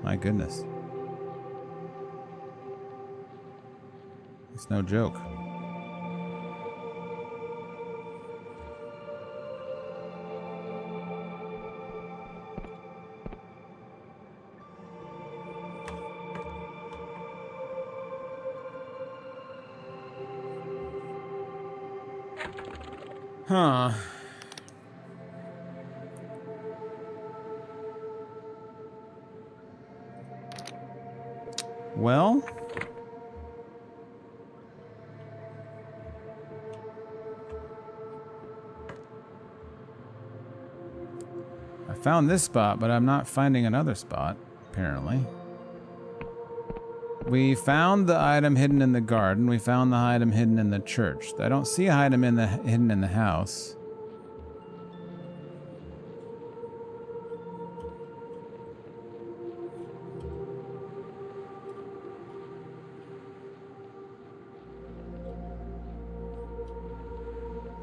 My goodness. It's no joke. Huh. Well, I found this spot, but I'm not finding another spot, apparently. We found the item hidden in the garden. We found the item hidden in the church. I don't see an item hidden in the house.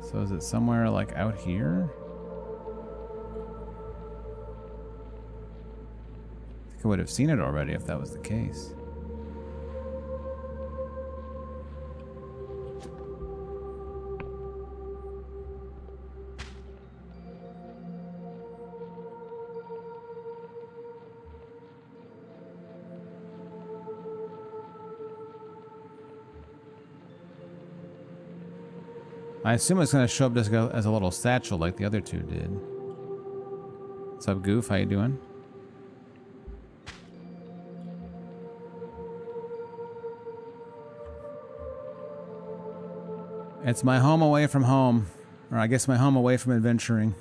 So is it somewhere like out here? I think I would have seen it already if that was the case. I assume it's going to show up just as a little satchel like the other two did. What's up, Goof? How you doing? It's my home away from home. Or I guess my home away from adventuring.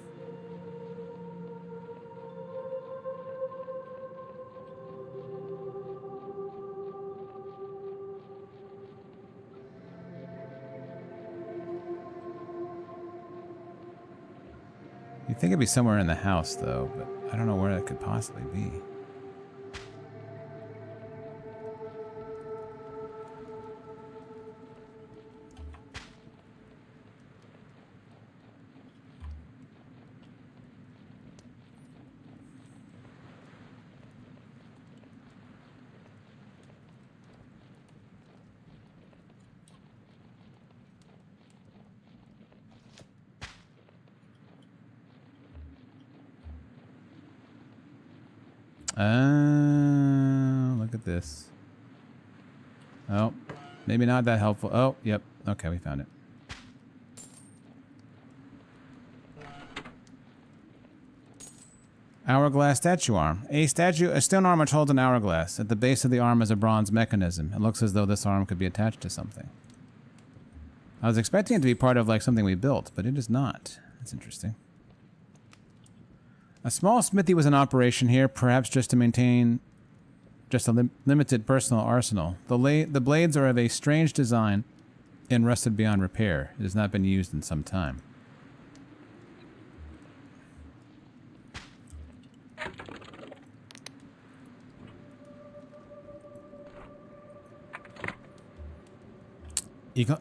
You'd think it'd be somewhere in the house, though, but I don't know where that could possibly be. Look at this. Oh, maybe not that helpful. Oh, yep. Okay, we found it. Hourglass statue arm. A stone arm which holds an hourglass. At the base of the arm is a bronze mechanism. It looks as though this arm could be attached to something. I was expecting it to be part of like something we built, but it is not. That's interesting. A small smithy was in operation here, perhaps just to maintain just a limited personal arsenal. The blades are of a strange design and rusted beyond repair. It has not been used in some time.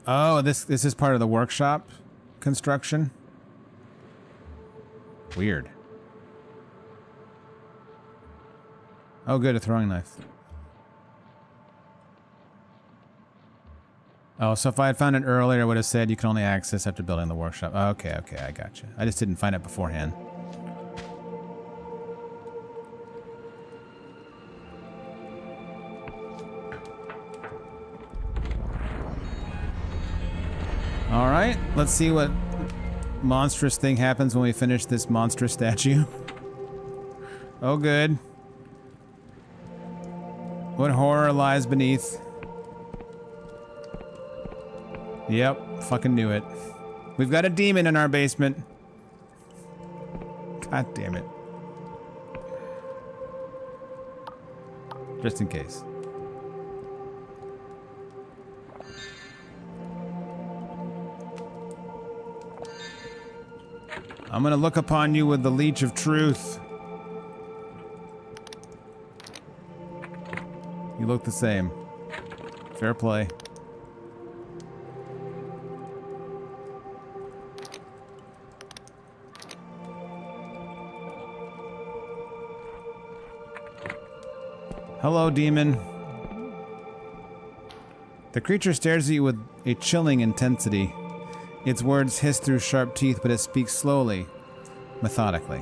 Oh, this is part of the workshop construction? Weird. Oh, good, a throwing knife. Oh, so if I had found it earlier, I would have said you can only access after building the workshop. Okay, okay, I got you. I just didn't find it beforehand. Alright, let's see what monstrous thing happens when we finish this monstrous statue. Oh, good. What horror lies beneath? Yep, fucking knew it. We've got a demon in our basement. God damn it. Just in case. I'm gonna look upon you with the leech of truth. You look the same. Fair play. Hello, demon. The creature stares at you with a chilling intensity. Its words hiss through sharp teeth, but it speaks slowly, methodically.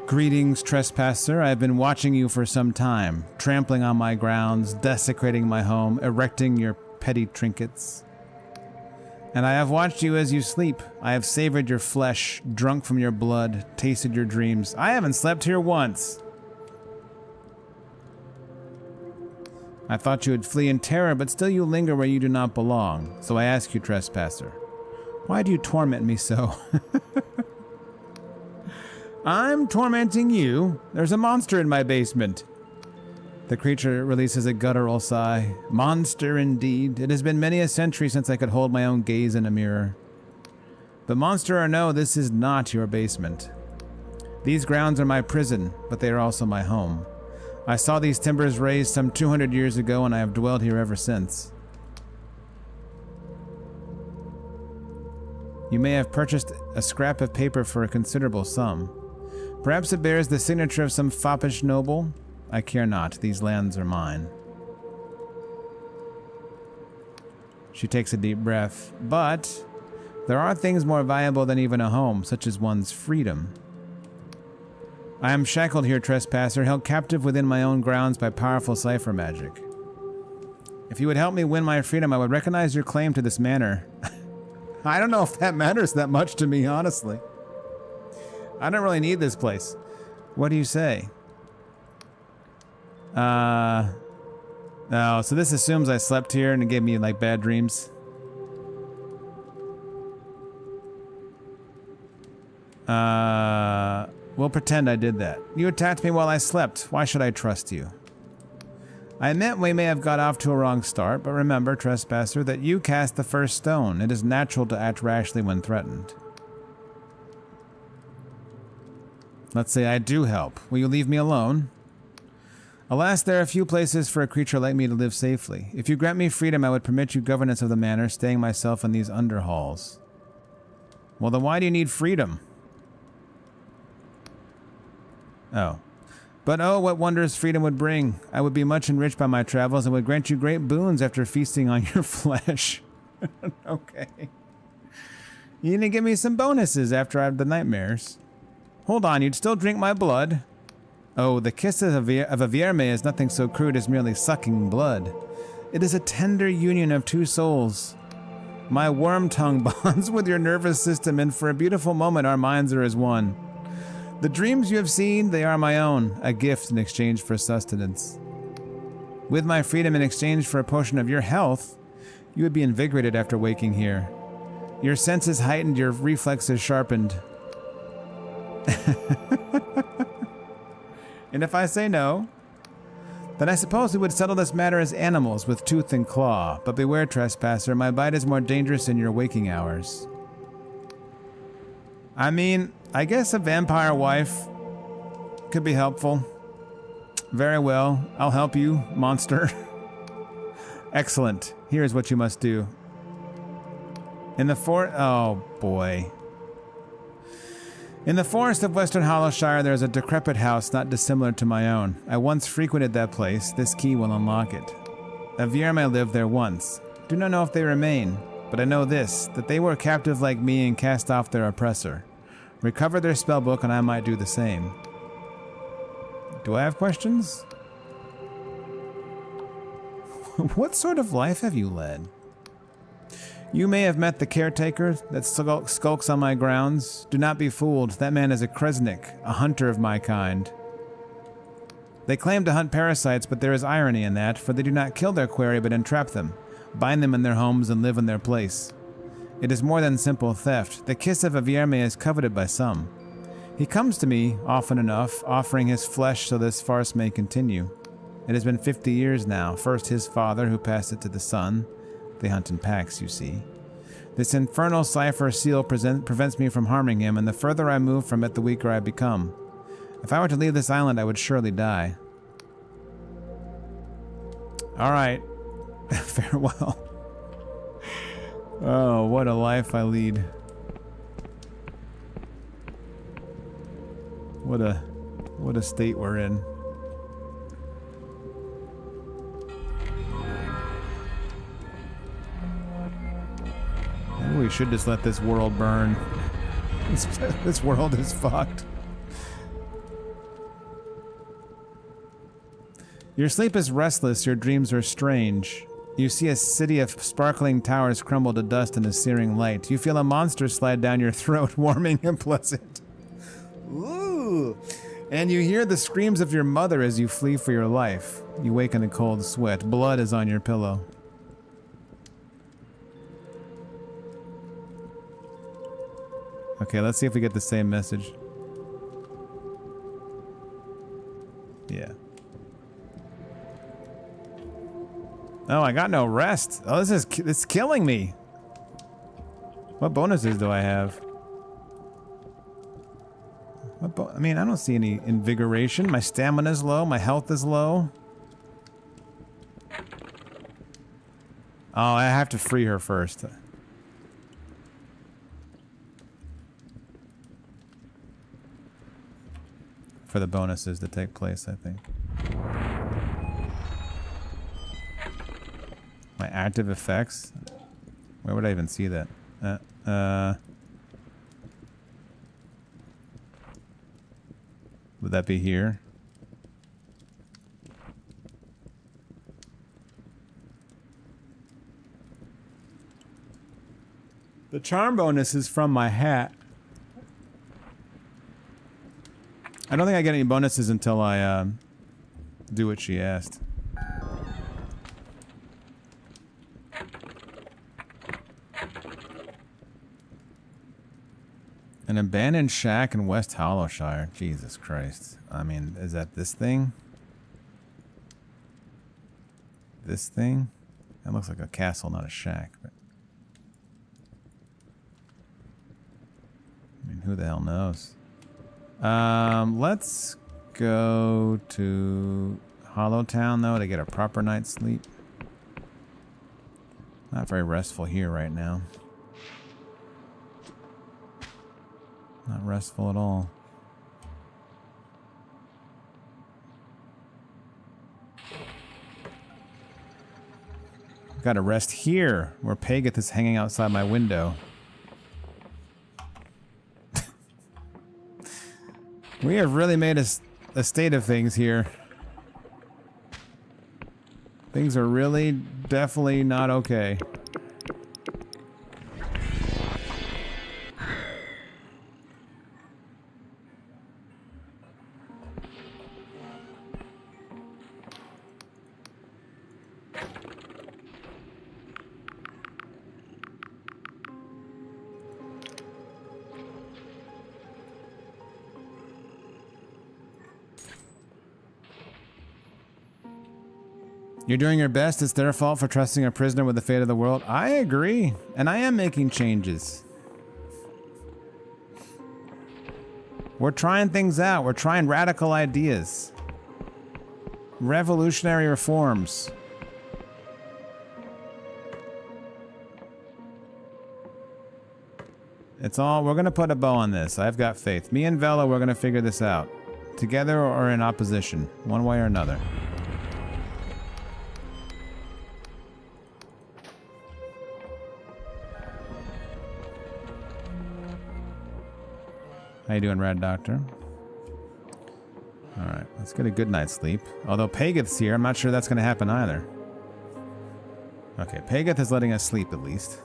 Greetings, trespasser. I have been watching you for some time, trampling on my grounds, desecrating my home, erecting your petty trinkets. And I have watched you as you sleep. I have savored your flesh, drunk from your blood, tasted your dreams. I haven't slept here once. I thought you would flee in terror, but still you linger where you do not belong. So I ask you, trespasser, why do you torment me so? I'm tormenting you. There's a monster in my basement. The creature releases a guttural sigh. Monster indeed. It has been many a century since I could hold my own gaze in a mirror. But monster or no, this is not your basement. These grounds are my prison, but they are also my home. I saw these timbers raised some 200 years ago, and I have dwelled here ever since. You may have purchased a scrap of paper for a considerable sum. Perhaps it bears the signature of some foppish noble? I care not. These lands are mine. She takes a deep breath. But there are things more valuable than even a home, such as one's freedom. I am shackled here, trespasser, held captive within my own grounds by powerful cipher magic. If you would help me win my freedom, I would recognize your claim to this manor. I don't know if that matters that much to me, honestly. I don't really need this place. What do you say? No, so this assumes I slept here and it gave me, like, bad dreams. We'll pretend I did that. You attacked me while I slept. Why should I trust you? I admit we may have got off to a wrong start, but remember, trespasser, that you cast the first stone. It is natural to act rashly when threatened. Let's say I do help. Will you leave me alone? Alas, there are few places for a creature like me to live safely. If you grant me freedom, I would permit you governance of the manor, staying myself in these underhalls. Well, then why do you need freedom? Oh. But oh, what wonders freedom would bring. I would be much enriched by my travels and would grant you great boons after feasting on your flesh. Okay. You need to give me some bonuses after I have the nightmares. Hold on, you'd still drink my blood? Oh, the kiss of a Vierme is nothing so crude as merely sucking blood. It is a tender union of two souls. My worm tongue bonds with your nervous system, and for a beautiful moment our minds are as one. The dreams you have seen, they are my own, a gift in exchange for sustenance. With my freedom in exchange for a potion of your health, you would be invigorated after waking here. Your senses heightened, your reflexes sharpened. And if I say no, then I suppose we would settle this matter as animals with tooth and claw. But beware, trespasser, my bite is more dangerous in your waking hours. I mean, I guess a vampire wife could be helpful. Very well, I'll help you, monster. Excellent. Here's what you must do. In the oh boy. In the forest of Western Hollowshire, there is a decrepit house not dissimilar to my own. I once frequented that place. This key will unlock it. A Vierme lived there once. Do not know if they remain, but I know this, that they were captive like me and cast off their oppressor. Recover their spellbook and I might do the same. Do I have questions? What sort of life have you led? You may have met the caretaker that skulks on my grounds. Do not be fooled. That man is a Kresnik, a hunter of my kind. They claim to hunt parasites, but there is irony in that, for they do not kill their quarry but entrap them, bind them in their homes, and live in their place. It is more than simple theft. The kiss of a Vierme is coveted by some. He comes to me, often enough, offering his flesh so this farce may continue. It has been 50 years now. First his father, who passed it to the son. They hunt in packs, you see. This infernal cipher seal prevents me from harming him, and the further I move from it, the weaker I become. If I were to leave this island, I would surely die. All right. Farewell. Oh, what a life I lead. What a state we're in. Maybe we should just let this world burn. This world is fucked. Your sleep is restless, your dreams are strange. You see a city of sparkling towers crumble to dust in a searing light. You feel a monster slide down your throat, warming and pleasant. Ooh! And you hear the screams of your mother as you flee for your life. You wake in a cold sweat. Blood is on your pillow. Okay, let's see if we get the same message. Yeah. Oh, I got no rest. Oh, this is killing me. What bonuses do I have? I mean, I don't see any invigoration. My stamina's low. My health is low. Oh, I have to free her first. For the bonuses to take place, I think. My active effects? Where would I even see that? Would that be here? The charm bonus is from my hat. I don't think I get any bonuses until I do what she asked. An abandoned shack in West Hollowshire. Jesus Christ. I mean, is that this thing? This thing? That looks like a castle, not a shack. But I mean, who the hell knows? Let's go to Hollowtown, though, to get a proper night's sleep. Not very restful here right now. Not restful at all. Gotta rest here, where Pageth is hanging outside my window. We have really made a state of things here. Things are really definitely not okay. You're doing your best. It's their fault for trusting a prisoner with the fate of the world. I agree. And I am making changes. We're trying things out. We're trying radical ideas. Revolutionary reforms. It's all, we're gonna put a bow on this. I've got faith. Me and Vela, we're gonna figure this out. Together or in opposition. One way or another. How you doing, Rad Doctor? Alright, let's get a good night's sleep. Although Pageth's here, I'm not sure that's gonna happen either. Okay, Pageth is letting us sleep at least.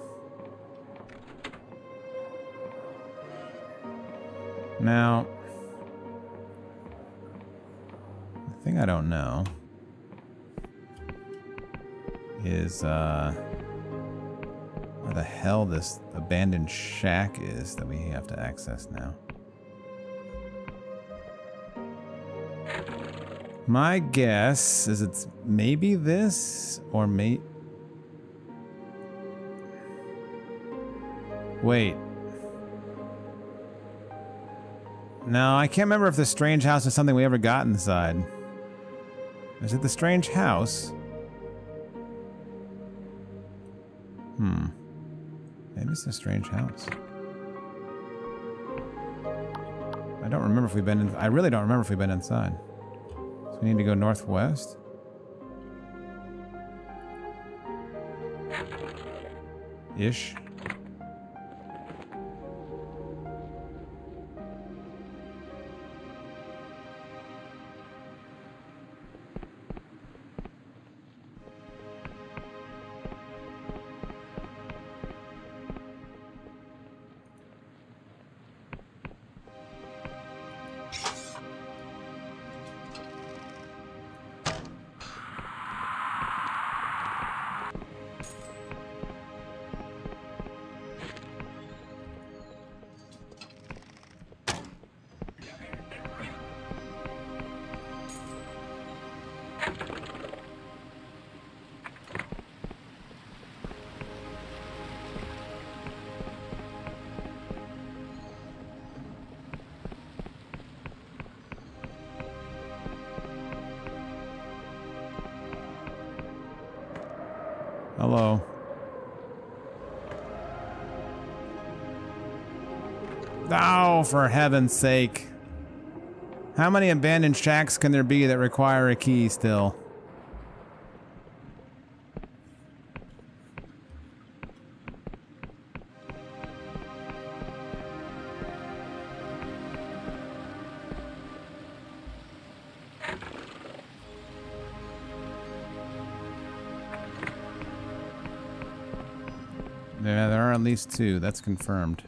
Now, the thing I don't know is where the hell this abandoned shack is that we have to access now. My guess is it's maybe this or wait. No, I can't remember if the strange house is something we ever got inside. Is it the strange house? Maybe it's the strange house. I don't remember if we've been in. I really don't remember if we've been inside. So we need to go northwest. Ish. Hello. Oh, for heaven's sake. How many abandoned shacks can there be that require a key still? Yeah, there are at least two. That's confirmed.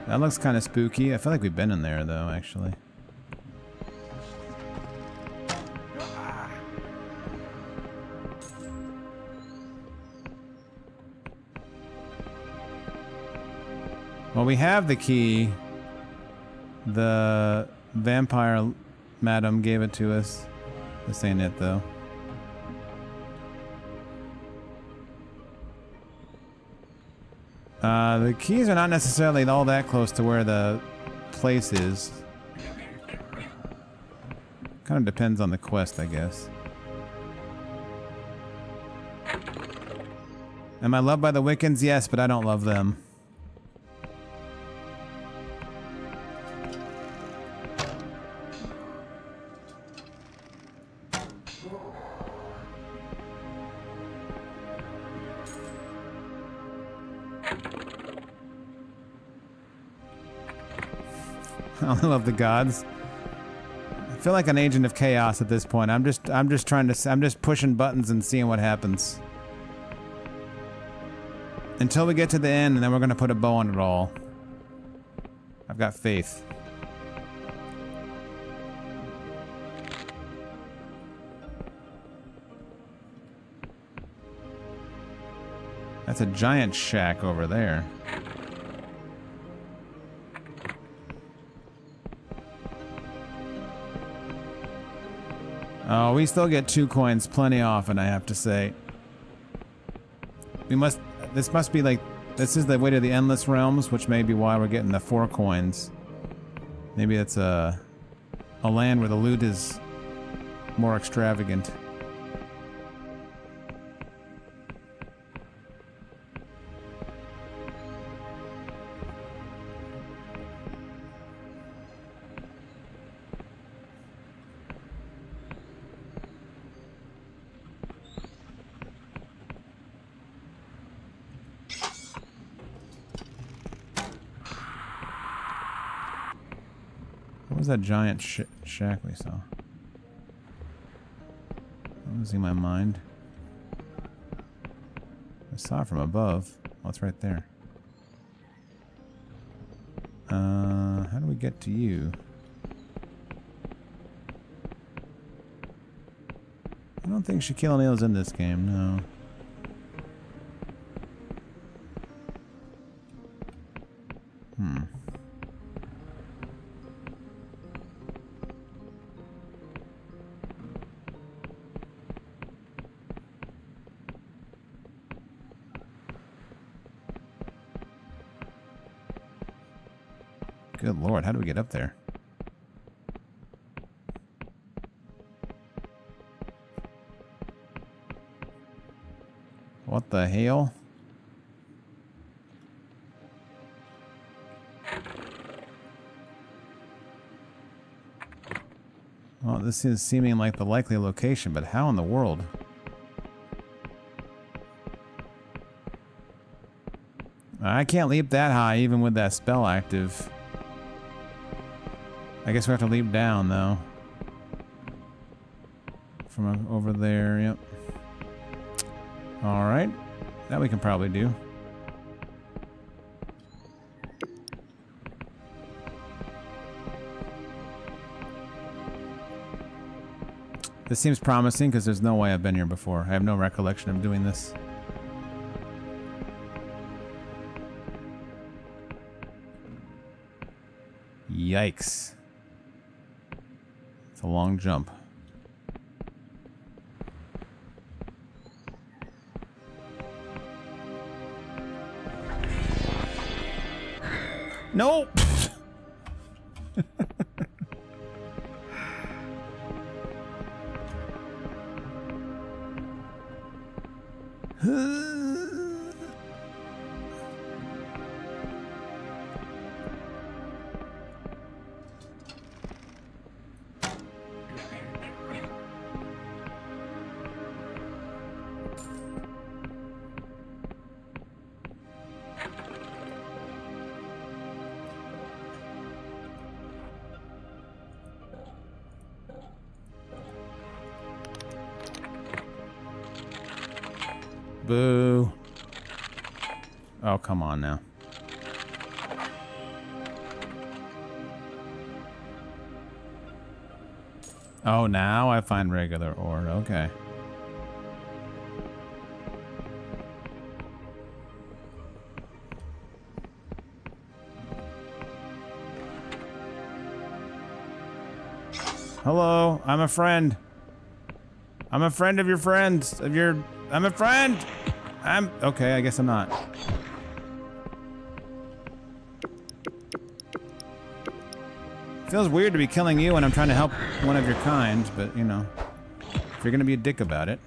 That looks kind of spooky. I feel like we've been in there, though, actually. Well, we have the key. The vampire madam gave it to us. This ain't it, though. The keys are not necessarily all that close to where the place is. Kind of depends on the quest, I guess. Am I loved by the Wiccans? Yes, but I don't love them. I love the gods. I feel like an agent of chaos at this point. I'm just pushing buttons and seeing what happens. Until we get to the end, and then we're gonna put a bow on it all. I've got faith. That's a giant shack over there. Oh, we still get 2 coins plenty often, I have to say. This must be like, this is the way to the Endless Realms, which may be why we're getting the 4 coins. Maybe it's a land where the loot is more extravagant. What was that giant shack we saw? I'm losing my mind. I saw it from above. Oh, it's right there. How do we get to you? I don't think Shaquille O'Neal's in this game, no. Good lord, how do we get up there? What the hell? Well, this is seeming like the likely location, but how in the world? I can't leap that high even with that spell active. I guess we have to leap down, though. From over there, yep. Alright. That we can probably do. This seems promising because there's no way I've been here before. I have no recollection of doing this. Yikes. It's a long jump. No! Boo. Oh, come on now. Oh, now I find regular ore. Okay. Hello, I'm a friend. I'm a friend of your friends. I'm a friend! Okay, I guess I'm not. Feels weird to be killing you when I'm trying to help one of your kind, but, you know, if you're gonna be a dick about it.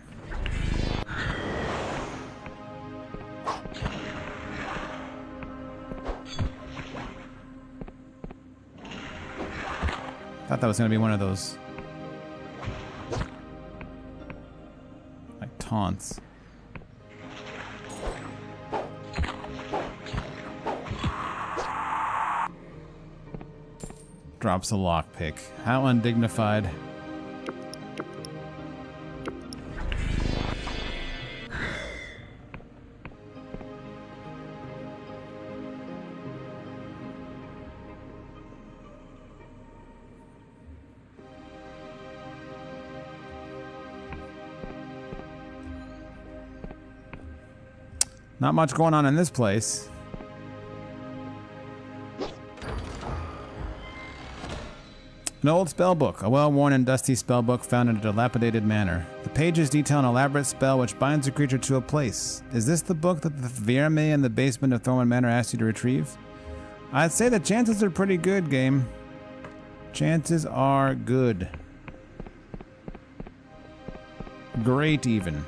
Thought that was gonna be one of those, like, taunts. Drops a lockpick. How undignified. Not much going on in this place. An old spellbook, a well-worn and dusty spellbook found in a dilapidated manor. The pages detail an elaborate spell which binds a creature to a place. Is this the book that the Vierme in the basement of Thornwood Manor asked you to retrieve? I'd say the chances are pretty good, game. Chances are good. Great, even.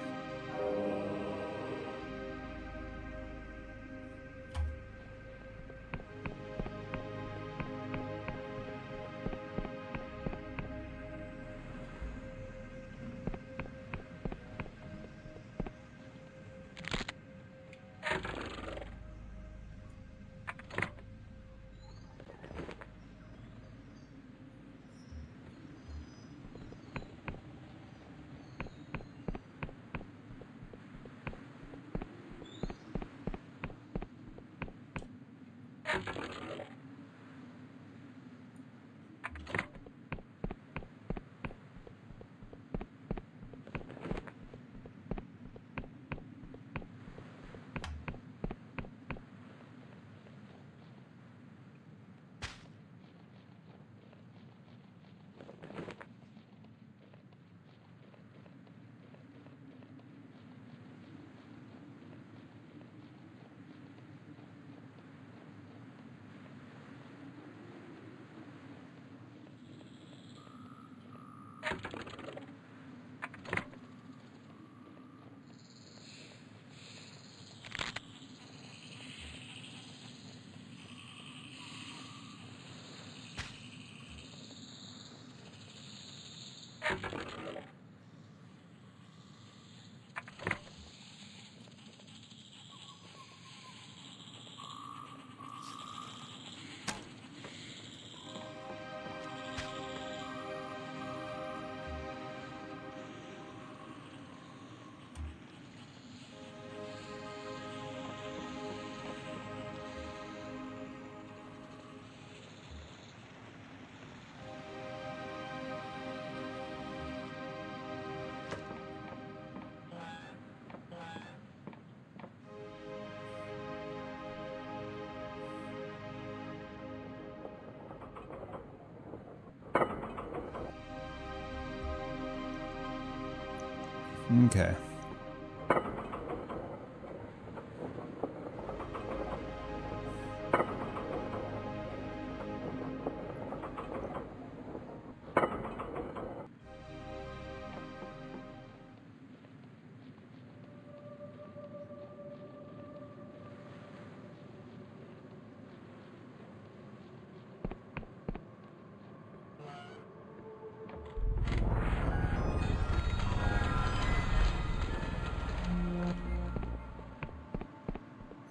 Okay.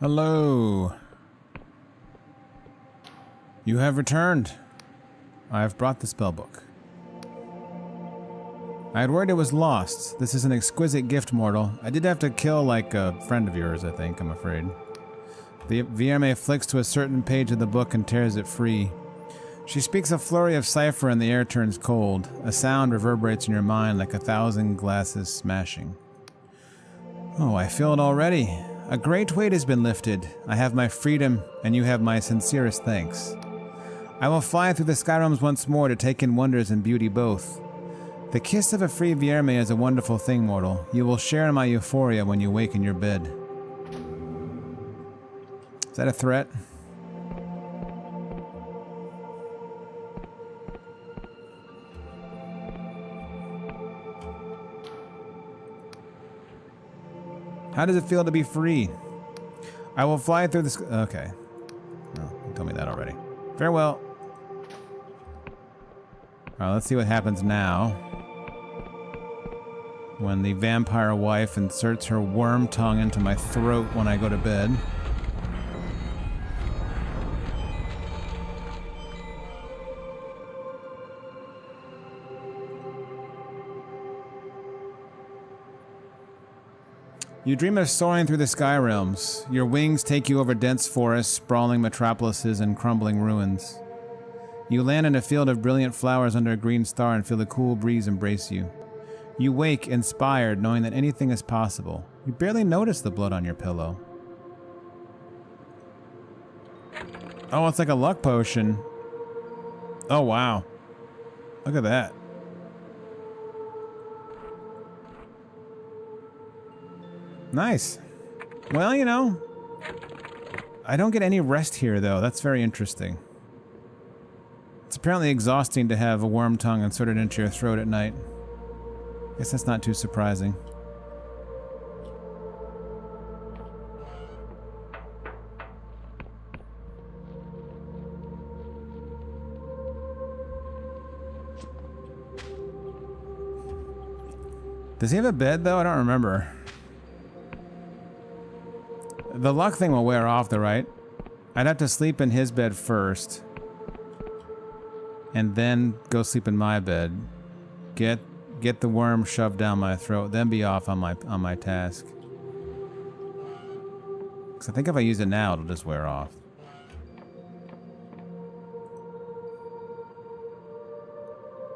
Hello. You have returned. I have brought the spellbook. I had worried it was lost. This is an exquisite gift, mortal. I did have to kill, like, a friend of yours, I think, I'm afraid. The Vierme flicks to a certain page of the book and tears it free. She speaks a flurry of cipher and the air turns cold. A sound reverberates in your mind like 1,000 glasses smashing. Oh, I feel it already. A great weight has been lifted. I have my freedom, and you have my sincerest thanks. I will fly through the sky realms once more to take in wonders and beauty both. The kiss of a free Vierme is a wonderful thing, mortal. You will share in my euphoria when you wake in your bed. Is that a threat? How does it feel to be free? I will fly through this. Okay. Oh, you told me that already. Farewell. Alright, let's see what happens now. When the vampire wife inserts her worm tongue into my throat when I go to bed. You dream of soaring through the sky realms. Your wings take you over dense forests, sprawling metropolises, and crumbling ruins. You land in a field of brilliant flowers under a green star and feel the cool breeze embrace you. You wake, inspired, knowing that anything is possible. You barely notice the blood on your pillow. Oh, it's like a luck potion. Oh, wow. Look at that. Nice. Well, you know, I don't get any rest here, though. That's very interesting. It's apparently exhausting to have a worm tongue inserted into your throat at night. Guess that's not too surprising. Does he have a bed, though? I don't remember. The luck thing will wear off, though, right? I'd have to sleep in his bed first. And then go sleep in my bed. Get the worm shoved down my throat, then be off on my task. Because I think if I use it now, it'll just wear off.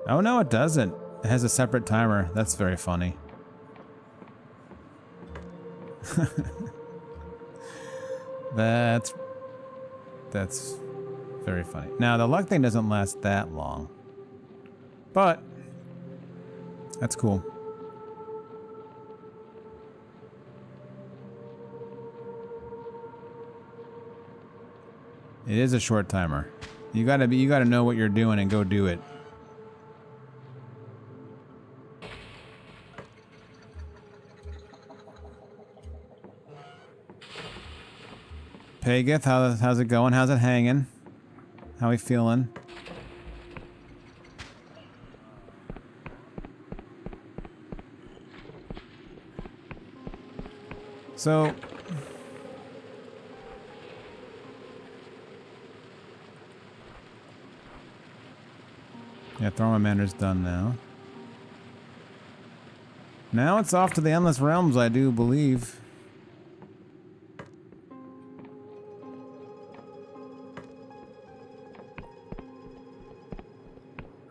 Oh no, it doesn't. It has a separate timer. That's very funny. That's very funny. Now, the luck thing doesn't last that long. But that's cool. It is a short timer. You gotta know what you're doing and go do it. Pageth, how's it going? How's it hanging? How we feeling? So yeah, Thormamander's done now. Now it's off to the Endless Realms, I do believe.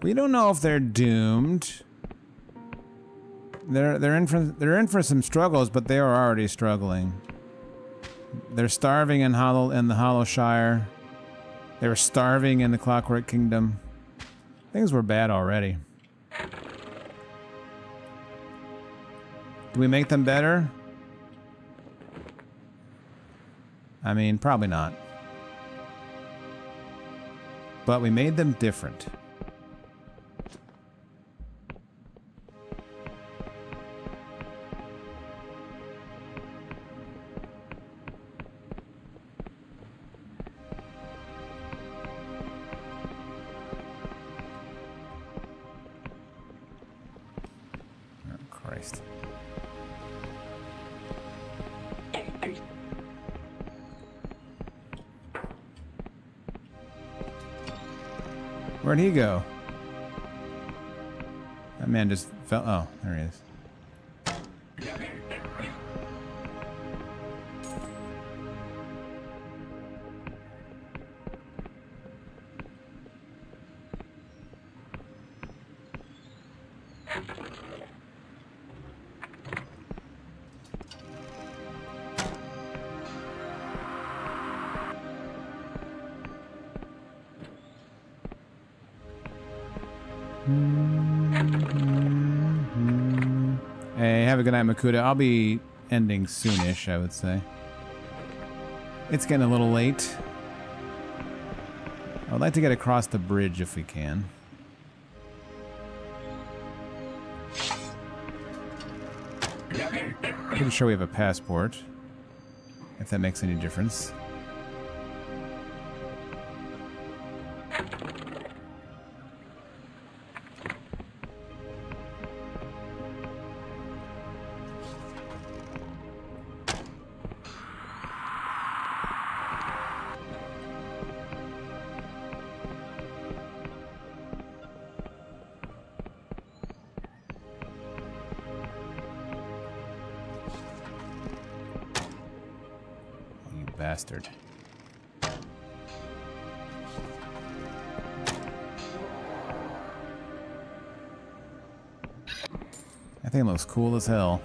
We don't know if they're doomed. They're in for some struggles, but they are already struggling. They're starving in the Hollow Shire. They were starving in the Clockwork Kingdom. Things were bad already. Do we make them better? I mean, probably not. But we made them different. Where'd he go? That man just fell. Oh, there he is. Hey, have a good night, Makuta. I'll be ending soonish, I would say. It's getting a little late. I would like to get across the bridge if we can. Pretty sure we have a passport, if that makes any difference. Bastard. That thing looks cool as hell.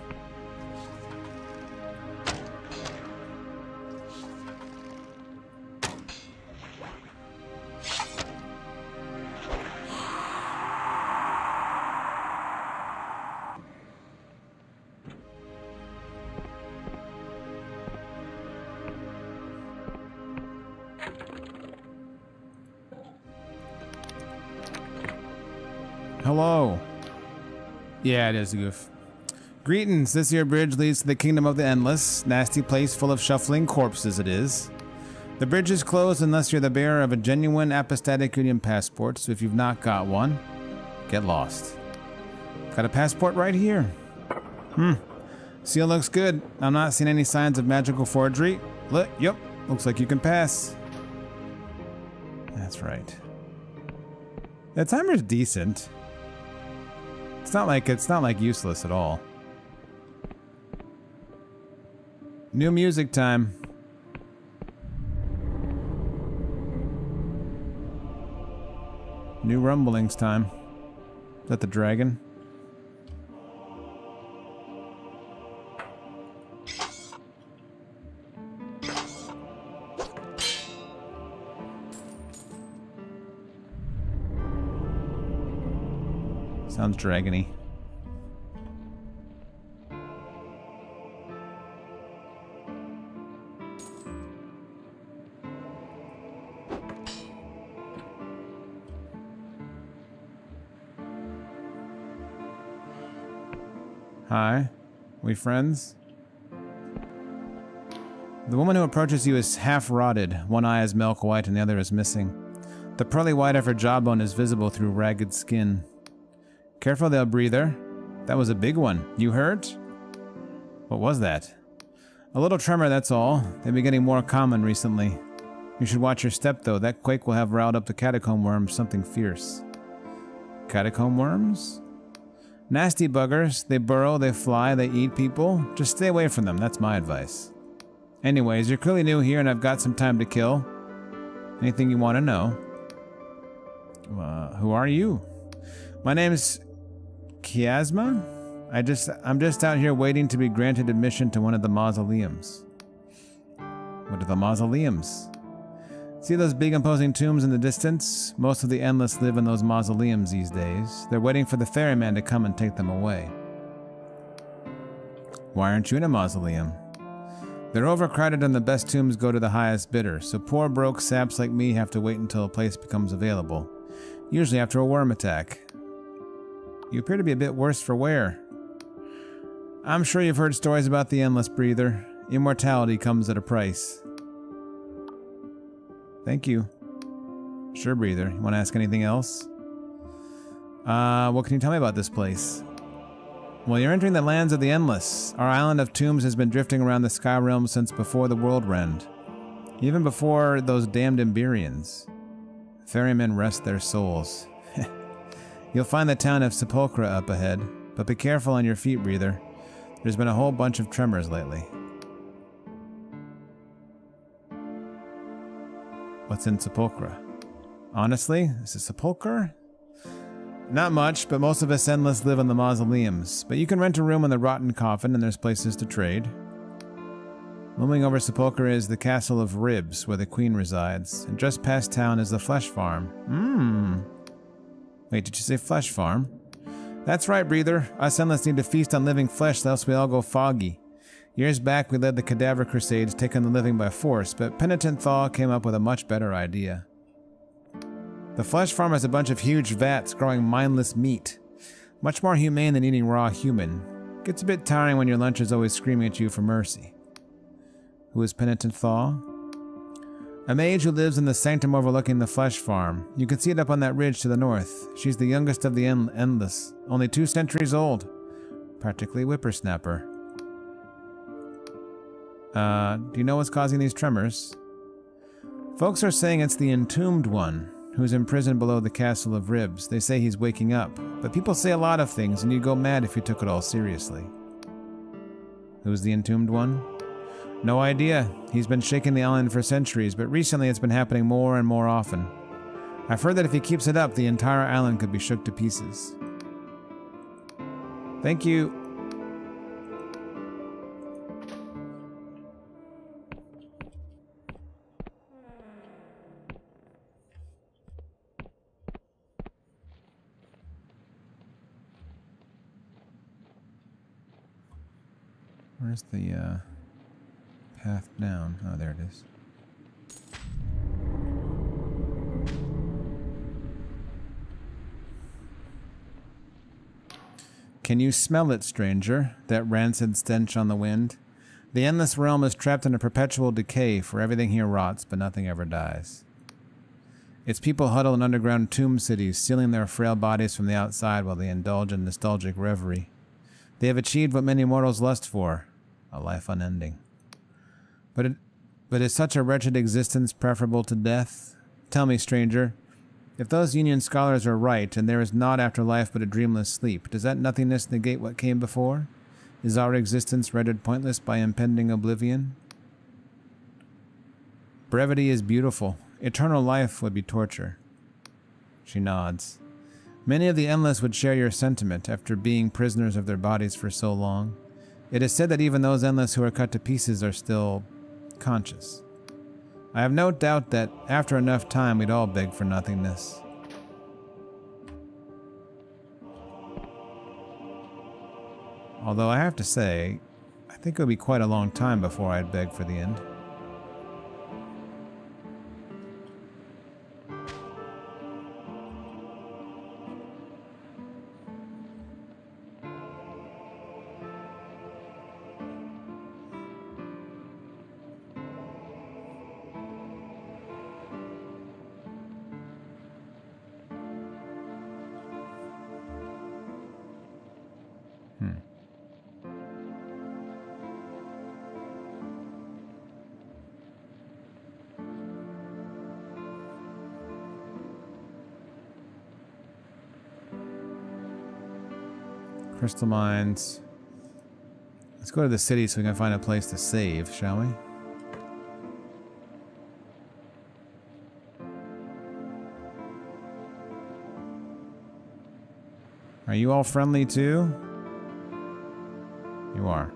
hello. Yeah, it is a goof. Greetings, this here bridge leads to the Kingdom of the Endless. Nasty place full of shuffling corpses it is. The bridge is closed unless you're the bearer of a genuine apostatic union passport, so if you've not got one, get lost. Got a passport right here. Seal looks good. I'm not seeing any signs of magical forgery. Yep, looks like you can pass. That's right. The timer's decent. It's not like useless at all. New music time. New rumblings time. Is that the dragon? Sounds dragony. Hi, we friends? The woman who approaches you is half rotted. One eye is milk white and the other is missing. The pearly white of her jawbone is visible through ragged skin. Careful there, breather. That was a big one. You hurt? What was that? A little tremor, that's all. They've been getting more common recently. You should watch your step, though. That quake will have riled up the catacomb worms something fierce. Catacomb worms? Nasty buggers. They burrow, they fly, they eat people. Just stay away from them, that's my advice. Anyways, you're clearly new here and I've got some time to kill. Anything you want to know? Who are you? My name's Chiasma? I'm just out here waiting to be granted admission to one of the mausoleums. What are the mausoleums? See those big imposing tombs in the distance? Most of the Endless live in those mausoleums these days. They're waiting for the ferryman to come and take them away. Why aren't you in a mausoleum? They're overcrowded and the best tombs go to the highest bidder, so poor broke saps like me have to wait until a place becomes available. Usually after a worm attack. You appear to be a bit worse for wear. I'm sure you've heard stories about the Endless Breather. Immortality comes at a price. Thank you. Sure, Breather. You want to ask anything else? What can you tell me about this place? Well, you're entering the lands of the Endless. Our island of tombs has been drifting around the Sky Realm since before the world rend. Even before those damned Emberians. Ferrymen rest their souls. You'll find the town of Sepulchra up ahead, but be careful on your feet, Breather. There's been a whole bunch of tremors lately. What's in Sepulchra? Honestly, is it Sepulchra? Not much, but most of us Endless live in the mausoleums. But you can rent a room in the Rotten Coffin and there's places to trade. Looming over Sepulchra is the Castle of Ribs, where the Queen resides, and just past town is the Flesh Farm. Wait, did you say Flesh Farm? That's right, Breather. Us Endless need to feast on living flesh, else we all go foggy. Years back, we led the Cadaver Crusades, taking the living by force, but Penitent Thaw came up with a much better idea. The Flesh Farm has a bunch of huge vats growing mindless meat. Much more humane than eating raw human. Gets a bit tiring when your lunch is always screaming at you for mercy. Who is Penitent Thaw? A mage who lives in the sanctum overlooking the Flesh Farm. You can see it up on that ridge to the north. She's the youngest of the Endless, only 2 centuries old. Practically whippersnapper. Do you know what's causing these tremors? Folks are saying it's the Entombed One, who's imprisoned below the Castle of Ribs. They say he's waking up, but people say a lot of things and you'd go mad if you took it all seriously. Who's the Entombed One? No idea. He's been shaking the island for centuries, but recently it's been happening more and more often. I've heard that if he keeps it up, the entire island could be shook to pieces. Thank you. Where's the, path down? Oh, there it is. Can you smell it, stranger? That rancid stench on the wind? The endless realm is trapped in a perpetual decay, for everything here rots, but nothing ever dies. Its people huddle in underground tomb cities, sealing their frail bodies from the outside while they indulge in nostalgic reverie. They have achieved what many mortals lust for, a life unending. But is such a wretched existence preferable to death? Tell me, stranger, if those Union scholars are right, and there is naught after life but a dreamless sleep, does that nothingness negate what came before? Is our existence rendered pointless by impending oblivion? Brevity is beautiful. Eternal life would be torture. She nods. Many of the Endless would share your sentiment after being prisoners of their bodies for so long. It is said that even those Endless who are cut to pieces are still conscious. I have no doubt that after enough time we'd all beg for nothingness. Although I have to say, I think it would be quite a long time before I'd beg for the end. Crystal mines. Let's go to the city so we can find a place to save, shall we? Are you all friendly too? You are.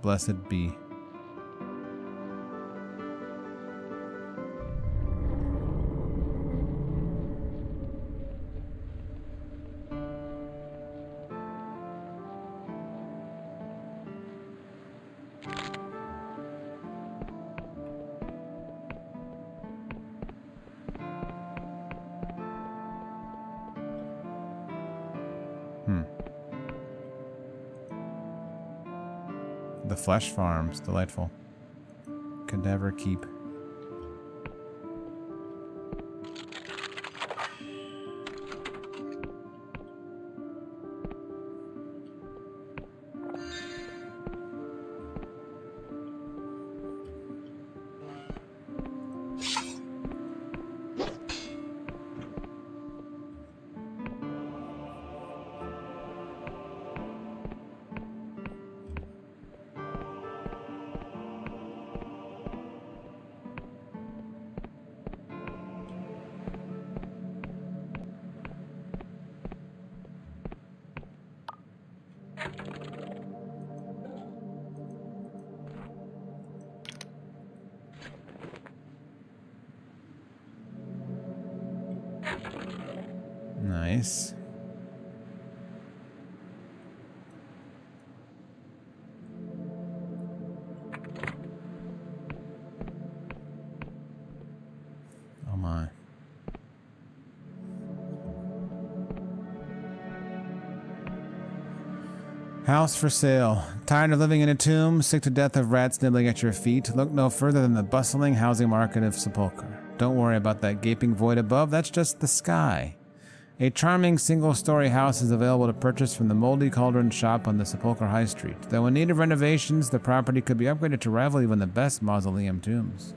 Blessed be. The flesh farms, delightful. Cadaver keep. Nice. Oh my. House for sale. Tired of living in a tomb? Sick to death of rats nibbling at your feet? Look no further than the bustling housing market of Sepulchre. Don't worry about that gaping void above. That's just the sky. A charming single-story house is available to purchase from the Moldy Cauldron shop on the Sepulchre High Street. Though in need of renovations, the property could be upgraded to rival even the best mausoleum tombs.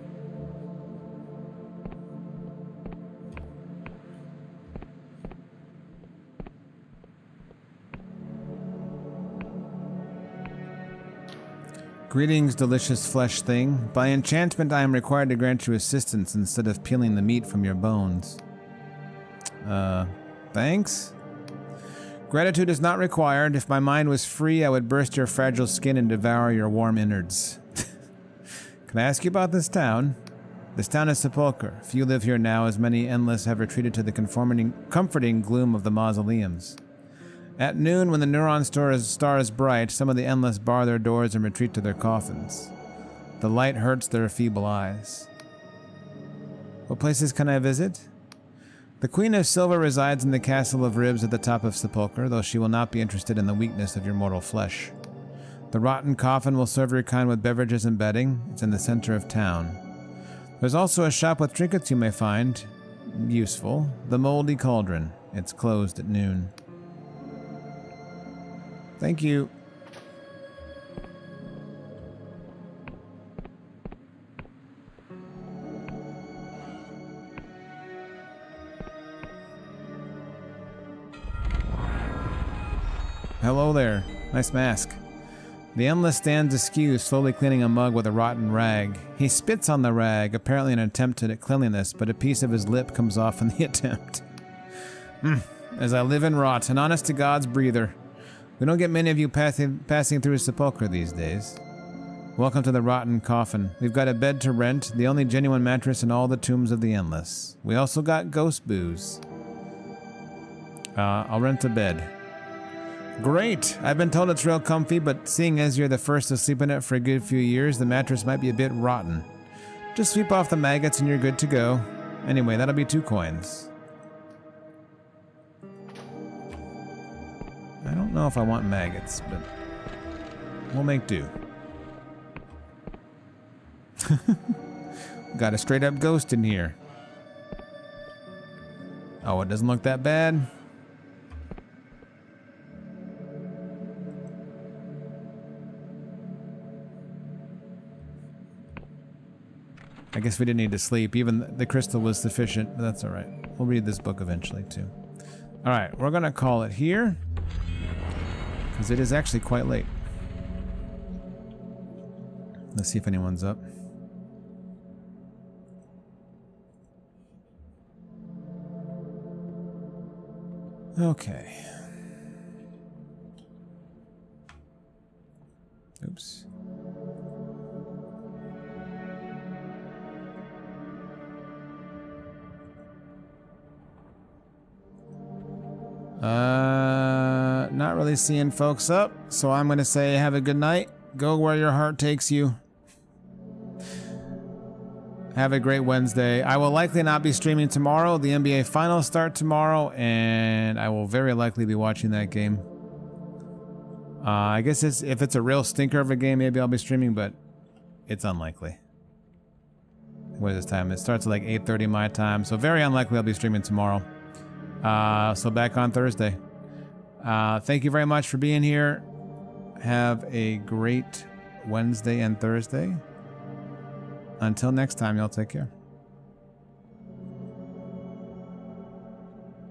Greetings, delicious flesh thing. By enchantment, I am required to grant you assistance instead of peeling the meat from your bones. Thanks? Gratitude is not required. If my mind was free, I would burst your fragile skin and devour your warm innards. Can I ask you about this town? This town is Sepulchre. Few live here now, as many endless have retreated to the comforting gloom of the mausoleums. At noon, when the neuron star is bright, some of the endless bar their doors and retreat to their coffins. The light hurts their feeble eyes. What places can I visit? The Queen of Silver resides in the Castle of Ribs at the top of Sepulchre, though she will not be interested in the weakness of your mortal flesh. The Rotten Coffin will serve your kind with beverages and bedding. It's in the center of town. There's also a shop with trinkets you may find useful. The Moldy Cauldron. It's closed at noon. Thank you. Hello there. Nice mask. The Endless stands askew, slowly cleaning a mug with a rotten rag. He spits on the rag, apparently in an attempt at cleanliness, but a piece of his lip comes off in the attempt. As I live and rot, an honest-to-God's breather. We don't get many of you passing through Sepulchre these days. Welcome to the Rotten Coffin. We've got a bed to rent, the only genuine mattress in all the tombs of the Endless. We also got ghost booze. I'll rent a bed. Great! I've been told it's real comfy, but seeing as you're the first to sleep in it for a good few years, the mattress might be a bit rotten. Just sweep off the maggots and you're good to go. Anyway, that'll be 2 coins. I don't know if I want maggots, but we'll make do. Got a straight up ghost in here. Oh, it doesn't look that bad. I guess we didn't need to sleep. Even the crystal was sufficient, but that's all right. We'll read this book eventually, too. All right, we're going to call it here, because it is actually quite late. Let's see if anyone's up. Okay. Oops. Not really seeing folks up, so I'm going to say have a good night. Go where your heart takes you. Have a great Wednesday. I will likely not be streaming tomorrow. The NBA Finals start tomorrow, and I will very likely be watching that game. I guess if it's a real stinker of a game, maybe I'll be streaming, but it's unlikely. What is this time? It starts at like 8:30 my time, so very unlikely I'll be streaming tomorrow. So back on Thursday. Thank you very much for being here. Have a great Wednesday and Thursday. Until next time, y'all take care.